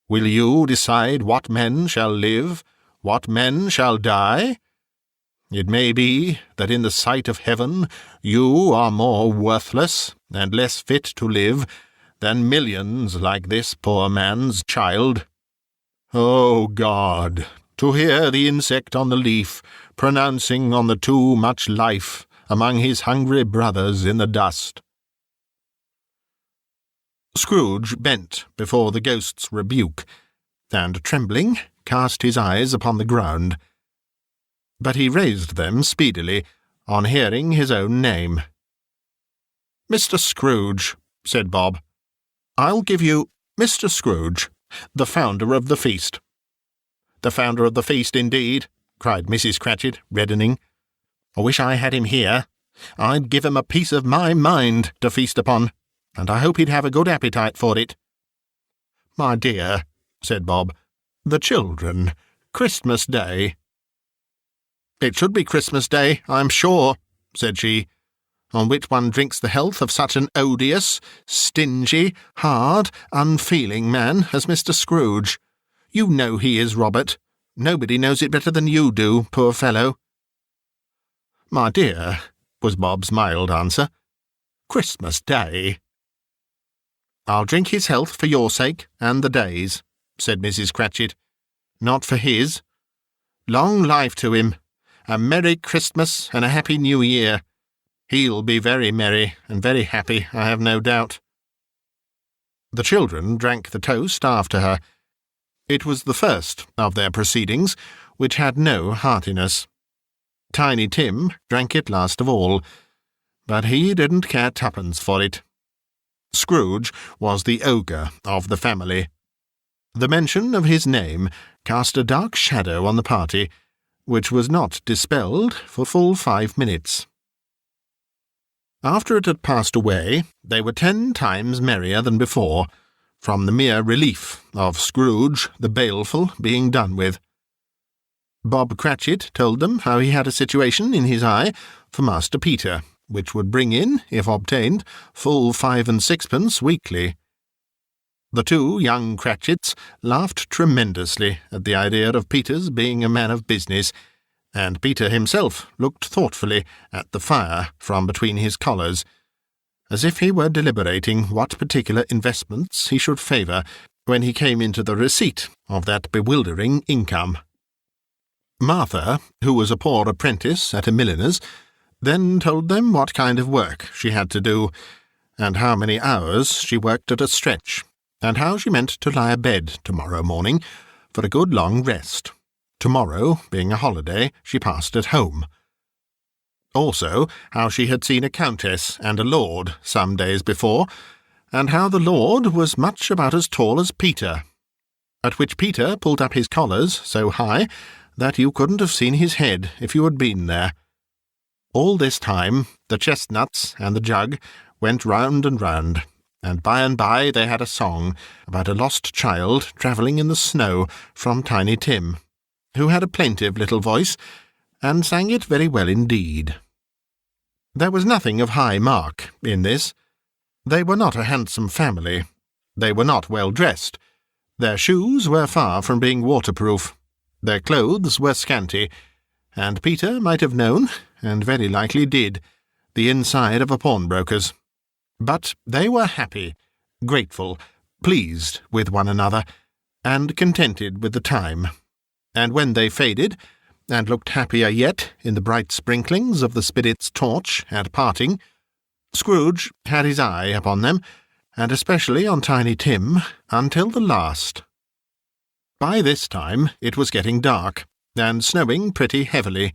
Will you decide what men shall live, what men shall die? It may be that in the sight of heaven you are more worthless and less fit to live than millions like this poor man's child. O God, to hear the insect on the leaf pronouncing on the too much life among his hungry brothers in the dust." Scrooge bent before the ghost's rebuke, and, trembling, cast his eyes upon the ground. But he raised them speedily on hearing his own name. "Mr. Scrooge," said Bob. "I'll give you Mr. Scrooge, the founder of the feast." "The founder of the feast, indeed," cried Mrs. Cratchit, reddening. "I wish I had him here. I'd give him a piece of my mind to feast upon, and I hope he'd have a good appetite for it." "My dear," said Bob, "the children. Christmas Day." "It should be Christmas Day, I'm sure," said she, "on which one drinks the health of such an odious, stingy, hard, unfeeling man as Mr. Scrooge. You know he is, Robert. Nobody knows it better than you do, poor fellow." "My dear," was Bob's mild answer, "Christmas Day." "I'll drink his health for your sake and the day's," said Mrs. Cratchit. "Not for his. Long life to him. A Merry Christmas and a Happy New Year. He'll be very merry and very happy, I have no doubt." The children drank the toast after her. It was the first of their proceedings which had no heartiness. Tiny Tim drank it last of all, but he didn't care twopence for it. Scrooge was the ogre of the family. The mention of his name cast a dark shadow on the party, which was not dispelled for full 5 minutes. After it had passed away, they were 10 times merrier than before, from the mere relief of Scrooge the baleful being done with. Bob Cratchit told them how he had a situation in his eye for Master Peter, which would bring in, if obtained, full 5 and 6pence weekly. The 2 young Cratchits laughed tremendously at the idea of Peter's being a man of business, and Peter himself looked thoughtfully at the fire from between his collars, as if he were deliberating what particular investments he should favour when he came into the receipt of that bewildering income. Martha, who was a poor apprentice at a milliner's, then told them what kind of work she had to do, and how many hours she worked at a stretch, and how she meant to lie abed tomorrow morning for a good long rest, tomorrow being a holiday she passed at home. Also how she had seen a countess and a lord some days before, and how the lord was much about as tall as Peter, at which Peter pulled up his collars so high that you couldn't have seen his head if you had been there. All this time the chestnuts and the jug went round and round, and by they had a song about a lost child travelling in the snow from Tiny Tim, who had a plaintive little voice, and sang it very well indeed. There was nothing of high mark in this. They were not a handsome family. They were not well dressed. Their shoes were far from being waterproof. Their clothes were scanty, and Peter might have known, and very likely did, the inside of a pawnbroker's. But they were happy, grateful, pleased with one another, and contented with the time. And when they faded, and looked happier yet in the bright sprinklings of the spirit's torch at parting, Scrooge had his eye upon them, and especially on Tiny Tim, until the last. By this time it was getting dark, and snowing pretty heavily,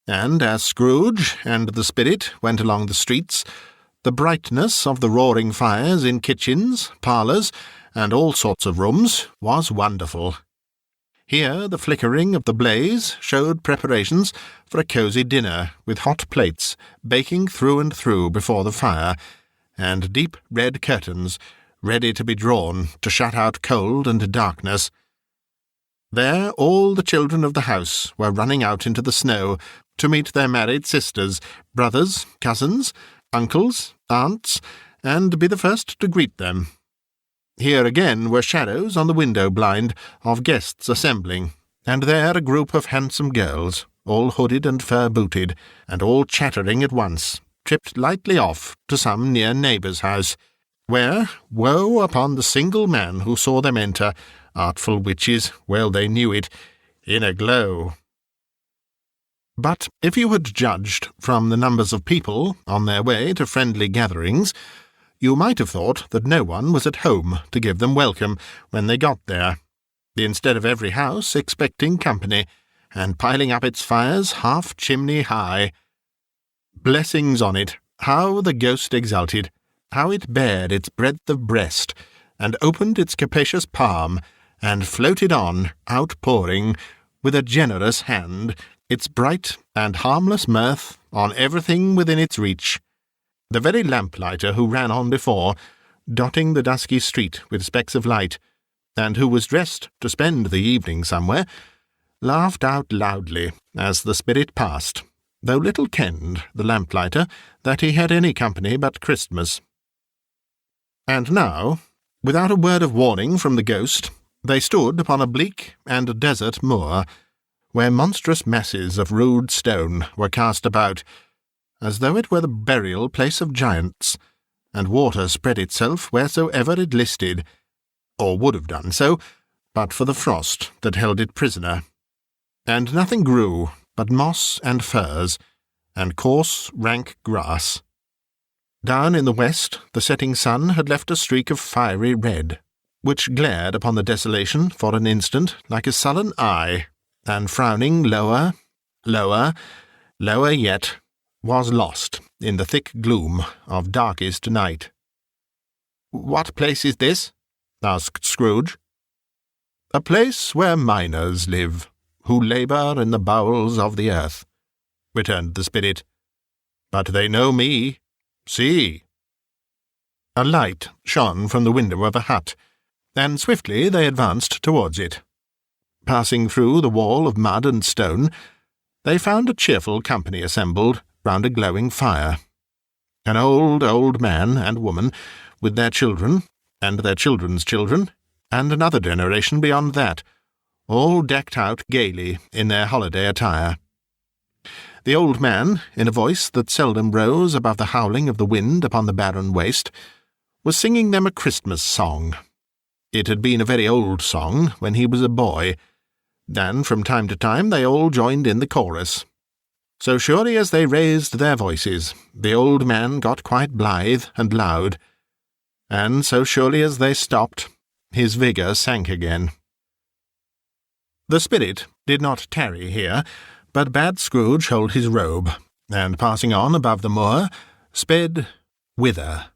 and as Scrooge and the spirit went along the streets, the brightness of the roaring fires in kitchens, parlours, and all sorts of rooms was wonderful. Here the flickering of the blaze showed preparations for a cosy dinner, with hot plates baking through and through before the fire, and deep red curtains ready to be drawn to shut out cold and darkness. There all the children of the house were running out into the snow to meet their married sisters, brothers, cousins, uncles, aunts, and be the first to greet them. Here again were shadows on the window blind of guests assembling, and there a group of handsome girls, all hooded and fur-booted, and all chattering at once, tripped lightly off to some near neighbour's house, where, woe upon the single man who saw them enter, artful witches, well they knew it, in a glow. But if you had judged from the numbers of people on their way to friendly gatherings, you might have thought that no one was at home to give them welcome when they got there, instead of every house expecting company, and piling up its fires half chimney high. Blessings on it, how the ghost exulted, how it bared its breadth of breast, and opened its capacious palm, and floated on, outpouring, with a generous hand, its bright and harmless mirth on everything within its reach. The very lamplighter who ran on before, dotting the dusky street with specks of light, and who was dressed to spend the evening somewhere, laughed out loudly as the spirit passed, though little kenned the lamplighter that he had any company but Christmas. And now, without a word of warning from the ghost, they stood upon a bleak and desert moor, where monstrous masses of rude stone were cast about, as though it were the burial place of giants, and water spread itself wheresoever it listed, or would have done so, but for the frost that held it prisoner. And nothing grew but moss and furze, and coarse, rank grass. Down in the west the setting sun had left a streak of fiery red, which glared upon the desolation for an instant like a sullen eye, and frowning lower, lower yet, was lost in the thick gloom of darkest night. "What place is this?" asked Scrooge. "A place where miners live, who labour in the bowels of the earth," returned the spirit. "But they know me. See!" A light shone from the window of a hut, and swiftly they advanced towards it. Passing through the wall of mud and stone, they found a cheerful company assembled round a glowing fire. An old man and woman, with their children, and their children's children, and another generation beyond that, all decked out gaily in their holiday attire. The old man, in a voice that seldom rose above the howling of the wind upon the barren waste, was singing them a Christmas song. It had been a very old song when he was a boy, and from time to time they all joined in the chorus. So surely as they raised their voices, the old man got quite blithe and loud, and so surely as they stopped, his vigour sank again. The spirit did not tarry here, but bade Scrooge hold his robe, and passing on above the moor, sped whither?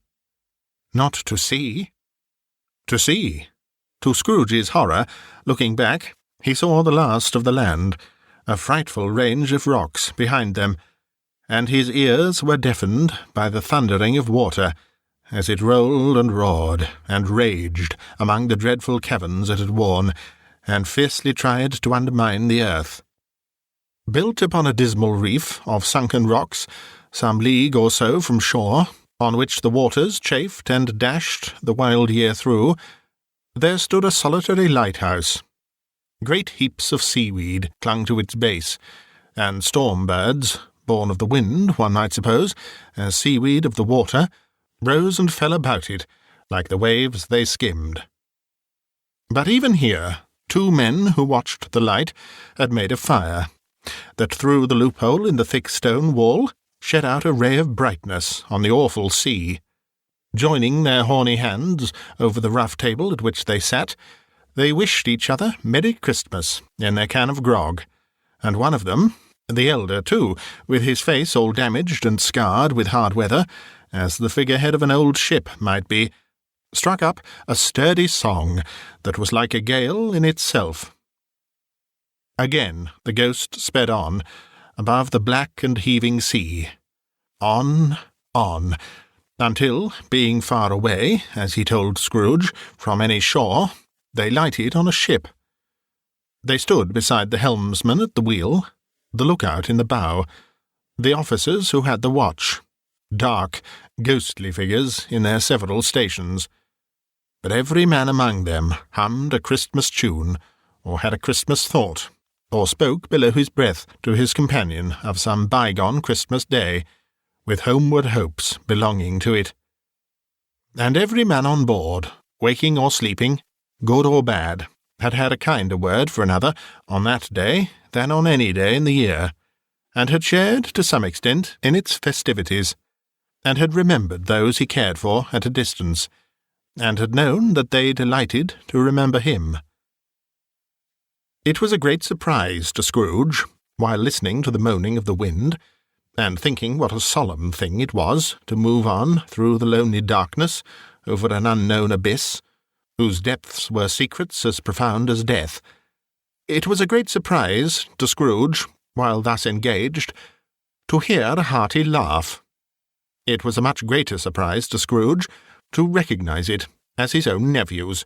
Not to see. To see. To Scrooge's horror, looking back, he saw the last of the land, a frightful range of rocks behind them, and his ears were deafened by the thundering of water, as it rolled and roared and raged among the dreadful caverns it had worn, and fiercely tried to undermine the earth. Built upon a dismal reef of sunken rocks, some league or so from shore, on which the waters chafed and dashed the wild year through, there stood a solitary lighthouse. Great heaps of seaweed clung to its base, and storm-birds, born of the wind, one might suppose, as seaweed of the water, rose and fell about it, like the waves they skimmed. But even here, two men who watched the light had made a fire, that through the loophole in the thick stone wall shed out a ray of brightness on the awful sea. Joining their horny hands over the rough table at which they sat, they wished each other Merry Christmas in their can of grog, and one of them, the elder too, with his face all damaged and scarred with hard weather, as the figurehead of an old ship might be, struck up a sturdy song that was like a gale in itself. Again the ghost sped on, above the black and heaving sea. On, until, being far away, as he told Scrooge, from any shore, they lighted on a ship. They stood beside the helmsman at the wheel, the lookout in the bow, the officers who had the watch, dark, ghostly figures in their several stations. But every man among them hummed a Christmas tune, or had a Christmas thought, or spoke below his breath to his companion of some bygone Christmas day, with homeward hopes belonging to it. And every man on board, waking or sleeping, good or bad, had had a kinder word for another on that day than on any day in the year, and had shared to some extent in its festivities, and had remembered those he cared for at a distance, and had known that they delighted to remember him. It was a great surprise to Scrooge, while listening to the moaning of the wind, and thinking what a solemn thing it was to move on through the lonely darkness over an unknown abyss, whose depths were secrets as profound as death. It was a great surprise to Scrooge, while thus engaged, to hear a hearty laugh. It was a much greater surprise to Scrooge to recognise it as his own nephew's,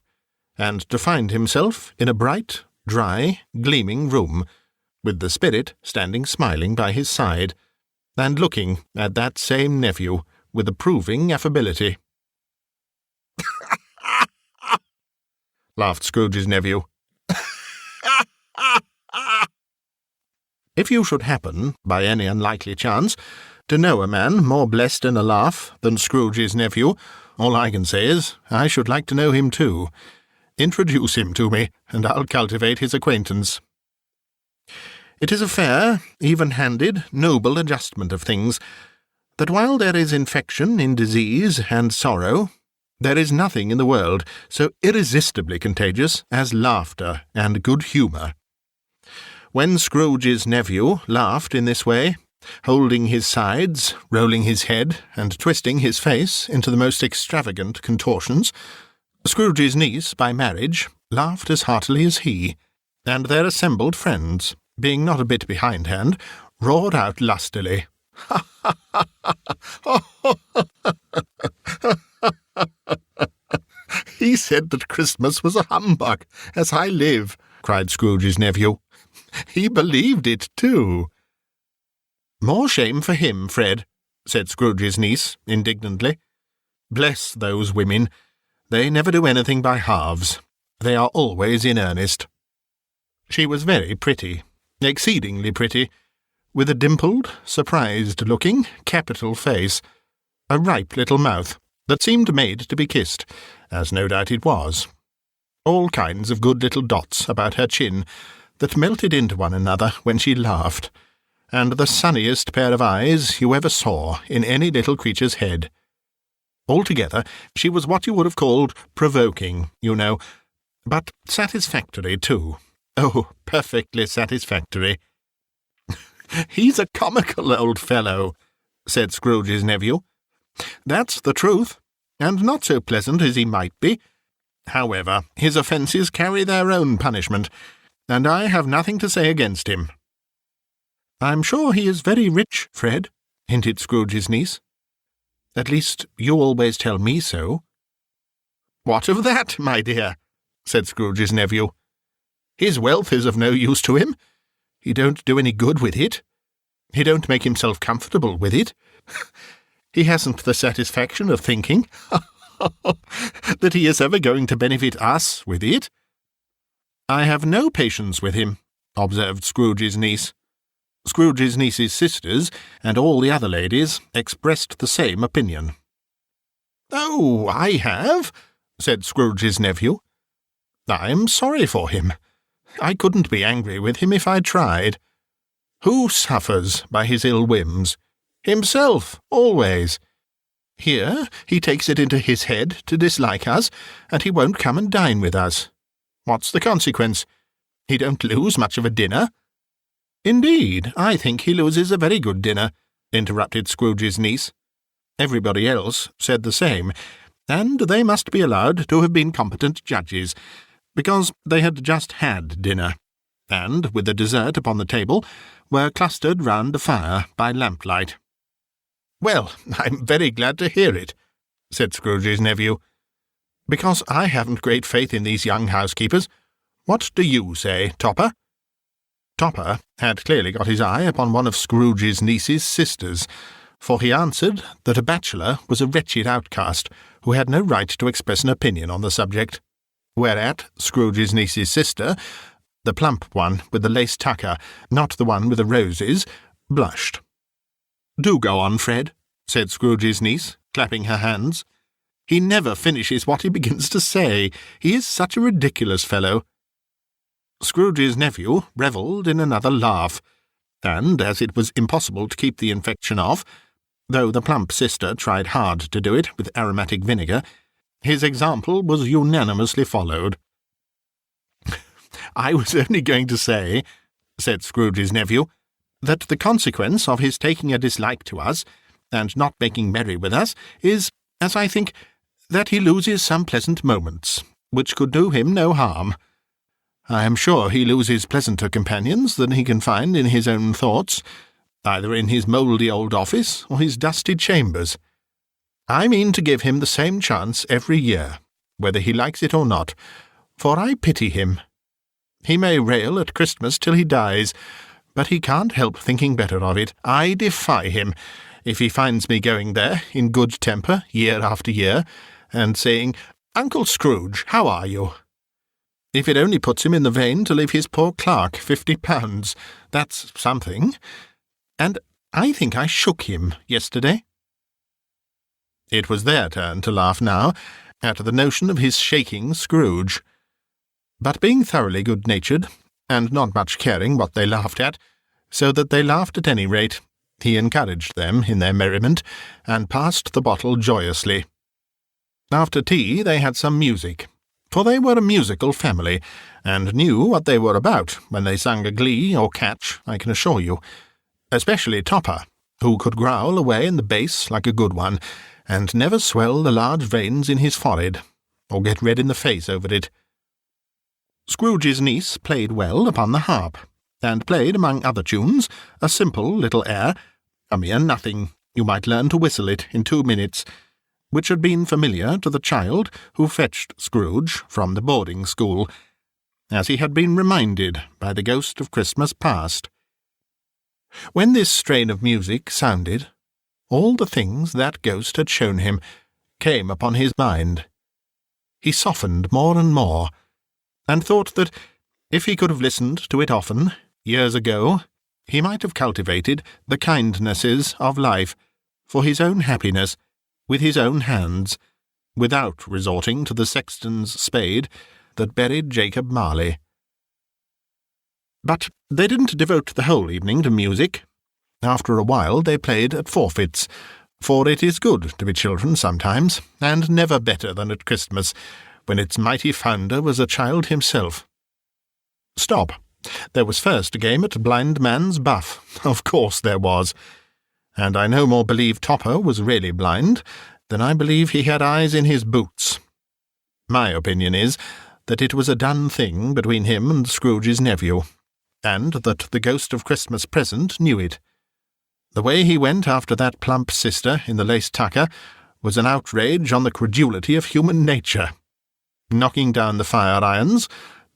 and to find himself in a bright, dry, gleaming room, with the spirit standing smiling by his side, and looking at that same nephew with approving affability. Laughed Scrooge's nephew. If you should happen, by any unlikely chance, to know a man more blessed in a laugh than Scrooge's nephew, all I can say is, I should like to know him too. Introduce him to me, and I'll cultivate his acquaintance. It is a fair, even-handed, noble adjustment of things, that while there is infection in disease and sorrow, there is nothing in the world so irresistibly contagious as laughter and good humour. When Scrooge's nephew laughed in this way, holding his sides, rolling his head, and twisting his face into the most extravagant contortions, Scrooge's niece, by marriage, laughed as heartily as he, and their assembled friends, being not a bit behindhand, roared out lustily, "Ha, ha, ha, ha! He said that Christmas was a humbug, as I live," cried Scrooge's nephew. "He believed it, too." "More shame for him, Fred," said Scrooge's niece, indignantly. "Bless those women. They never do anything by halves. They are always in earnest." She was very pretty, exceedingly pretty, with a dimpled, surprised-looking, capital face, a ripe little mouth that seemed made to be kissed, as no doubt it was, all kinds of good little dots about her chin that melted into one another when she laughed, and the sunniest pair of eyes you ever saw in any little creature's head. Altogether, she was what you would have called provoking, you know, but satisfactory, too. Oh, perfectly satisfactory. "He's a comical old fellow," said Scrooge's nephew. "That's the truth, and not so pleasant as he might be. However, his offences carry their own punishment, and I have nothing to say against him." "I'm sure he is very rich, Fred," hinted Scrooge's niece. "At least, you always tell me so." "What of that, my dear?" said Scrooge's nephew. "His wealth is of no use to him. He don't do any good with it. He don't make himself comfortable with it. He hasn't the satisfaction of thinking that he is ever going to benefit us with it." "I have no patience with him," observed Scrooge's niece. Scrooge's niece's sisters, and all the other ladies, expressed the same opinion. "Oh, I have," said Scrooge's nephew. "I'm sorry for him. I couldn't be angry with him if I tried. Who suffers by his ill whims? Himself, always. Here he takes it into his head to dislike us, and he won't come and dine with us. What's the consequence? He don't lose much of a dinner." "Indeed, I think he loses a very good dinner," interrupted Scrooge's niece. Everybody else said the same, and they must be allowed to have been competent judges, because they had just had dinner, and, with the dessert upon the table, were clustered round a fire by lamplight. "Well, I'm very glad to hear it," said Scrooge's nephew, "because I haven't great faith in these young housekeepers. What do you say, Topper?" Topper had clearly got his eye upon one of Scrooge's niece's sisters, for he answered that a bachelor was a wretched outcast who had no right to express an opinion on the subject, whereat Scrooge's niece's sister, the plump one with the lace tucker, not the one with the roses, blushed. "Do go on, Fred," said Scrooge's niece, clapping her hands. "He never finishes what he begins to say. He is such a ridiculous fellow." Scrooge's nephew revelled in another laugh, and, as it was impossible to keep the infection off, though the plump sister tried hard to do it with aromatic vinegar, his example was unanimously followed. "I was only going to say," said Scrooge's nephew, "that the consequence of his taking a dislike to us, and not making merry with us, is, as I think, that he loses some pleasant moments, which could do him no harm. I am sure he loses pleasanter companions than he can find in his own thoughts, either in his mouldy old office or his dusty chambers. I mean to give him the same chance every year, whether he likes it or not, for I pity him. He may rail at Christmas till he dies, but he can't help thinking better of it. I defy him, if he finds me going there in good temper year after year, and saying, 'Uncle Scrooge, how are you?' If it only puts him in the vein to leave his poor clerk £50, that's something. And I think I shook him yesterday." It was their turn to laugh now, at the notion of his shaking Scrooge. But being thoroughly good-natured, and not much caring what they laughed at, so that they laughed at any rate, he encouraged them in their merriment, and passed the bottle joyously. After tea they had some music, for they were a musical family, and knew what they were about when they sang a glee or catch, I can assure you. especially Topper, who could growl away in the bass like a good one, and never swell the large veins in his forehead, or get red in the face over it. Scrooge's niece played well upon the harp, and played, among other tunes, a simple little air, a mere nothing, you might learn to whistle it in 2 minutes, which had been familiar to the child who fetched Scrooge from the boarding-school, as he had been reminded by the ghost of Christmas past. When this strain of music sounded, all the things that ghost had shown him came upon his mind. He softened more and more, and thought that, if he could have listened to it often, years ago, he might have cultivated the kindnesses of life for his own happiness, with his own hands, without resorting to the sexton's spade that buried Jacob Marley. But they didn't devote the whole evening to music. After a while they played at forfeits, for it is good to be children sometimes, and never better than at Christmas, when its mighty founder was a child himself. Stop! There was first a game at blind man's buff. Of course there was. And I no more believe Topper was really blind than I believe he had eyes in his boots. My opinion is that it was a done thing between him and Scrooge's nephew, and that the ghost of Christmas present knew it. The way he went after that plump sister in the lace tucker was an outrage on the credulity of human nature, knocking down the fire-irons,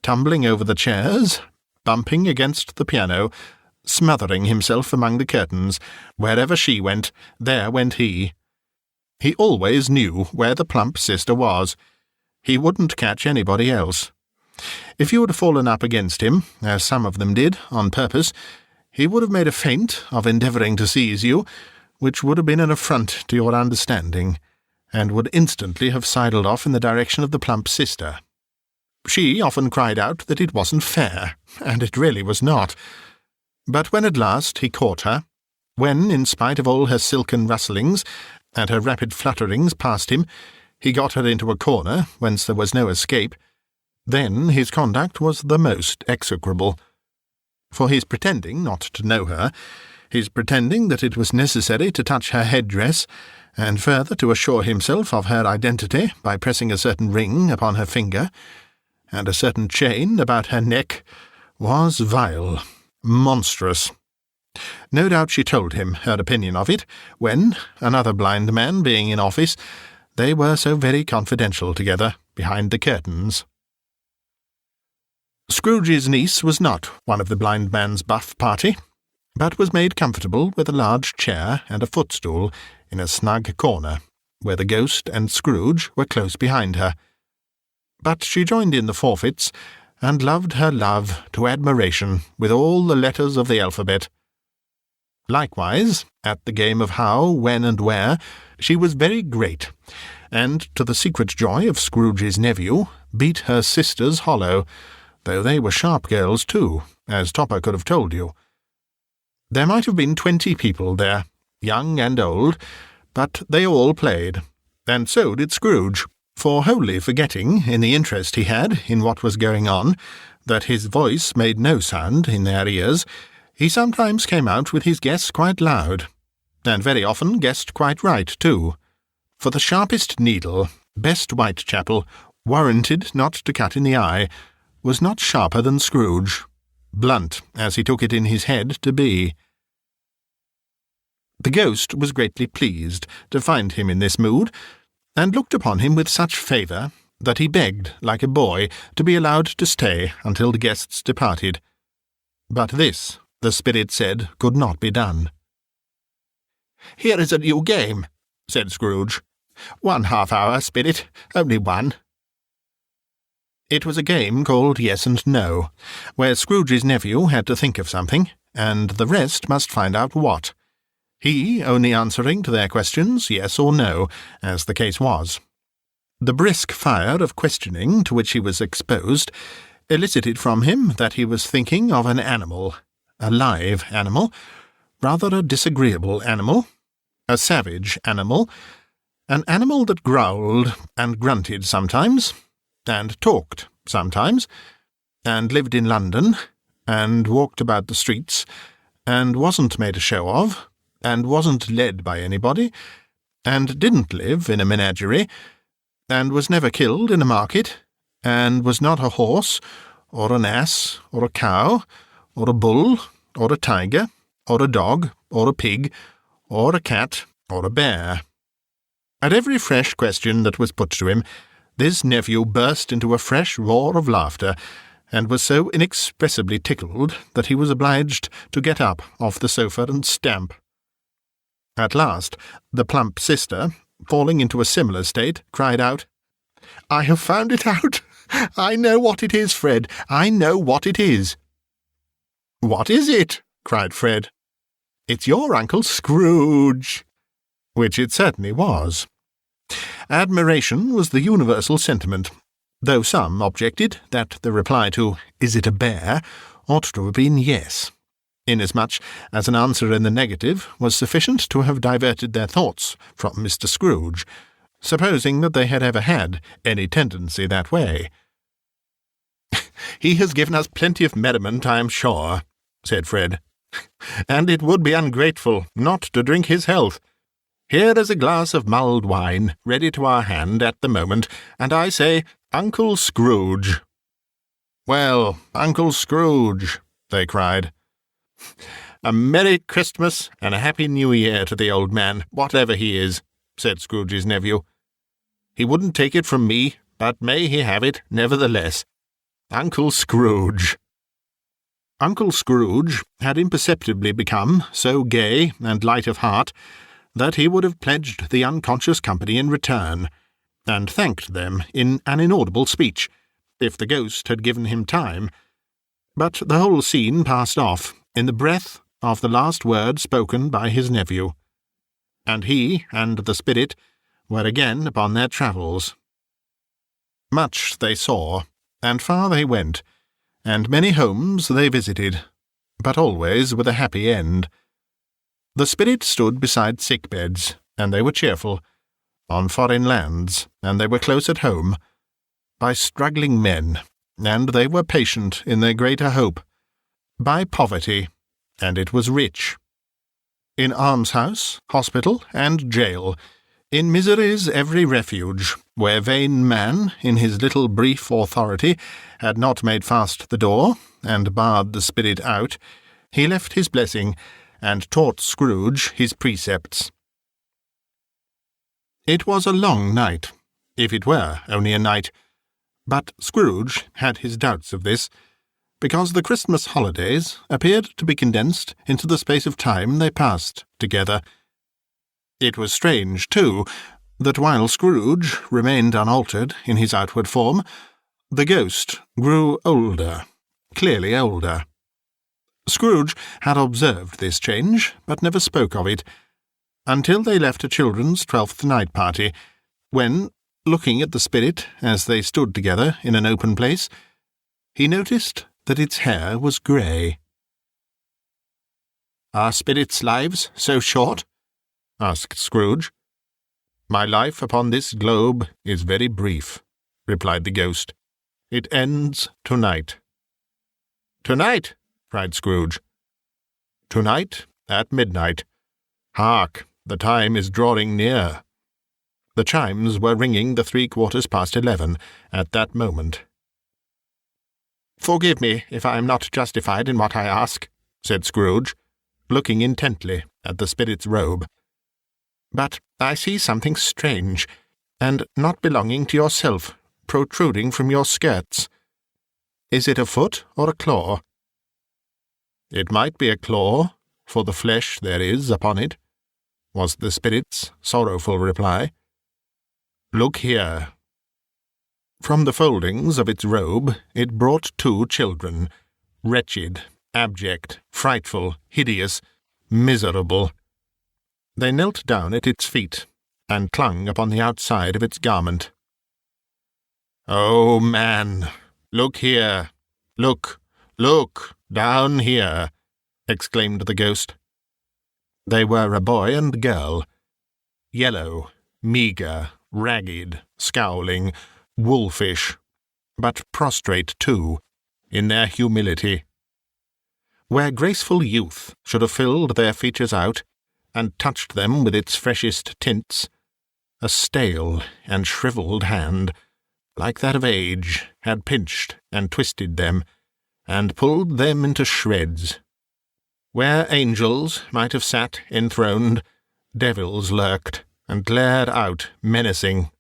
tumbling over the chairs, bumping against the piano, smothering himself among the curtains. Wherever she went, there went he. He always knew where the plump sister was. He wouldn't catch anybody else. If you had fallen up against him, as some of them did, on purpose, he would have made a feint of endeavouring to seize you, which would have been an affront to your understanding, and would instantly have sidled off in the direction of the plump sister. She often cried out that it wasn't fair, and it really was not. But when at last he caught her, when, in spite of all her silken rustlings and her rapid flutterings past him, he got her into a corner whence there was no escape, then his conduct was the most execrable. For his pretending not to know her, his pretending that it was necessary to touch her head-dress, and further to assure himself of her identity by pressing a certain ring upon her finger, and a certain chain about her neck, was vile, monstrous. No doubt she told him her opinion of it, when, another blind man being in office, they were so very confidential together behind the curtains. Scrooge's niece was not one of the blind man's buff party, but was made comfortable with a large chair and a footstool in a snug corner, where the ghost and Scrooge were close behind her. But she joined in the forfeits, and loved her love to admiration with all the letters of the alphabet. Likewise, at the game of how, when, and where, she was very great, and, to the secret joy of Scrooge's nephew, beat her sisters hollow, though they were sharp girls too, as Topper could have told you. There might have been 20 people there, young and old, but they all played, and so did Scrooge, for wholly forgetting, in the interest he had in what was going on, that his voice made no sound in their ears, he sometimes came out with his guess quite loud, and very often guessed quite right too, for the sharpest needle, best Whitechapel, warranted not to cut in the eye, was not sharper than Scrooge, blunt as he took it in his head to be. The ghost was greatly pleased to find him in this mood, and looked upon him with such favour that he begged, like a boy, to be allowed to stay until the guests departed. But this, the spirit said, could not be done. "Here is a new game," said Scrooge. "1 half-hour, spirit, only one." It was a game called Yes and No, where Scrooge's nephew had to think of something, and the rest must find out what, he only answering to their questions yes or no, as the case was. The brisk fire of questioning to which he was exposed elicited from him that he was thinking of an animal, a live animal, rather a disagreeable animal, a savage animal, an animal that growled and grunted sometimes, and talked sometimes, and lived in London, and walked about the streets, and wasn't made a show of, and wasn't led by anybody, and didn't live in a menagerie, and was never killed in a market, and was not a horse, or an ass, or a cow, or a bull, or a tiger, or a dog, or a pig, or a cat, or a bear. At every fresh question that was put to him, this nephew burst into a fresh roar of laughter, and was so inexpressibly tickled that he was obliged to get up off the sofa and stamp. At last, the plump sister, falling into a similar state, cried out, "I have found it out! I know what it is, Fred! I know what it is!" "What is it?" cried Fred. "It's your Uncle Scrooge!" Which it certainly was. Admiration was the universal sentiment, though some objected that the reply to "Is it a bear?" ought to have been yes, inasmuch as an answer in the negative was sufficient to have diverted their thoughts from Mr. Scrooge, supposing that they had ever had any tendency that way. "He has given us plenty of merriment, I am sure," said Fred, "and it would be ungrateful not to drink his health. Here is a glass of mulled wine ready to our hand at the moment, and I say, Uncle Scrooge." "Well, Uncle Scrooge," they cried. "A Merry Christmas and a Happy New Year to the old man, whatever he is," said Scrooge's nephew. "He wouldn't take it from me, but may he have it nevertheless. Uncle Scrooge." Uncle Scrooge had imperceptibly become so gay and light of heart that he would have pledged the unconscious company in return, and thanked them in an inaudible speech, if the ghost had given him time. But the whole scene passed off in the breath of the last word spoken by his nephew, and he and the spirit were again upon their travels. Much they saw, and far they went, and many homes they visited, but always with a happy end. The spirit stood beside sick beds, and they were cheerful, on foreign lands, and they were close at home, by struggling men, and they were patient in their greater hope, by poverty, and it was rich. In almshouse, hospital, and jail, in misery's every refuge, where vain man, in his little brief authority, had not made fast the door, and barred the spirit out, he left his blessing, and taught Scrooge his precepts. It was a long night, if it were only a night, but Scrooge had his doubts of this, because the Christmas holidays appeared to be condensed into the space of time they passed together. It was strange, too, that while Scrooge remained unaltered in his outward form, the ghost grew older, clearly older. Scrooge had observed this change, but never spoke of it, until they left a children's 12th night party, when, looking at the spirit as they stood together in an open place, he noticed that its hair was grey. "Are spirits' lives so short?" asked Scrooge. "My life upon this globe is very brief," replied the ghost. "It ends tonight." "Tonight?" cried Scrooge. "Tonight at midnight. Hark, the time is drawing near." The chimes were ringing the 11:15 at that moment. "Forgive me if I am not justified in what I ask," said Scrooge, looking intently at the spirit's robe. "But I see something strange, and not belonging to yourself, protruding from your skirts. Is it a foot or a claw?" "It might be a claw, for the flesh there is upon it," was the spirit's sorrowful reply. "Look here." From the foldings of its robe it brought 2 children, wretched, abject, frightful, hideous, miserable. They knelt down at its feet, and clung upon the outside of its garment. "Oh, man, look here! Look, look, down here!" exclaimed the ghost. They were a boy and girl, yellow, meagre, ragged, scowling, wolfish, but prostrate too, in their humility. Where graceful youth should have filled their features out, and touched them with its freshest tints, a stale and shrivelled hand, like that of age, had pinched and twisted them, and pulled them into shreds. Where angels might have sat enthroned, devils lurked, and glared out menacing.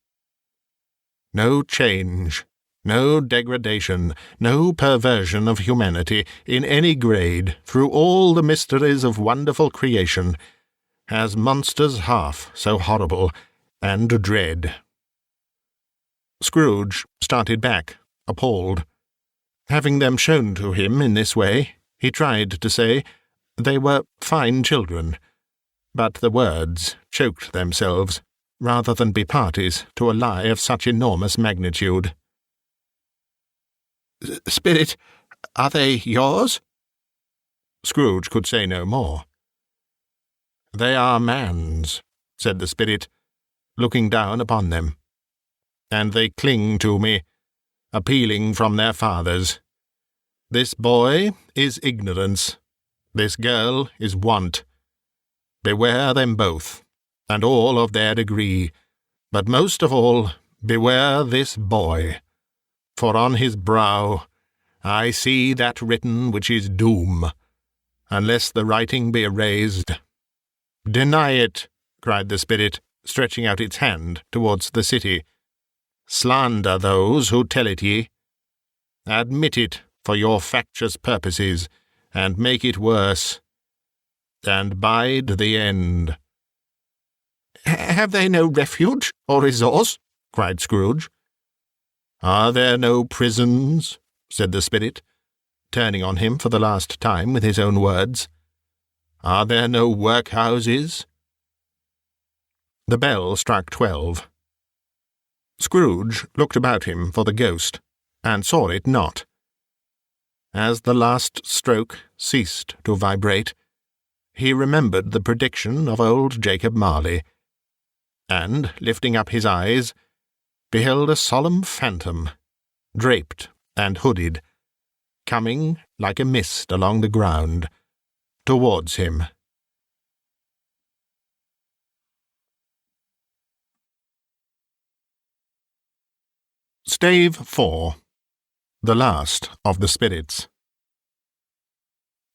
No change, no degradation, no perversion of humanity in any grade through all the mysteries of wonderful creation has monsters half so horrible and dread. Scrooge started back, appalled. Having them shown to him in this way, he tried to say they were fine children, but the words choked themselves, rather than be parties to a lie of such enormous magnitude. "Spirit, are they yours?" Scrooge could say no more. "They are man's," said the spirit, looking down upon them, "and they cling to me, appealing from their fathers. This boy is ignorance, this girl is want. Beware them both, and all of their degree, but most of all beware this boy, for on his brow I see that written which is doom, unless the writing be erased." "Deny it," cried the spirit, stretching out its hand towards the city. "Slander those who tell it ye. Admit it for your factious purposes, and make it worse, and bide the end." "Have they no refuge or resource?" cried Scrooge. "Are there no prisons?" said the spirit, turning on him for the last time with his own words. "Are there no workhouses?" The bell struck 12. Scrooge looked about him for the ghost, and saw it not. As the last stroke ceased to vibrate, he remembered the prediction of old Jacob Marley, and, lifting up his eyes, beheld a solemn phantom, draped and hooded, coming like a mist along the ground, towards him. Stave V, the last of the spirits.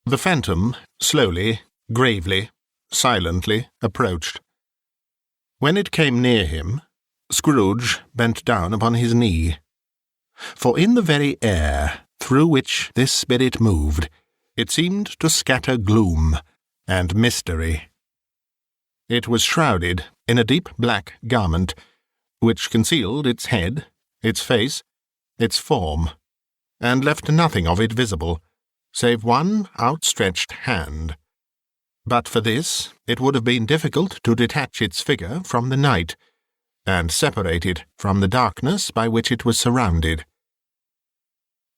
The phantom slowly, gravely, silently approached. When it came near him, Scrooge bent down upon his knee, for in the very air through which this spirit moved, it seemed to scatter gloom and mystery. It was shrouded in a deep black garment, which concealed its head, its face, its form, and left nothing of it visible, save one outstretched hand. But for this, it would have been difficult to detach its figure from the night, and separate it from the darkness by which it was surrounded.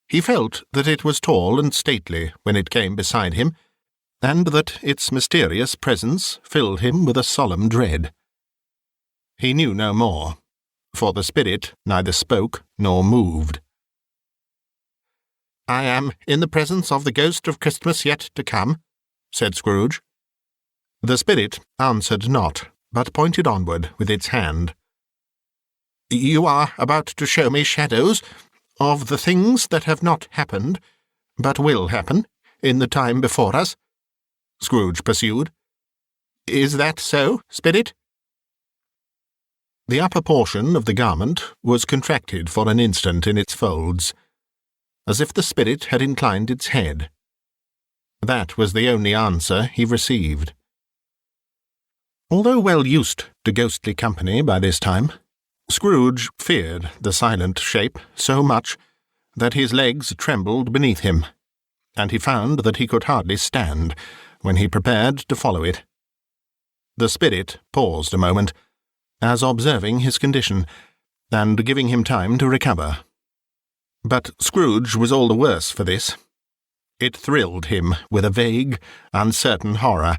He felt that it was tall and stately when it came beside him, and that its mysterious presence filled him with a solemn dread. He knew no more, for the spirit neither spoke nor moved. "I am in the presence of the ghost of Christmas yet to come," said Scrooge. The spirit answered not, but pointed onward with its hand. "You are about to show me shadows of the things that have not happened, but will happen, in the time before us," Scrooge pursued. "Is that so, spirit?" The upper portion of the garment was contracted for an instant in its folds, as if the spirit had inclined its head. That was the only answer he received. Although well used to ghostly company by this time, Scrooge feared the silent shape so much that his legs trembled beneath him, and he found that he could hardly stand when he prepared to follow it. The spirit paused a moment, as observing his condition, and giving him time to recover. But Scrooge was all the worse for this. It thrilled him with a vague, uncertain horror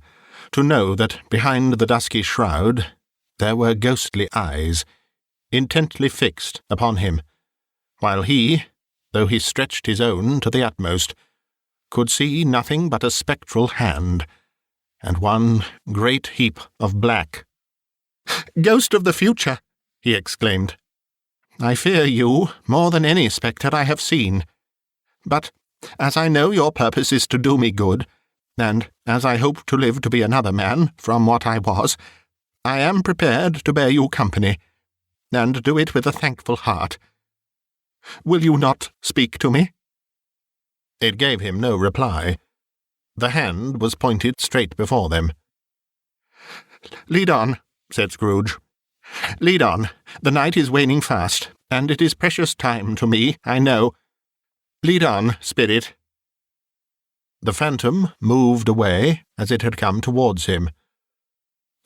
to know that behind the dusky shroud there were ghostly eyes, intently fixed upon him, while he, though he stretched his own to the utmost, could see nothing but a spectral hand, and one great heap of black. "Ghost of the future!" he exclaimed. "I fear you more than any spectre I have seen. But as I know your purpose is to do me good, and as I hope to live to be another man from what I was, I am prepared to bear you company, and do it with a thankful heart. Will you not speak to me?" It gave him no reply. The hand was pointed straight before them. "Lead on," said Scrooge. "Lead on. The night is waning fast, and it is precious time to me, I know. Lead on, spirit." The phantom moved away as it had come towards him.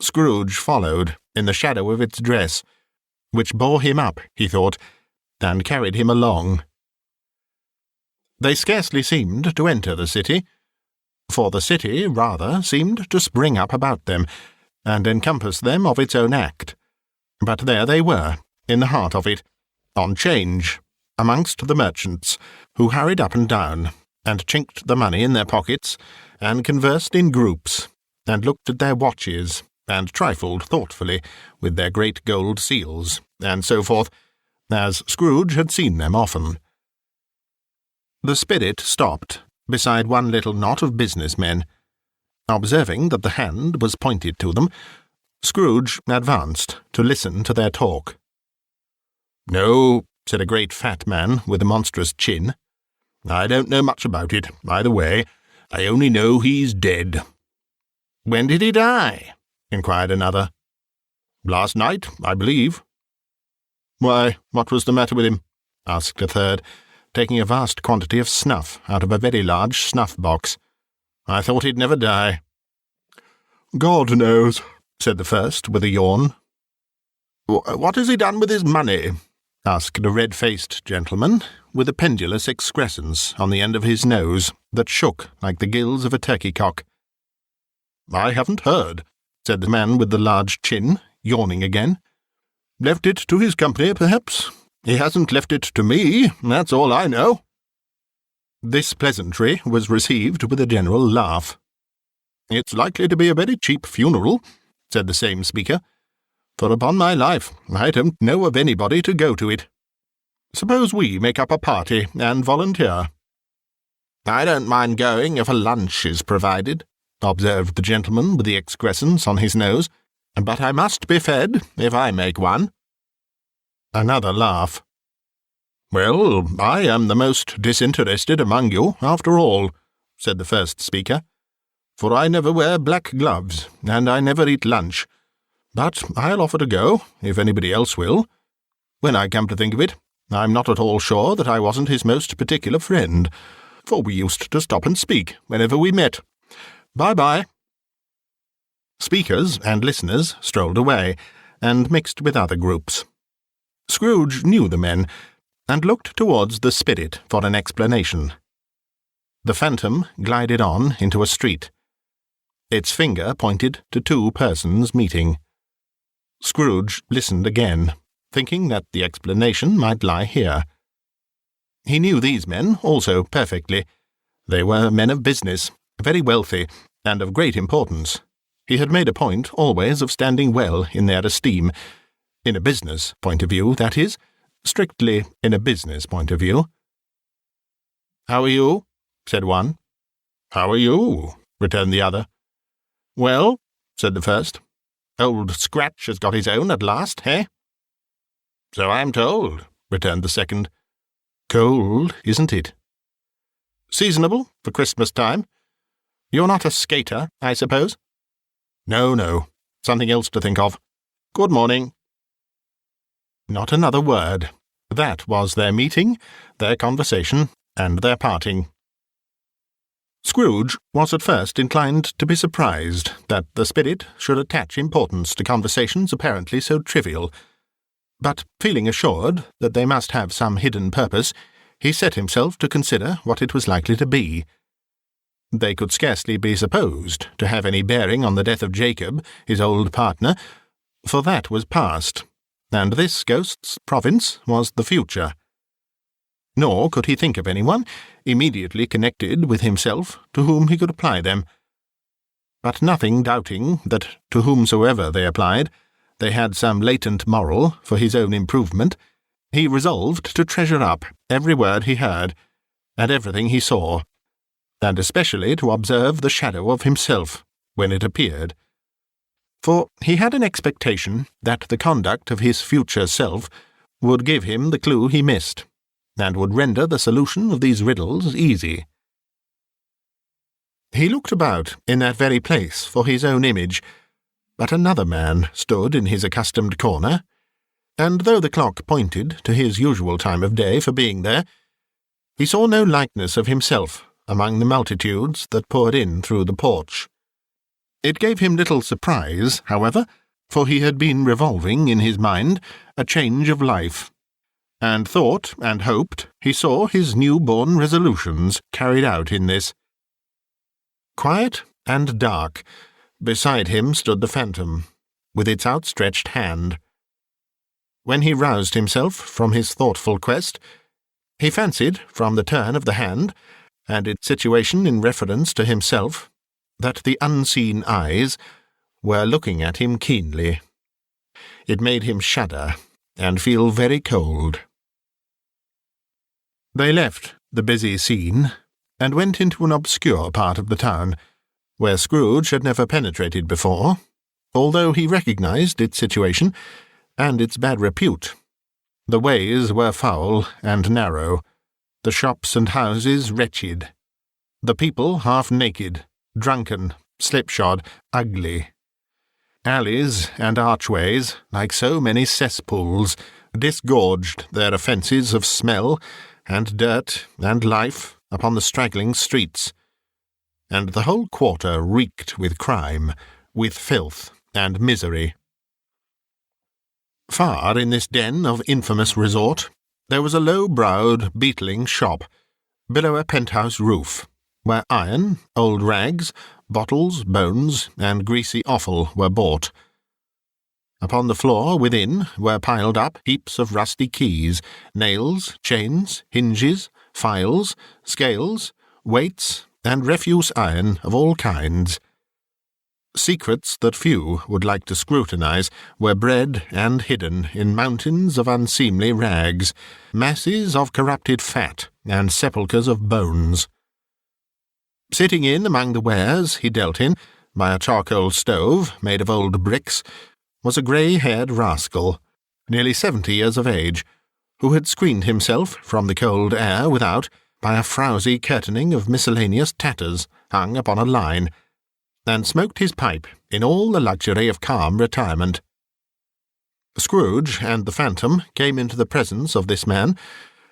Scrooge followed, in the shadow of its dress, which bore him up, he thought, and carried him along. They scarcely seemed to enter the city, for the city, rather, seemed to spring up about them, and encompass them of its own act. But there they were, in the heart of it, on 'change, amongst the merchants, who hurried up and down, and chinked the money in their pockets, and conversed in groups, and looked at their watches, and trifled thoughtfully with their great gold seals, and so forth, as Scrooge had seen them often. The spirit stopped beside one little knot of business men. Observing that the hand was pointed to them, Scrooge advanced to listen to their talk. "No," said a great fat man with a monstrous chin. "I don't know much about it, either way. I only know he's dead." "When did he die?" inquired another. "Last night, I believe." "Why, what was the matter with him?" asked a third, taking a vast quantity of snuff out of a very large snuff-box. "I thought he'd never die." "God knows," said the first, with a yawn. "What has he done with his money?" asked a red-faced gentleman, with a pendulous excrescence on the end of his nose that shook like the gills of a turkey-cock. "I haven't heard," said the man with the large chin, yawning again. "Left it to his company, perhaps. He hasn't left it to me, that's all I know." This pleasantry was received with a general laugh. "It's likely to be a very cheap funeral," said the same speaker, "for upon my life I don't know of anybody to go to it. Suppose we make up a party and volunteer?" "I don't mind going if a lunch is provided," observed the gentleman with the excrescence on his nose, "but I must be fed if I make one." Another laugh. "Well, I am the most disinterested among you, after all," said the first speaker, "for I never wear black gloves, and I never eat lunch. But I'll offer to go, if anybody else will. When I come to think of it, I'm not at all sure that I wasn't his most particular friend, for we used to stop and speak whenever we met. Bye-bye." Speakers and listeners strolled away, and mixed with other groups. Scrooge knew the men, and looked towards the spirit for an explanation. The phantom glided on into a street. Its finger pointed to two persons meeting. Scrooge listened again, thinking that the explanation might lie here. He knew these men also perfectly. They were men of business, very wealthy, and of great importance. He had made a point always of standing well in their esteem, in a business point of view, that is, strictly in a business point of view. "How are you?" said one. "How are you?" returned the other. "Well," said the first, "Old Scratch has got his own at last, eh?" "So I'm told," returned the second. "Cold, isn't it?" "Seasonable for Christmas time. You're not a skater, I suppose?" No, something else to think of. Good morning." Not another word. That was their meeting, their conversation, and their parting. Scrooge was at first inclined to be surprised that the spirit should attach importance to conversations apparently so trivial, but feeling assured that they must have some hidden purpose, he set himself to consider what it was likely to be. They could scarcely be supposed to have any bearing on the death of Jacob, his old partner, for that was past, and this ghost's province was the future. nor could he think of anyone immediately connected with himself to whom he could apply them. But nothing doubting that to whomsoever they applied, they had some latent moral for his own improvement, he resolved to treasure up every word he heard, and everything he saw, and especially to observe the shadow of himself when it appeared. For he had an expectation that the conduct of his future self would give him the clue he missed, and would render the solution of these riddles easy. He looked about in that very place for his own image, but another man stood in his accustomed corner, and though the clock pointed to his usual time of day for being there, he saw no likeness of himself among the multitudes that poured in through the porch. It gave him little surprise, however, for he had been revolving in his mind a change of life, and thought and hoped he saw his new-born resolutions carried out in this. Quiet and dark, beside him stood the phantom, with its outstretched hand. When he roused himself from his thoughtful quest, he fancied, from the turn of the hand, and its situation in reference to himself, that the unseen eyes were looking at him keenly. It made him shudder and feel very cold. They left the busy scene and went into an obscure part of the town, where Scrooge had never penetrated before, although he recognized its situation and its bad repute. The ways were foul and narrow, the shops and houses wretched, the people half naked, drunken, slipshod, ugly. Alleys and archways, like so many cesspools, disgorged their offences of smell and dirt and life upon the straggling streets, and the whole quarter reeked with crime, with filth and misery. Far in this den of infamous resort, there was a low-browed, beetling shop, below a penthouse roof, where iron, old rags, bottles, bones, and greasy offal were bought. Upon the floor within were piled up heaps of rusty keys, nails, chains, hinges, files, scales, weights, and refuse iron of all kinds. Secrets that few would like to scrutinize were bred and hidden in mountains of unseemly rags, masses of corrupted fat, and sepulchres of bones. Sitting in among the wares he dealt in, by a charcoal stove made of old bricks, was a grey-haired rascal, nearly 70 years of age, who had screened himself from the cold air without by a frowsy curtaining of miscellaneous tatters hung upon a line, and smoked his pipe in all the luxury of calm retirement. Scrooge and the Phantom came into the presence of this man,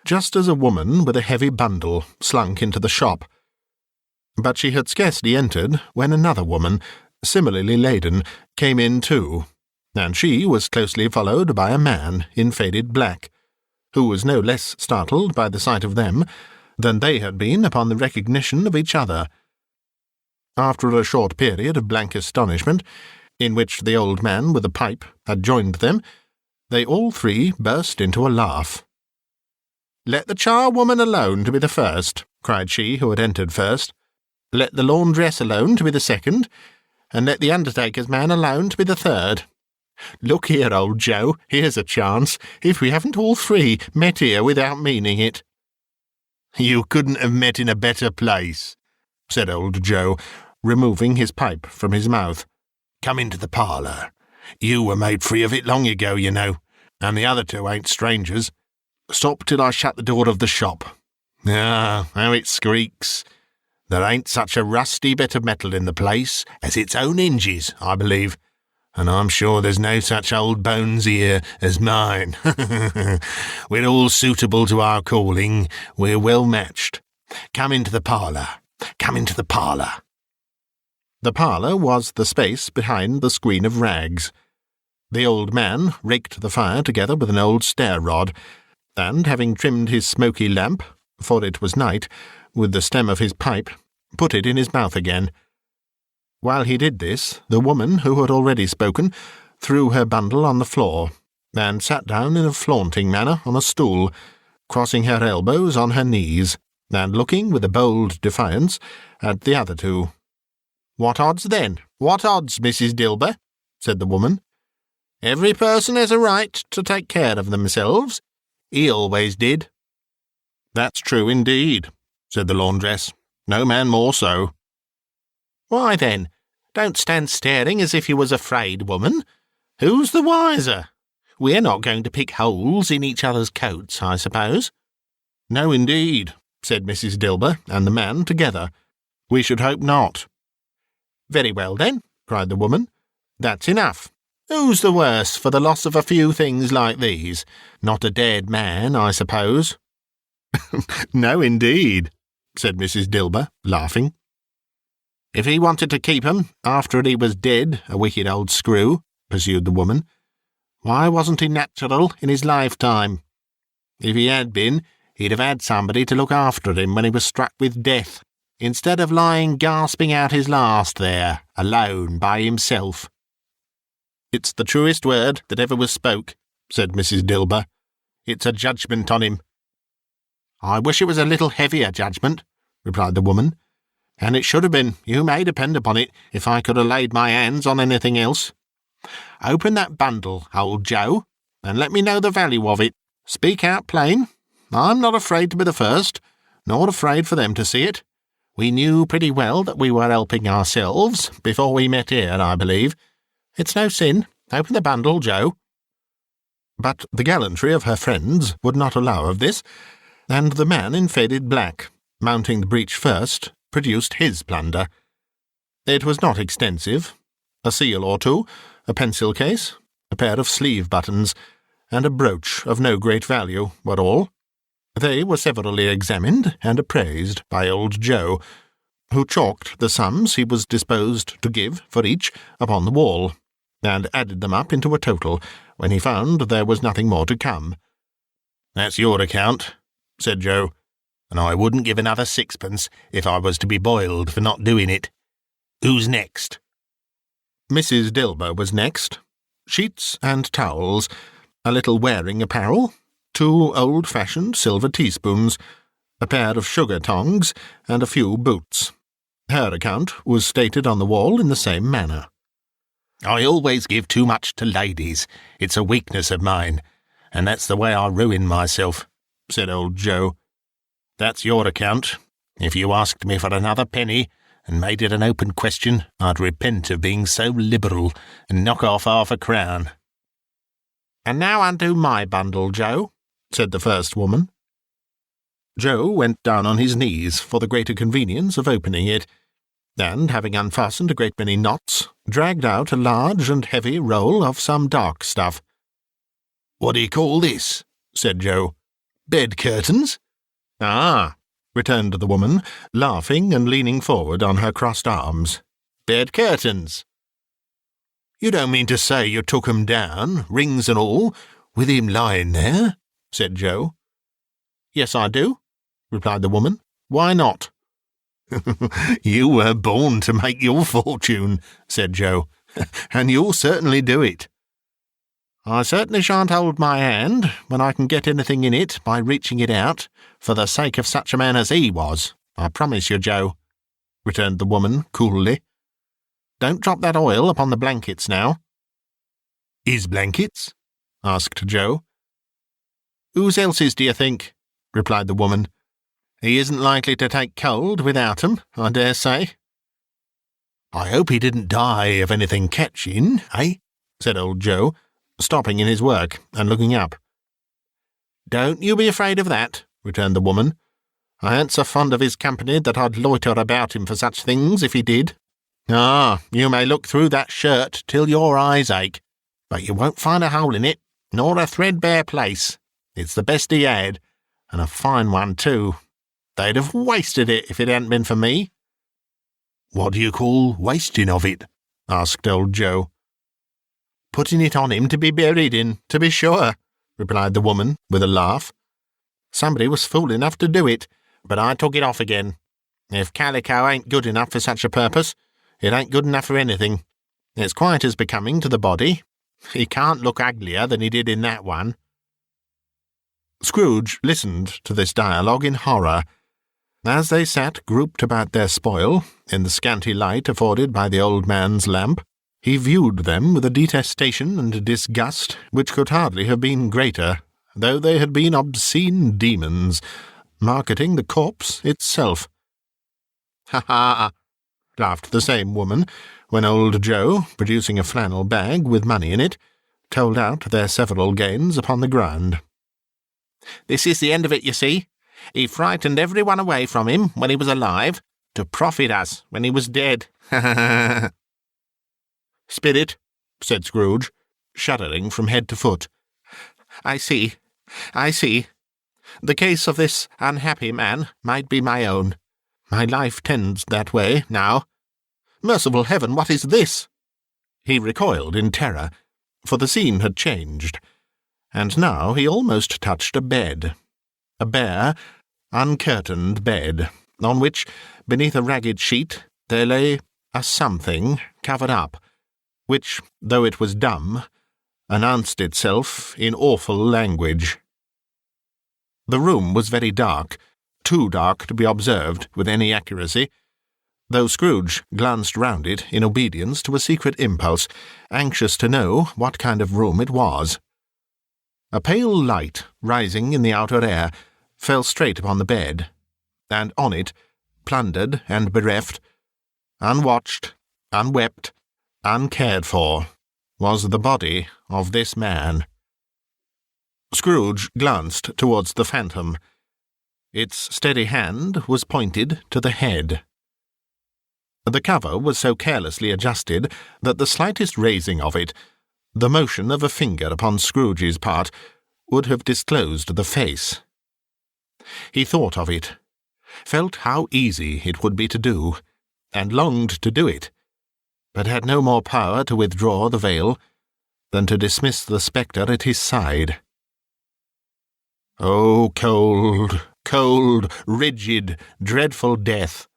just as a woman with a heavy bundle slunk into the shop. But she had scarcely entered when another woman, similarly laden, came in too, and she was closely followed by a man in faded black, who was no less startled by the sight of them than they had been upon the recognition of each other. After a short period of blank astonishment, in which the old man with the pipe had joined them, they all three burst into a laugh. "Let the charwoman alone to be the first," cried she who had entered first. "Let the laundress alone to be the second, and let the undertaker's man alone to be the third. Look here, old Joe, here's a chance, if we haven't all three met here without meaning it." "You couldn't have met in a better place," said old Joe, removing his pipe from his mouth. "Come into the parlour. You were made free of it long ago, you know, and the other two ain't strangers. Stop till I shut the door of the shop. Ah, how it squeaks! There ain't such a rusty bit of metal in the place as its own hinges, I believe, and I'm sure there's no such old bones here as mine. We're all suitable to our calling. We're well matched. Come into the parlour. Come into the parlour." The parlour was the space behind the screen of rags. The old man raked the fire together with an old stair-rod, and, having trimmed his smoky lamp, for it was night, with the stem of his pipe, put it in his mouth again. While he did this, the woman who had already spoken threw her bundle on the floor, and sat down in a flaunting manner on a stool, crossing her elbows on her knees, and looking with a bold defiance at the other two. "What odds, then? What odds, Mrs. Dilber?" said the woman. "Every person has a right to take care of themselves. He always did." "That's true indeed," said the laundress. "No man more so." "Why, then, don't stand staring as if you was afraid, woman. Who's the wiser? We're not going to pick holes in each other's coats, I suppose?" "No, indeed," said Mrs. Dilber and the man together. "We should hope not." "Very well, then," cried the woman. "That's enough. Who's the worse for the loss of a few things like these? Not a dead man, I suppose?" "No, indeed," said Mrs. Dilber, laughing. "If he wanted to keep 'em after he was dead, a wicked old screw," pursued the woman, "why wasn't he natural in his lifetime? If he had been, he'd have had somebody to look after him when he was struck with death, instead of lying gasping out his last there, alone by himself." "It's the truest word that ever was spoke," said Mrs. Dilber. "It's a judgment on him." "I wish it was a little heavier judgment," replied the woman. "And it should have been, you may depend upon it, if I could have laid my hands on anything else. Open that bundle, old Joe, and let me know the value of it. Speak out plain. I'm not afraid to be the first, nor afraid for them to see it. We knew pretty well that we were helping ourselves before we met here, I believe. It's no sin. Open the bundle, Joe." But the gallantry of her friends would not allow of this, and the man in faded black, mounting the breach first, produced his plunder. It was not extensive. A seal or two, a pencil case, a pair of sleeve buttons, and a brooch of no great value were all. They were severally examined and appraised by old Joe, who chalked the sums he was disposed to give for each upon the wall, and added them up into a total when he found there was nothing more to come. "That's your account," said Joe, "and I wouldn't give another sixpence if I was to be boiled for not doing it. Who's next?" Mrs. Dilber was next. Sheets and towels, a little wearing apparel, 2 old-fashioned silver teaspoons, a pair of sugar tongs, and a few boots. Her account was stated on the wall in the same manner. "I always give too much to ladies. It's a weakness of mine, and that's the way I ruin myself," said old Joe. "That's your account. If you asked me for another penny, and made it an open question, I'd repent of being so liberal, and knock off half a crown." "And now undo my bundle, Joe," said the first woman. Joe went down on his knees for the greater convenience of opening it, and, having unfastened a great many knots, dragged out a large and heavy roll of some dark stuff. "What do you call this?" said Joe. "Bed curtains?" "Ah," returned the woman, laughing and leaning forward on her crossed arms. "Bed curtains." "You don't mean to say you took 'em down, rings and all, with him lying there?" said Joe. "Yes, I do," replied the woman. "Why not?" "You were born to make your fortune," said Joe, "and you'll certainly do it." "I certainly shan't hold my hand when I can get anything in it by reaching it out, for the sake of such a man as he was, I promise you, Joe," returned the woman coolly. "Don't drop that oil upon the blankets now." "His blankets?" asked Joe. "Whose else's, do you think?" replied the woman. "He isn't likely to take cold without 'em, I dare say." "I hope he didn't die of anything catching, eh?" said old Joe, stopping in his work and looking up. "Don't you be afraid of that," returned the woman. "I ain't so fond of his company that I'd loiter about him for such things if he did. Ah, you may look through that shirt till your eyes ache, but you won't find a hole in it, nor a threadbare place. It's the best he had, and a fine one too. They'd have wasted it if it hadn't been for me." "What do you call wasting of it?" asked old Joe. "Putting it on him to be buried in, to be sure," replied the woman, with a laugh. "Somebody was fool enough to do it, but I took it off again. If calico ain't good enough for such a purpose, it ain't good enough for anything. It's quite as becoming to the body. He can't look uglier than he did in that one." Scrooge listened to this dialogue in horror. As they sat grouped about their spoil, in the scanty light afforded by the old man's lamp, he viewed them with a detestation and disgust which could hardly have been greater, though they had been obscene demons, marketing the corpse itself. "Ha ha!" laughed the same woman, when old Joe, producing a flannel bag with money in it, told out their several gains upon the ground. "This is the end of it, you see. He frightened every one away from him when he was alive, to profit us when he was dead. Ha ha ha!" "Spirit," said Scrooge, shuddering from head to foot. I see. The case of this unhappy man might be my own. My life tends that way, now. Merciful heaven, what is this?" He recoiled in terror, for the scene had changed, and now he almost touched a bed. A bare, uncurtained bed, on which, beneath a ragged sheet, there lay a something covered up, which, though it was dumb, announced itself in awful language. The room was very dark, too dark to be observed with any accuracy, though Scrooge glanced round it in obedience to a secret impulse, anxious to know what kind of room it was. A pale light, rising in the outer air, fell straight upon the bed, and on it, plundered and bereft, unwatched, unwept, uncared for, was the body of this man. Scrooge glanced towards the phantom. Its steady hand was pointed to the head. The cover was so carelessly adjusted that the slightest raising of it, the motion of a finger upon Scrooge's part, would have disclosed the face. He thought of it, felt how easy it would be to do, and longed to do it, but had no more power to withdraw the veil than to dismiss the spectre at his side. "O cold, cold, rigid, dreadful death,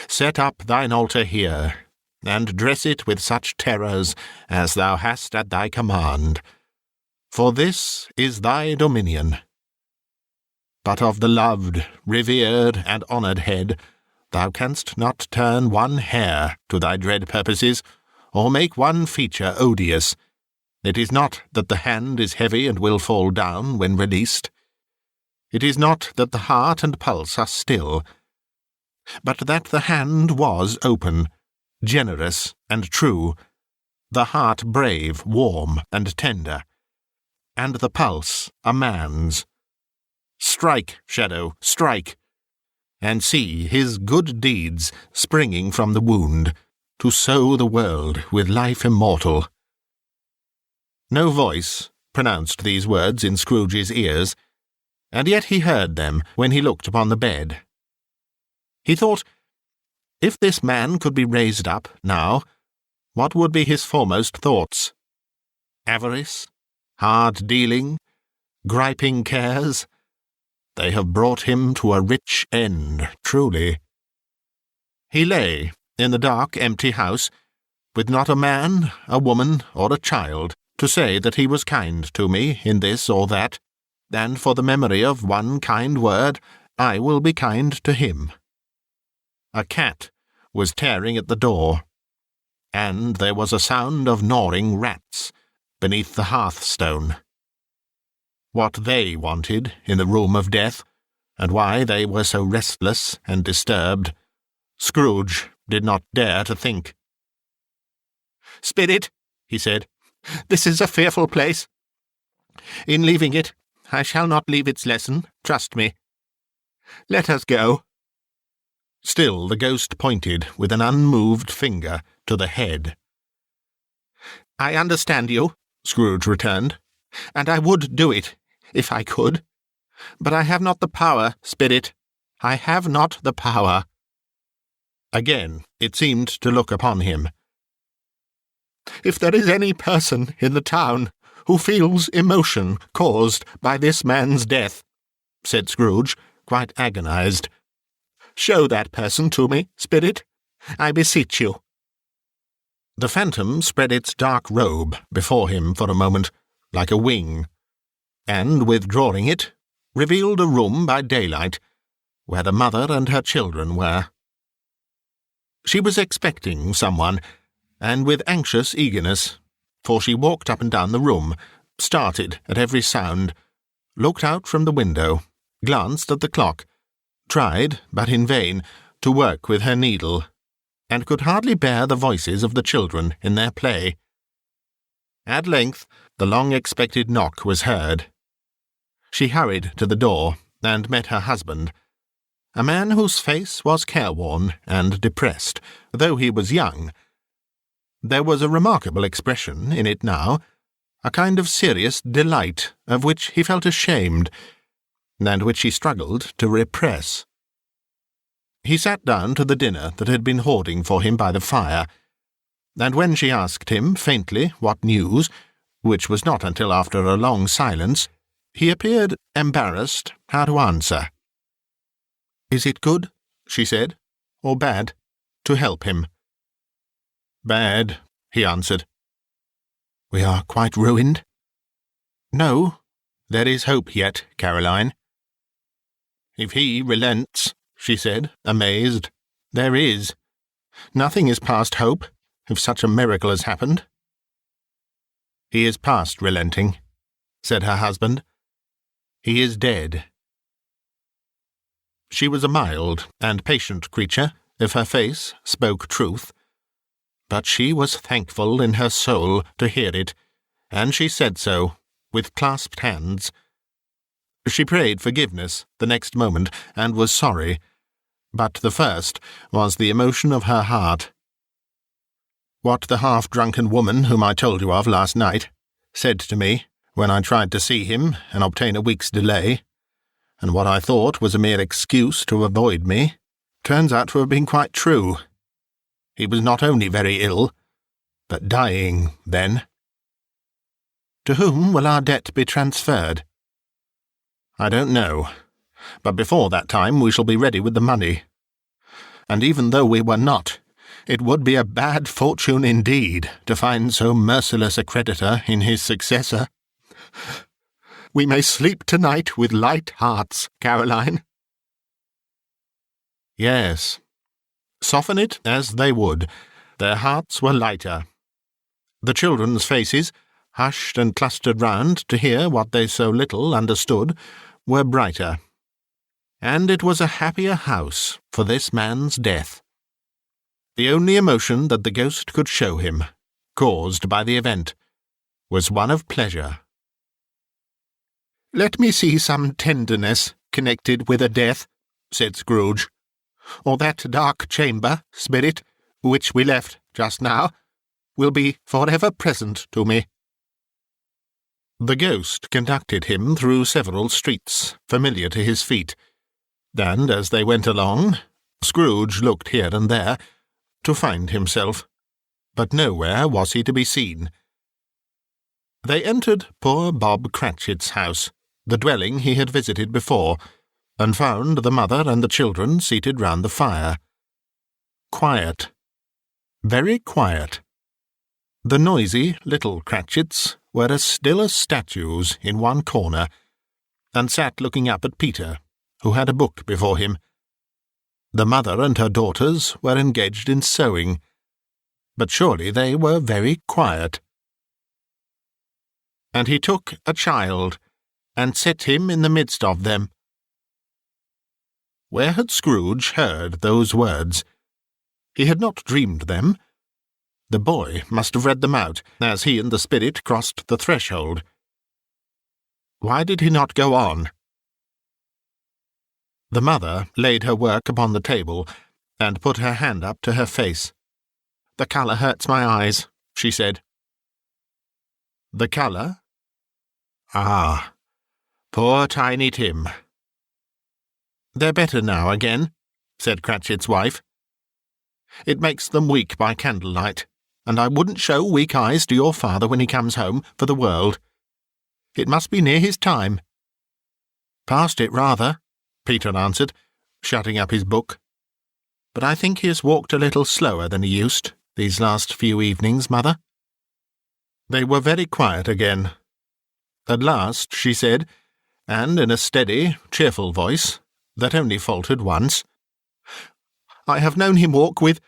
set up thine altar here, and dress it with such terrors as thou hast at thy command, for this is thy dominion. But of the loved, revered, and honoured head thou canst not turn one hair to thy dread purposes, or make one feature odious. It is not that the hand is heavy and will fall down when released. It is not that the heart and pulse are still, but that the hand was open, generous and true, the heart brave, warm, and tender, and the pulse a man's. Strike, Shadow, strike, and see his good deeds springing from the wound, to sow the world with life immortal." No voice pronounced these words in Scrooge's ears, and yet he heard them when he looked upon the bed. He thought, if this man could be raised up, now, what would be his foremost thoughts? Avarice? Hard dealing? Griping cares? They have brought him to a rich end, truly. He lay in the dark, empty house, with not a man, a woman, or a child to say that he was kind to me in this or that, and for the memory of one kind word I will be kind to him. A cat was tearing at the door, and there was a sound of gnawing rats beneath the hearthstone. What they wanted in the room of death, and why they were so restless and disturbed, Scrooge did not dare to think. "Spirit," he said, "this is a fearful place. In leaving it, I shall not leave its lesson, trust me. Let us go." Still the ghost pointed with an unmoved finger to the head. "I understand you," Scrooge returned, "and I would do it, if I could. But I have not the power, Spirit. I have not the power." Again it seemed to look upon him. "If there is any person in the town who feels emotion caused by this man's death," said Scrooge, quite agonized, "show that person to me, Spirit, I beseech you." The phantom spread its dark robe before him for a moment, like a wing, and, withdrawing it, revealed a room by daylight, where the mother and her children were. She was expecting someone, and with anxious eagerness, for she walked up and down the room, started at every sound, looked out from the window, glanced at the clock, tried, but in vain, to work with her needle, and could hardly bear the voices of the children in their play. At length the long-expected knock was heard. She hurried to the door, and met her husband, a man whose face was careworn and depressed, though he was young. There was a remarkable expression in it now, a kind of serious delight of which he felt ashamed, and which he struggled to repress. He sat down to the dinner that had been hoarding for him by the fire, and when she asked him faintly what news, which was not until after a long silence, he appeared embarrassed how to answer. "Is it good," she said, "or bad, to help him?" "Bad," he answered. "We are quite ruined?" "No, there is hope yet, Caroline." "If he relents," she said, amazed, "there is. Nothing is past hope, if such a miracle has happened." "He is past relenting," said her husband. "He is dead." She was a mild and patient creature, if her face spoke truth. But she was thankful in her soul to hear it, and she said so, with clasped hands. She prayed forgiveness the next moment, and was sorry, but the first was the emotion of her heart. "What the half-drunken woman whom I told you of last night said to me when I tried to see him and obtain a week's delay, and what I thought was a mere excuse to avoid me, turns out to have been quite true. He was not only very ill, but dying then." "To whom will our debt be transferred?" "I don't know, but before that time we shall be ready with the money. And even though we were not, it would be a bad fortune indeed to find so merciless a creditor in his successor. We may sleep tonight with light hearts, Caroline." Yes. Soften it as they would, their hearts were lighter. The children's faces, hushed and clustered round to hear what they so little understood, were brighter. And it was a happier house for this man's death. The only emotion that the ghost could show him, caused by the event, was one of pleasure. "Let me see some tenderness connected with a death," said Scrooge, "or that dark chamber, spirit, which we left just now, will be forever present to me." The ghost conducted him through several streets familiar to his feet, and as they went along, Scrooge looked here and there to find himself, but nowhere was he to be seen. They entered poor Bob Cratchit's house, the dwelling he had visited before, and found the mother and the children seated round the fire. Quiet. Very quiet. The noisy little Cratchits were as still as statues in one corner, and sat looking up at Peter, who had a book before him. The mother and her daughters were engaged in sewing, but surely they were very quiet. And he took a child, and set him in the midst of them. Where had Scrooge heard those words? He had not dreamed them. The boy must have read them out, as he and the spirit crossed the threshold. Why did he not go on? The mother laid her work upon the table, and put her hand up to her face. "The colour hurts my eyes," she said. "The colour? Ah, poor Tiny Tim." "They're better now again," said Cratchit's wife. "It makes them weak by candlelight, and I wouldn't show weak eyes to your father when he comes home, for the world. It must be near his time." "Past it, rather," Peter answered, shutting up his book. "But I think he has walked a little slower than he used, these last few evenings, Mother." They were very quiet again. At last she said, and in a steady, cheerful voice, that only faltered once, "I have known him walk with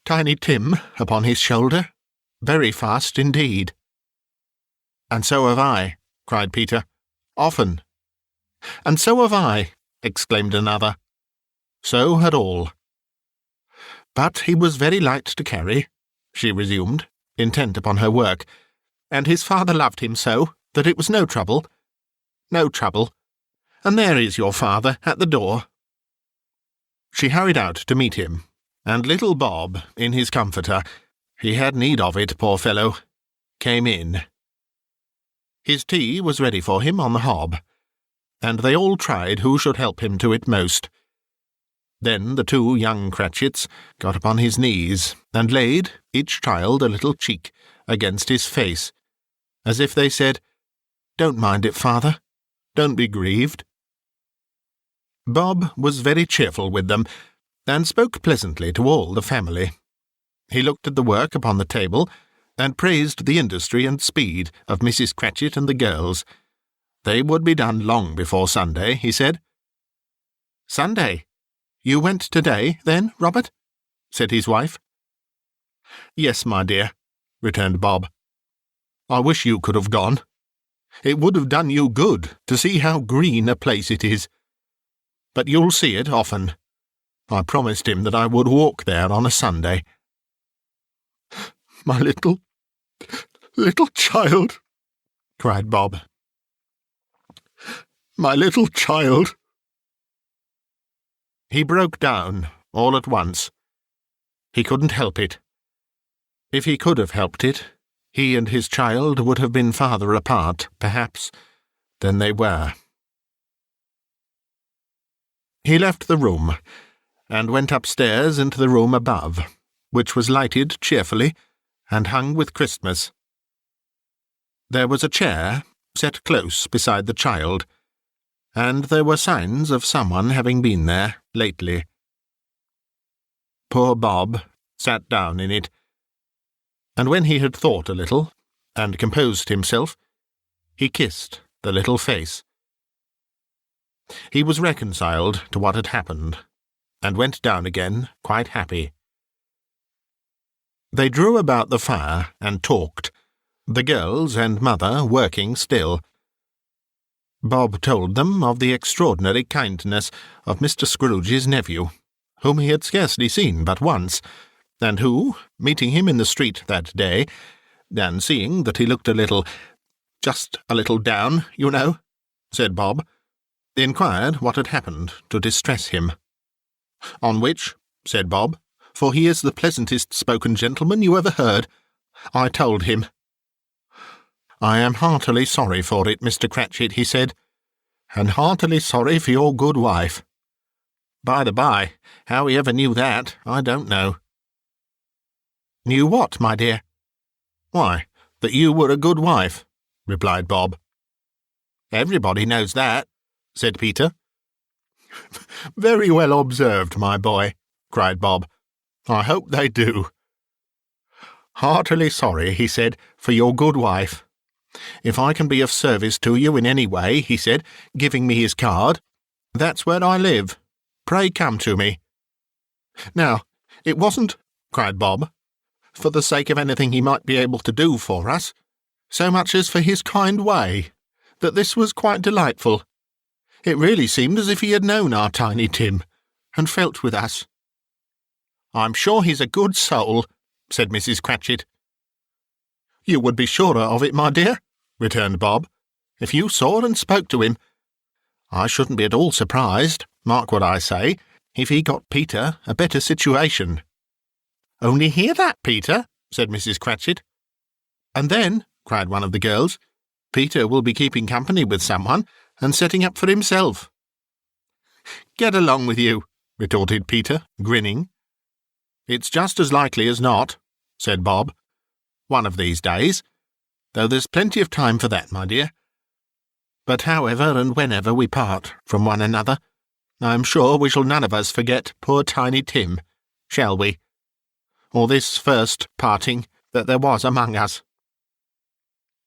Tiny Tim upon his shoulder, very fast indeed." "And so have I," cried Peter. "Often." "And so have I," exclaimed another. So had all. "But he was very light to carry," she resumed, intent upon her work, "and his father loved him so that it was no trouble. No trouble. And there is your father at the door." She hurried out to meet him, and little Bob, in his comforter, he had need of it, poor fellow, came in. His tea was ready for him on the hob, and they all tried who should help him to it most. Then the two young Cratchits got upon his knees, and laid, each child a little cheek, against his face, as if they said, "Don't mind it, father. Don't be grieved." Bob was very cheerful with them, and spoke pleasantly to all the family. He looked at the work upon the table, and praised the industry and speed of Mrs. Cratchit and the girls. They would be done long before Sunday, he said. "Sunday? You went to-day, then, Robert?" said his wife. "Yes, my dear," returned Bob. "I wish you could have gone. It would have done you good to see how green a place it is. But you'll see it often. I promised him that I would walk there on a Sunday." "My little child," cried Bob. "My little child." He broke down all at once. He couldn't help it. If he could have helped it, he and his child would have been farther apart, perhaps, than they were. He left the room, and went upstairs into the room above, which was lighted cheerfully and hung with Christmas. There was a chair set close beside the child, and there were signs of someone having been there lately. Poor Bob sat down in it, and when he had thought a little, and composed himself, he kissed the little face. He was reconciled to what had happened, and went down again quite happy. They drew about the fire and talked, the girls and mother working still. Bob told them of the extraordinary kindness of Mr. Scrooge's nephew, whom he had scarcely seen but once, and who, meeting him in the street that day, and seeing that he looked just a little down, you know, said Bob, inquired what had happened to distress him. "On which," said Bob, "for he is the pleasantest-spoken gentleman you ever heard, I told him. 'I am heartily sorry for it, Mr. Cratchit,' he said, 'and heartily sorry for your good wife.' By the by, how he ever knew that, I don't know." "Knew what, my dear?" "Why, that you were a good wife," replied Bob. "Everybody knows that," said Peter. "Very well observed, my boy," cried Bob. "I hope they do." "Heartily sorry," he said, "for your good wife. If I can be of service to you in any way," he said, giving me his card, "that's where I live. Pray come to me." "Now, it wasn't," cried Bob, "for the sake of anything he might be able to do for us, so much as for his kind way, that this was quite delightful. It really seemed as if he had known our Tiny Tim, and felt with us." "I'm sure he's a good soul," said Mrs. Cratchit. "You would be surer of it, my dear," returned Bob, "if you saw and spoke to him. I shouldn't be at all surprised, mark what I say, if he got Peter a better situation." "Only hear that, Peter," said Mrs. Cratchit. "And then," cried one of the girls, "Peter will be keeping company with someone, and setting up for himself." "Get along with you," retorted Peter, grinning. "It's just as likely as not," said Bob. "One of these days, though there's plenty of time for that, my dear. But however and whenever we part from one another, I'm sure we shall none of us forget poor Tiny Tim, shall we? Or this first parting that there was among us."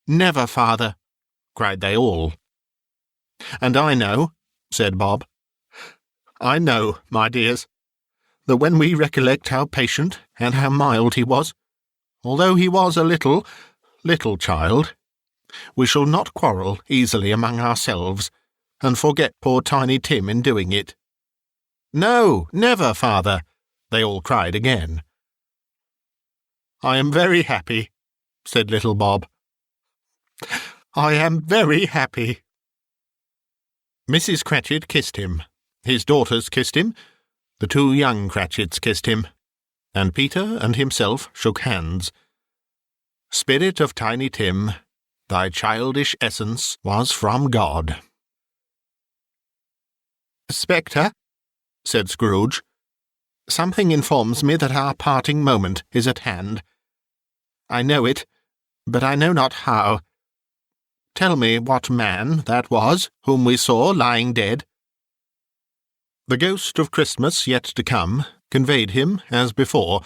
"Never, father," cried they all. "And I know," said Bob, "I know, my dears, that when we recollect how patient and how mild he was, although he was a little child, we shall not quarrel easily among ourselves, and forget poor Tiny Tim in doing it." "No, never, father," they all cried again. "I am very happy," said little Bob. "I am very happy." Mrs. Cratchit kissed him, his daughters kissed him, the two young Cratchits kissed him, and Peter and himself shook hands. Spirit of Tiny Tim, thy childish essence was from God. "Spectre," said Scrooge, "something informs me that our parting moment is at hand. I know it, but I know not how. Tell me what man that was whom we saw lying dead." The ghost of Christmas yet to come conveyed him as before,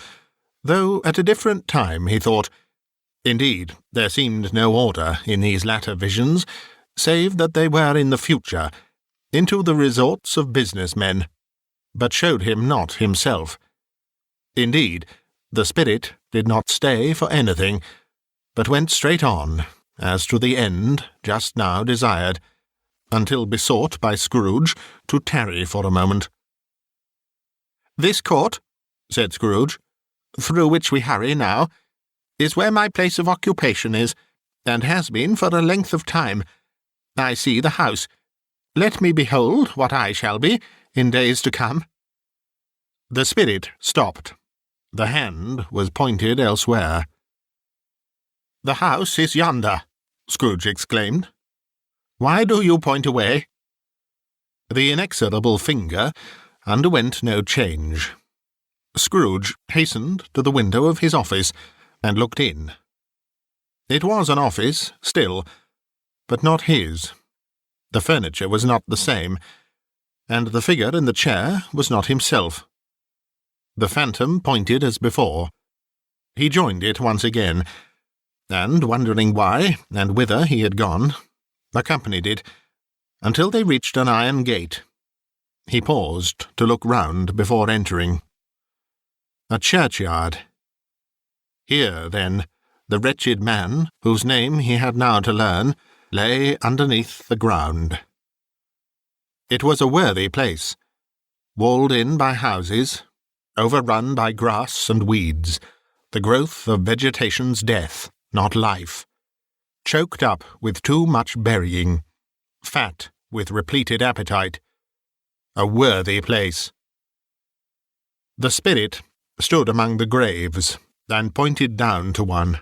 though at a different time, he thought. Indeed, there seemed no order in these latter visions, save that they were in the future, into the resorts of business men, but showed him not himself. Indeed, the spirit did not stay for anything, but went straight on, as to the end just now desired, until besought by Scrooge to tarry for a moment. "This court," said Scrooge, "through which we hurry now, is where my place of occupation is, and has been for a length of time. I see the house. Let me behold what I shall be in days to come." The spirit stopped. The hand was pointed elsewhere. "The house is yonder," Scrooge exclaimed. "Why do you point away?" The inexorable finger underwent no change. Scrooge hastened to the window of his office and looked in. It was an office still, but not his. The furniture was not the same, and the figure in the chair was not himself. The phantom pointed as before. He joined it once again, and, wondering why and whither he had gone, accompanied it, until they reached an iron gate. He paused to look round before entering. A churchyard. Here, then, the wretched man, whose name he had now to learn, lay underneath the ground. It was a worthy place, walled in by houses, overrun by grass and weeds, the growth of vegetation's death, not life, choked up with too much burying, fat with repleted appetite. A worthy place. The spirit stood among the graves, and pointed down to one.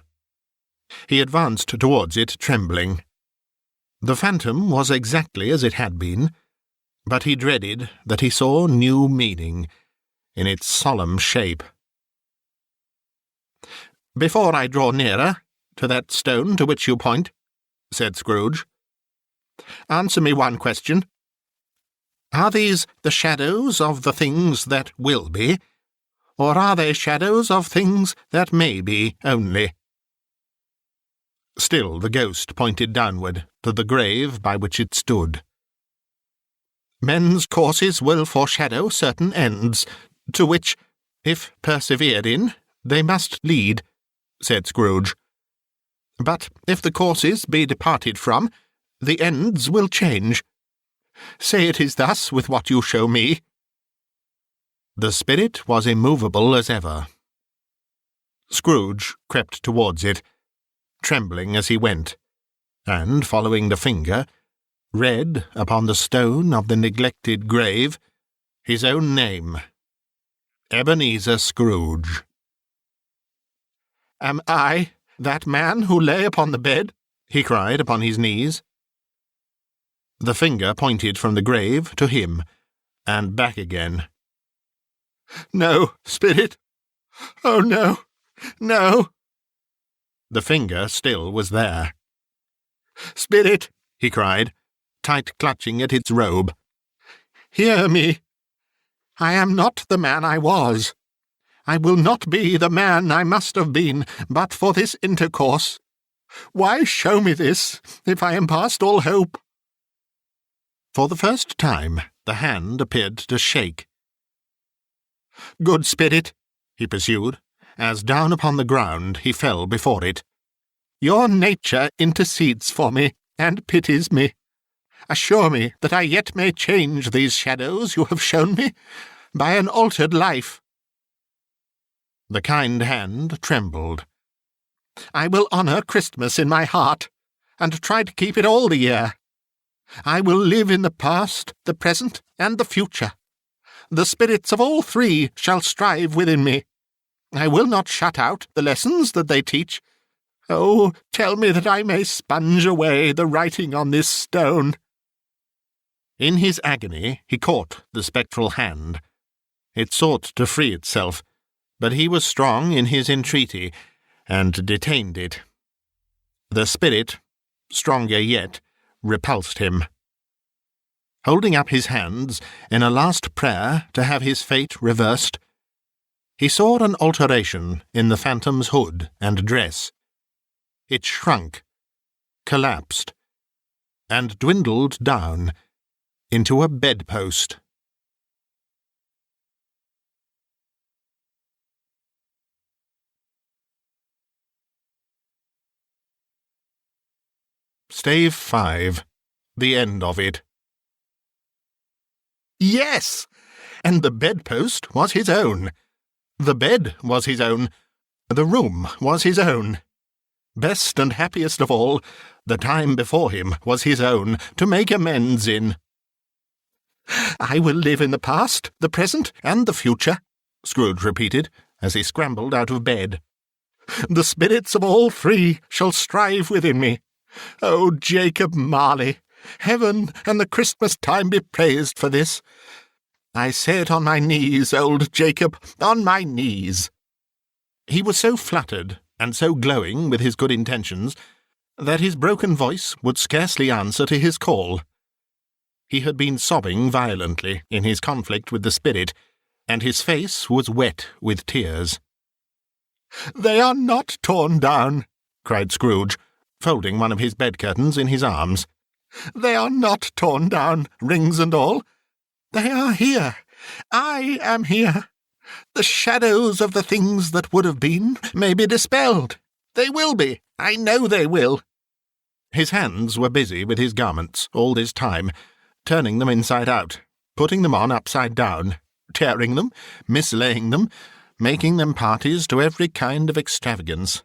He advanced towards it, trembling. The phantom was exactly as it had been, but he dreaded that he saw new meaning in its solemn shape. "Before I draw nearer to that stone to which you point," said Scrooge, "answer me one question. Are these the shadows of the things that will be, or are they shadows of things that may be only?" Still the ghost pointed downward to the grave by which it stood. "Men's courses will foreshadow certain ends, to which, if persevered in, they must lead," said Scrooge. "But if the courses be departed from, the ends will change. Say it is thus with what you show me." The spirit was immovable as ever. Scrooge crept towards it, trembling as he went, and, following the finger, read upon the stone of the neglected grave his own name, Ebenezer Scrooge. "Am I that man who lay upon the bed?" he cried upon his knees. The finger pointed from the grave to him, and back again. "No, spirit! Oh, no! No!" The finger still was there. "Spirit!" he cried, tight clutching at its robe. "Hear me! I am not the man I was. I will not be the man I must have been but for this intercourse. Why show me this, if I am past all hope?" For the first time, the hand appeared to shake. "Good spirit," he pursued, as down upon the ground he fell before it, "your nature intercedes for me, and pities me. Assure me that I yet may change these shadows you have shown me, by an altered life." The kind hand trembled. "I will honour Christmas in my heart, and try to keep it all the year. I will live in the past, the present, and the future. The spirits of all three shall strive within me. I will not shut out the lessons that they teach. Oh, tell me that I may sponge away the writing on this stone." In his agony he caught the spectral hand. It sought to free itself, but he was strong in his entreaty, and detained it. The spirit, stronger yet, repulsed him. Holding up his hands in a last prayer to have his fate reversed, he saw an alteration in the phantom's hood and dress. It shrunk, collapsed, and dwindled down into a bedpost. Stave V. The end of it. Yes! And the bedpost was his own. The bed was his own. The room was his own. Best and happiest of all, the time before him was his own, to make amends in. "I will live in the past, the present, and the future," Scrooge repeated, as he scrambled out of bed. "The spirits of all three shall strive within me. Oh, Jacob Marley! Heaven and the Christmas time be praised for this. I say it on my knees, old Jacob, on my knees." He was so fluttered and so glowing with his good intentions that his broken voice would scarcely answer to his call. He had been sobbing violently in his conflict with the spirit, and his face was wet with tears. "They are not torn down," cried Scrooge, folding one of his bed-curtains in his arms. "They are not torn down, rings and all. They are here. I am here. The shadows of the things that would have been may be dispelled. They will be. I know they will." His hands were busy with his garments all this time, turning them inside out, putting them on upside down, tearing them, mislaying them, making them parties to every kind of extravagance.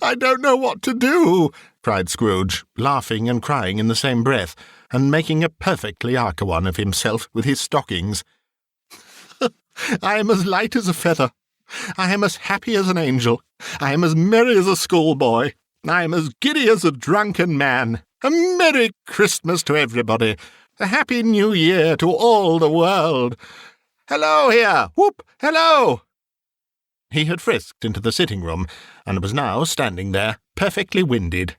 "I don't know what to do," cried Scrooge, laughing and crying in the same breath, and making a perfectly arca one of himself with his stockings. "I am as light as a feather. I am as happy as an angel. I am as merry as a schoolboy. I am as giddy as a drunken man. A Merry Christmas to everybody. A Happy New Year to all the world. Hello here! Whoop! Hello!" He had frisked into the sitting-room, and was now standing there, perfectly winded.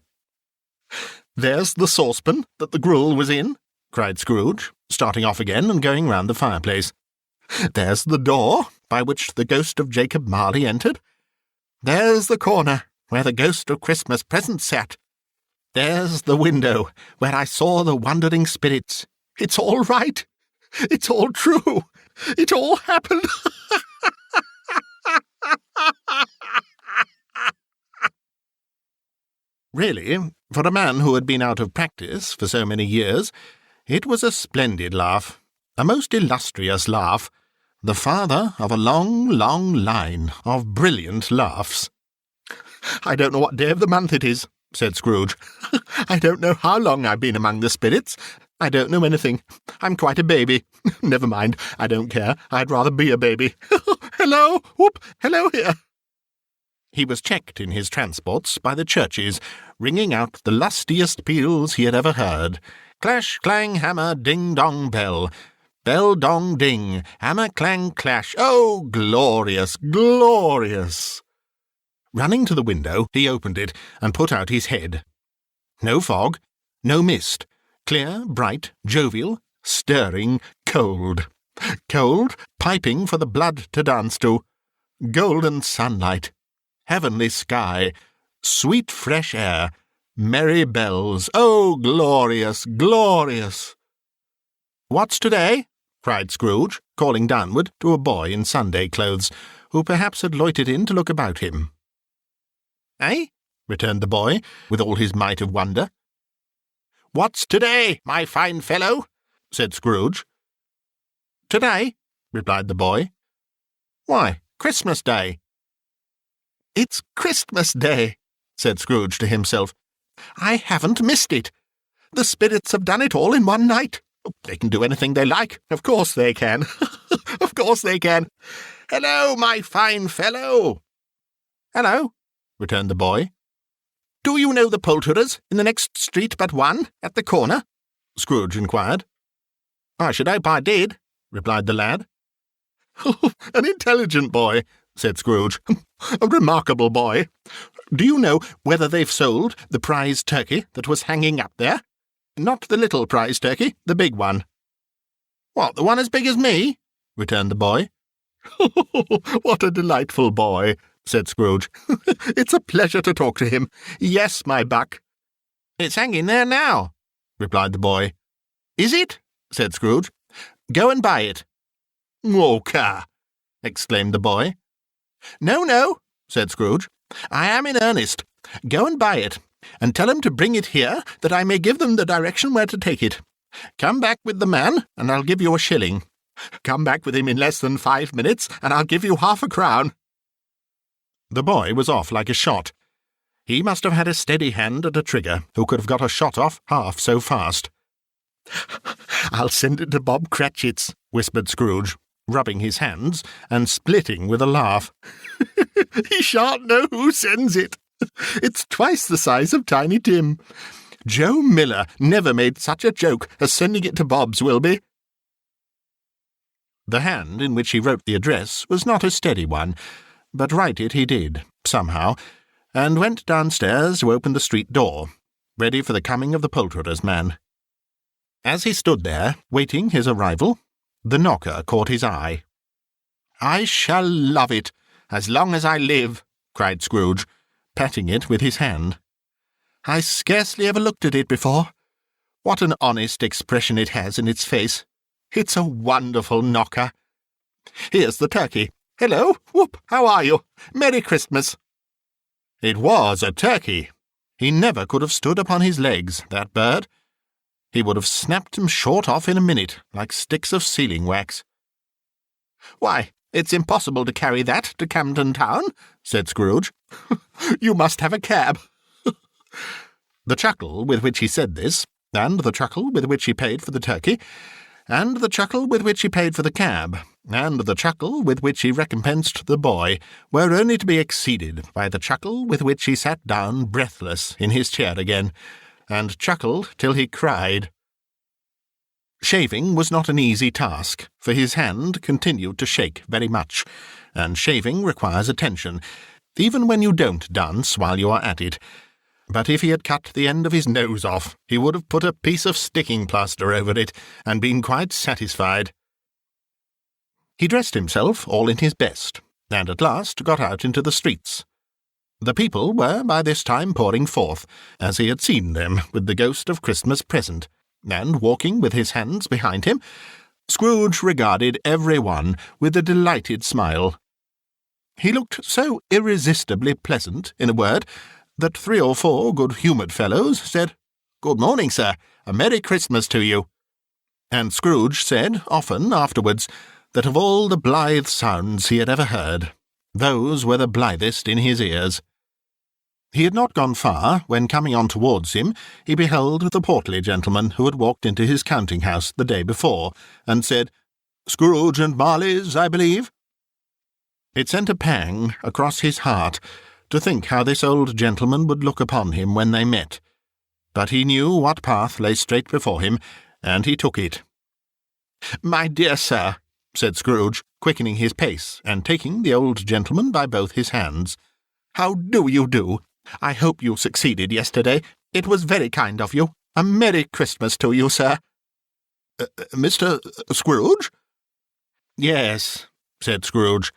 "There's the saucepan that the gruel was in," cried Scrooge, starting off again and going round the fireplace. "There's the door by which the ghost of Jacob Marley entered. There's the corner where the ghost of Christmas present sat. There's the window where I saw the wandering spirits. It's all right. It's all true. It all happened." Really, for a man who had been out of practice for so many years, it was a splendid laugh, a most illustrious laugh, the father of a long, long line of brilliant laughs. "I don't know what day of the month it is," said Scrooge. "I don't know how long I've been among the spirits. I don't know anything. I'm quite a baby. Never mind, I don't care. I'd rather be a baby. Hello! Whoop! Hello here!" He was checked in his transports by the churches, ringing out the lustiest peals he had ever heard. Clash, clang, hammer, ding-dong, bell. Bell, dong, ding. Hammer, clang, clash. Oh, glorious, glorious! Running to the window, he opened it and put out his head. No fog, no mist. Clear, bright, jovial, stirring, cold. Cold, piping for the blood to dance to. Golden sunlight. Heavenly sky, Sweet fresh air, merry bells, oh, glorious, glorious! "What's today?" cried Scrooge, calling downward to a boy in Sunday clothes, who perhaps had loitered in to look about him. "Eh?" returned the boy, with all his might of wonder. "What's today, my fine fellow?" said Scrooge. "Today?" replied the boy. "Why, Christmas Day." "It's Christmas Day," said Scrooge to himself. "I haven't missed it. The spirits have done it all in one night. They can do anything they like. Of course they can. Of course they can. Hello, my fine fellow." "Hello," returned the boy. "Do you know the poulterers in the next street but one, at the corner?" Scrooge inquired. "I should hope I did," replied the lad. "An intelligent boy," said Scrooge. "A remarkable boy. Do you know whether they've sold the prize turkey that was hanging up there? Not the little prize turkey, the big one." "What, the one as big as me?" returned the boy. "What a delightful boy," said Scrooge. "It's a pleasure to talk to him. Yes, my buck." "It's hanging there now," replied the boy. "Is it?" said Scrooge. "Go and buy it." "Oh, car!" exclaimed the boy. "No, no," said Scrooge. "I am in earnest. Go and buy it, and tell him to bring it here, that I may give them the direction where to take it. Come back with the man, and I'll give you a shilling. Come back with him in less than 5 minutes, and I'll give you half a crown." The boy was off like a shot. He must have had a steady hand at a trigger who could have got a shot off half so fast. "I'll send it to Bob Cratchit's," whispered Scrooge, rubbing his hands and splitting with a laugh. "He shan't know who sends it. It's twice the size of Tiny Tim. Joe Miller never made such a joke as sending it to Bob's, will be." The hand in which he wrote the address was not a steady one, but write it he did, somehow, and went downstairs to open the street door, ready for the coming of the poulterer's man. As he stood there, waiting his arrival, the knocker caught his eye. "I shall love it, as long as I live," cried Scrooge, patting it with his hand. "I scarcely ever looked at it before. What an honest expression it has in its face. It's a wonderful knocker. Here's the turkey. Hello, Whoop, how are you? Merry Christmas." It was a turkey. He never could have stood upon his legs, that bird. He would have snapped them short off in a minute, like sticks of sealing wax. "Why, it's impossible to carry that to Camden Town," said Scrooge. "You must have a cab." The chuckle with which he said this, and the chuckle with which he paid for the turkey, and the chuckle with which he paid for the cab, and the chuckle with which he recompensed the boy, were only to be exceeded by the chuckle with which he sat down breathless in his chair again, and chuckled till he cried. Shaving was not an easy task, for his hand continued to shake very much, and shaving requires attention, even when you don't dance while you are at it. But if he had cut the end of his nose off, he would have put a piece of sticking plaster over it, and been quite satisfied. He dressed himself all in his best, and at last got out into the streets. The people were by this time pouring forth, as he had seen them with the ghost of Christmas present, and walking with his hands behind him, Scrooge regarded every one with a delighted smile. He looked so irresistibly pleasant, in a word, that 3 or 4 good-humoured fellows said, "Good morning, sir, a Merry Christmas to you." And Scrooge said often afterwards that of all the blithe sounds he had ever heard, those were the blithest in his ears. He had not gone far when, coming on towards him, he beheld the portly gentleman who had walked into his counting-house the day before, and said, "Scrooge and Marley's, I believe?" It sent a pang across his heart to think how this old gentleman would look upon him when they met. But he knew what path lay straight before him, and he took it. "My dear sir," said Scrooge, quickening his pace, and taking the old gentleman by both his hands, "how do you do? I hope you succeeded yesterday. It was very kind of you. A Merry Christmas to you, sir." "Mr. Scrooge?" "Yes," said Scrooge.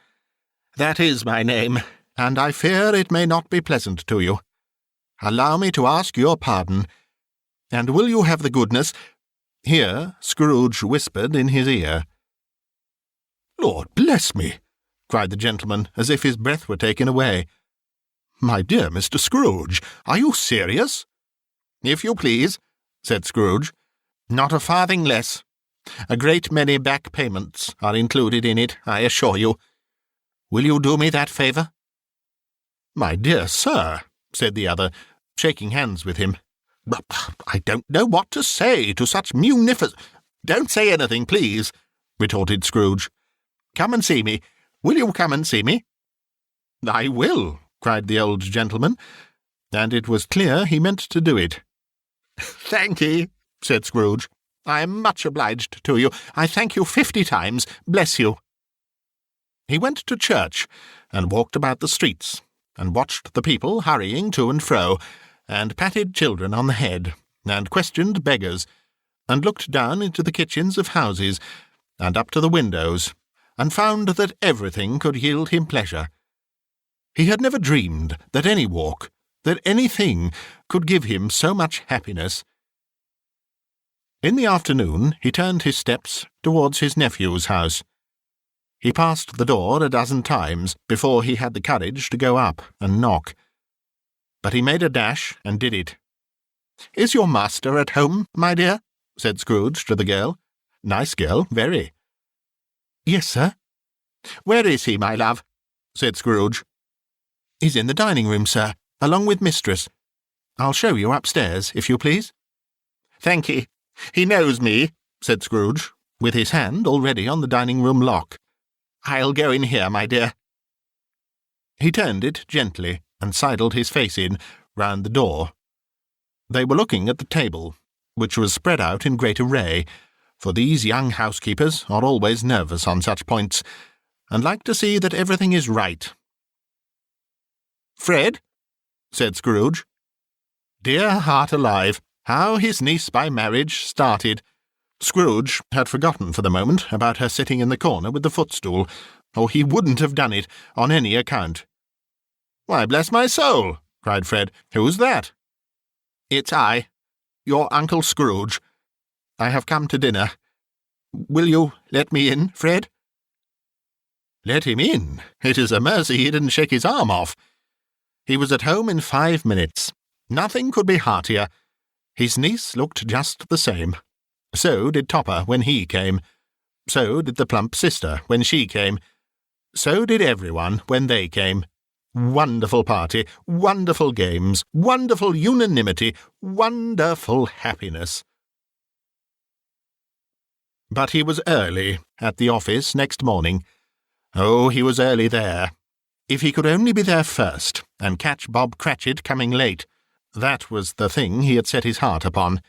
"That is my name, and I fear it may not be pleasant to you. allow me to ask your pardon. And will you have the goodness—" Here Scrooge whispered in his ear. "Lord bless me!" cried the gentleman, as if his breath were taken away. "My dear Mr. Scrooge, are you serious?" "If you please," said Scrooge. "Not a farthing less. A great many back payments are included in it, I assure you. Will you do me that favour?" "My dear sir," said the other, shaking hands with him, "I don't know what to say to such munificent—" "Don't say anything, please," retorted Scrooge. "Come and see me. Will you come and see me?" "I will," cried the old gentleman, and it was clear he meant to do it. "Thank'ee," said Scrooge. "I am much obliged to you. I thank you 50 times. Bless you." He went to church, and walked about the streets, and watched the people hurrying to and fro, and patted children on the head, and questioned beggars, and looked down into the kitchens of houses, and up to the windows, and found that everything could yield him pleasure. He had never dreamed that any walk, that anything, could give him so much happiness. In the afternoon he turned his steps towards his nephew's house. He passed the door a dozen times before he had the courage to go up and knock. But he made a dash and did it. "Is your master at home, my dear?" said Scrooge to the girl. "Nice girl, very." "Yes, sir." "Where is he, my love?" said Scrooge. "He's in the dining-room, sir, along with mistress. I'll show you upstairs, if you please." "Thank'ee. He knows me," said Scrooge, with his hand already on the dining-room lock. "I'll go in here, my dear." He turned it gently and sidled his face in, round the door. They were looking at the table, which was spread out in great array, for these young housekeepers are always nervous on such points, and like to see that everything is right. "Fred," said Scrooge. Dear heart alive, how his niece by marriage started! Scrooge had forgotten for the moment about her sitting in the corner with the footstool, or he wouldn't have done it on any account. "Why, bless my soul!" cried Fred. "Who's that?" "It's I, your Uncle Scrooge. I have come to dinner. Will you let me in, Fred?" Let him in? It is a mercy he didn't shake his arm off. He was at home in 5 minutes. Nothing could be heartier. His niece looked just the same. So did Topper when he came. So did the plump sister when she came. So did everyone when they came. Wonderful party, wonderful games, wonderful unanimity, wonderful happiness. But he was early at the office next morning. Oh, he was early there. If he could only be there first, and catch Bob Cratchit coming late, that was the thing he had set his heart upon.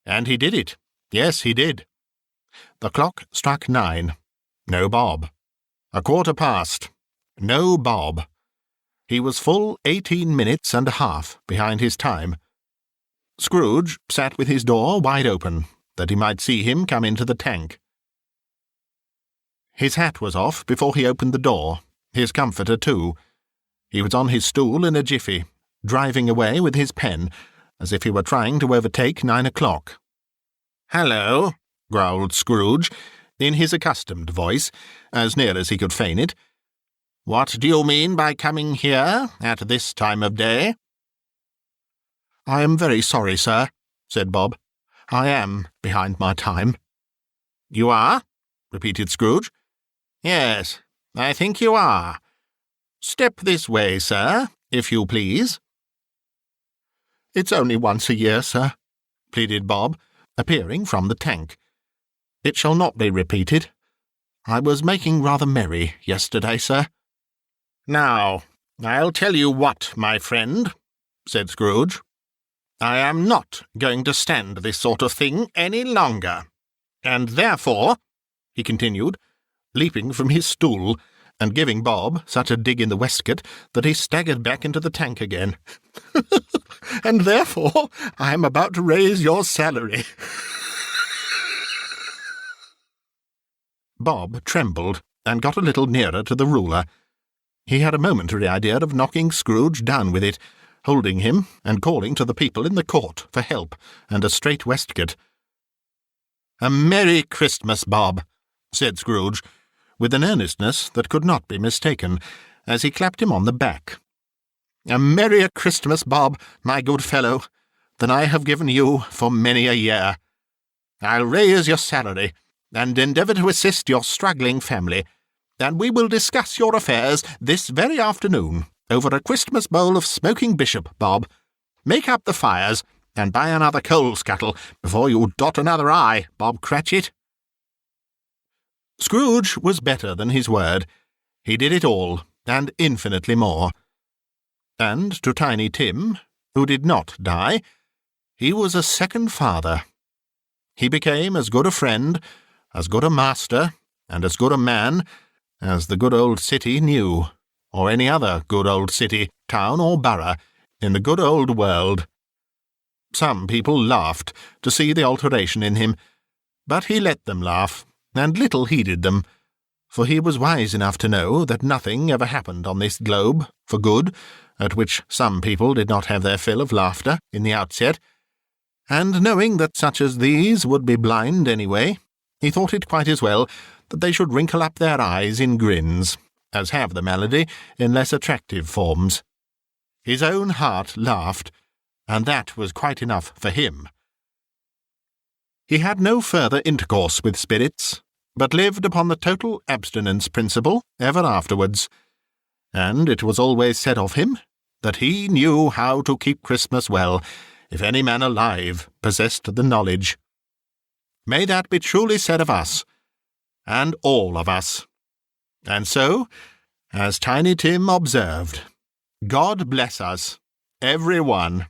And he did it. Yes, he did. The clock struck 9. No Bob. 1:15. No Bob. He was full 18 minutes and a half behind his time. Scrooge sat with his door wide open, that he might see him come into the tank. His hat was off before he opened the door, his comforter too. He was on his stool in a jiffy, driving away with his pen, as if he were trying to overtake 9 o'clock. "Hello," growled Scrooge, in his accustomed voice, as near as he could feign it. "What do you mean by coming here at this time of day?" "I am very sorry, sir," said Bob. "I am behind my time." "You are?" repeated Scrooge. "Yes, I think you are. Step this way, sir, if you please." "It's only once a year, sir," pleaded Bob, appearing from the tank. "It shall not be repeated. I was making rather merry yesterday, sir." "Now, I'll tell you what, my friend," said Scrooge. "I am not going to stand this sort of thing any longer. And therefore," he continued, leaping from his stool, and giving Bob such a dig in the waistcoat that he staggered back into the tank again, "and therefore I am about to raise your salary." Bob trembled, and got a little nearer to the ruler. He had a momentary idea of knocking Scrooge down with it, holding him and calling to the people in the court for help and a strait waistcoat. "A Merry Christmas, Bob," said Scrooge, with an earnestness that could not be mistaken, as he clapped him on the back. "A merrier Christmas, Bob, my good fellow, than I have given you for many a year. I'll raise your salary, and endeavour to assist your struggling family, and we will discuss your affairs this very afternoon over a Christmas bowl of smoking bishop, Bob. Make up the fires, and buy another coal scuttle before you dot another I, Bob Cratchit." Scrooge was better than his word. He did it all, and infinitely more. And to Tiny Tim, who did not die, he was a second father. He became as good a friend, as good a master, and as good a man as the good old city knew, or any other good old city, town, or borough in the good old world. Some people laughed to see the alteration in him, but he let them laugh, and little heeded them, for he was wise enough to know that nothing ever happened on this globe for good, at which some people did not have their fill of laughter in the outset, and knowing that such as these would be blind anyway, he thought it quite as well that they should wrinkle up their eyes in grins, as have the malady in less attractive forms. His own heart laughed, and that was quite enough for him. He had no further intercourse with spirits, but lived upon the total abstinence principle ever afterwards, and it was always said of him that he knew how to keep Christmas well, if any man alive possessed the knowledge. May that be truly said of us, and all of us. And so, as Tiny Tim observed, God bless us, every one.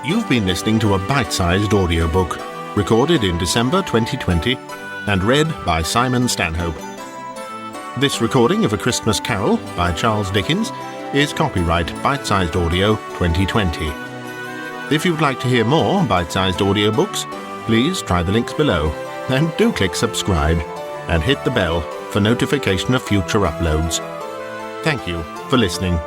You've been listening to a bite-sized audiobook, recorded in December 2020 and read by Simon Stanhope. This recording of A Christmas Carol by Charles Dickens is copyright Bitesized Audio 2020. If you'd like to hear more bite-sized audiobooks, please try the links below, and do click subscribe and hit the bell for notification of future uploads. Thank you for listening.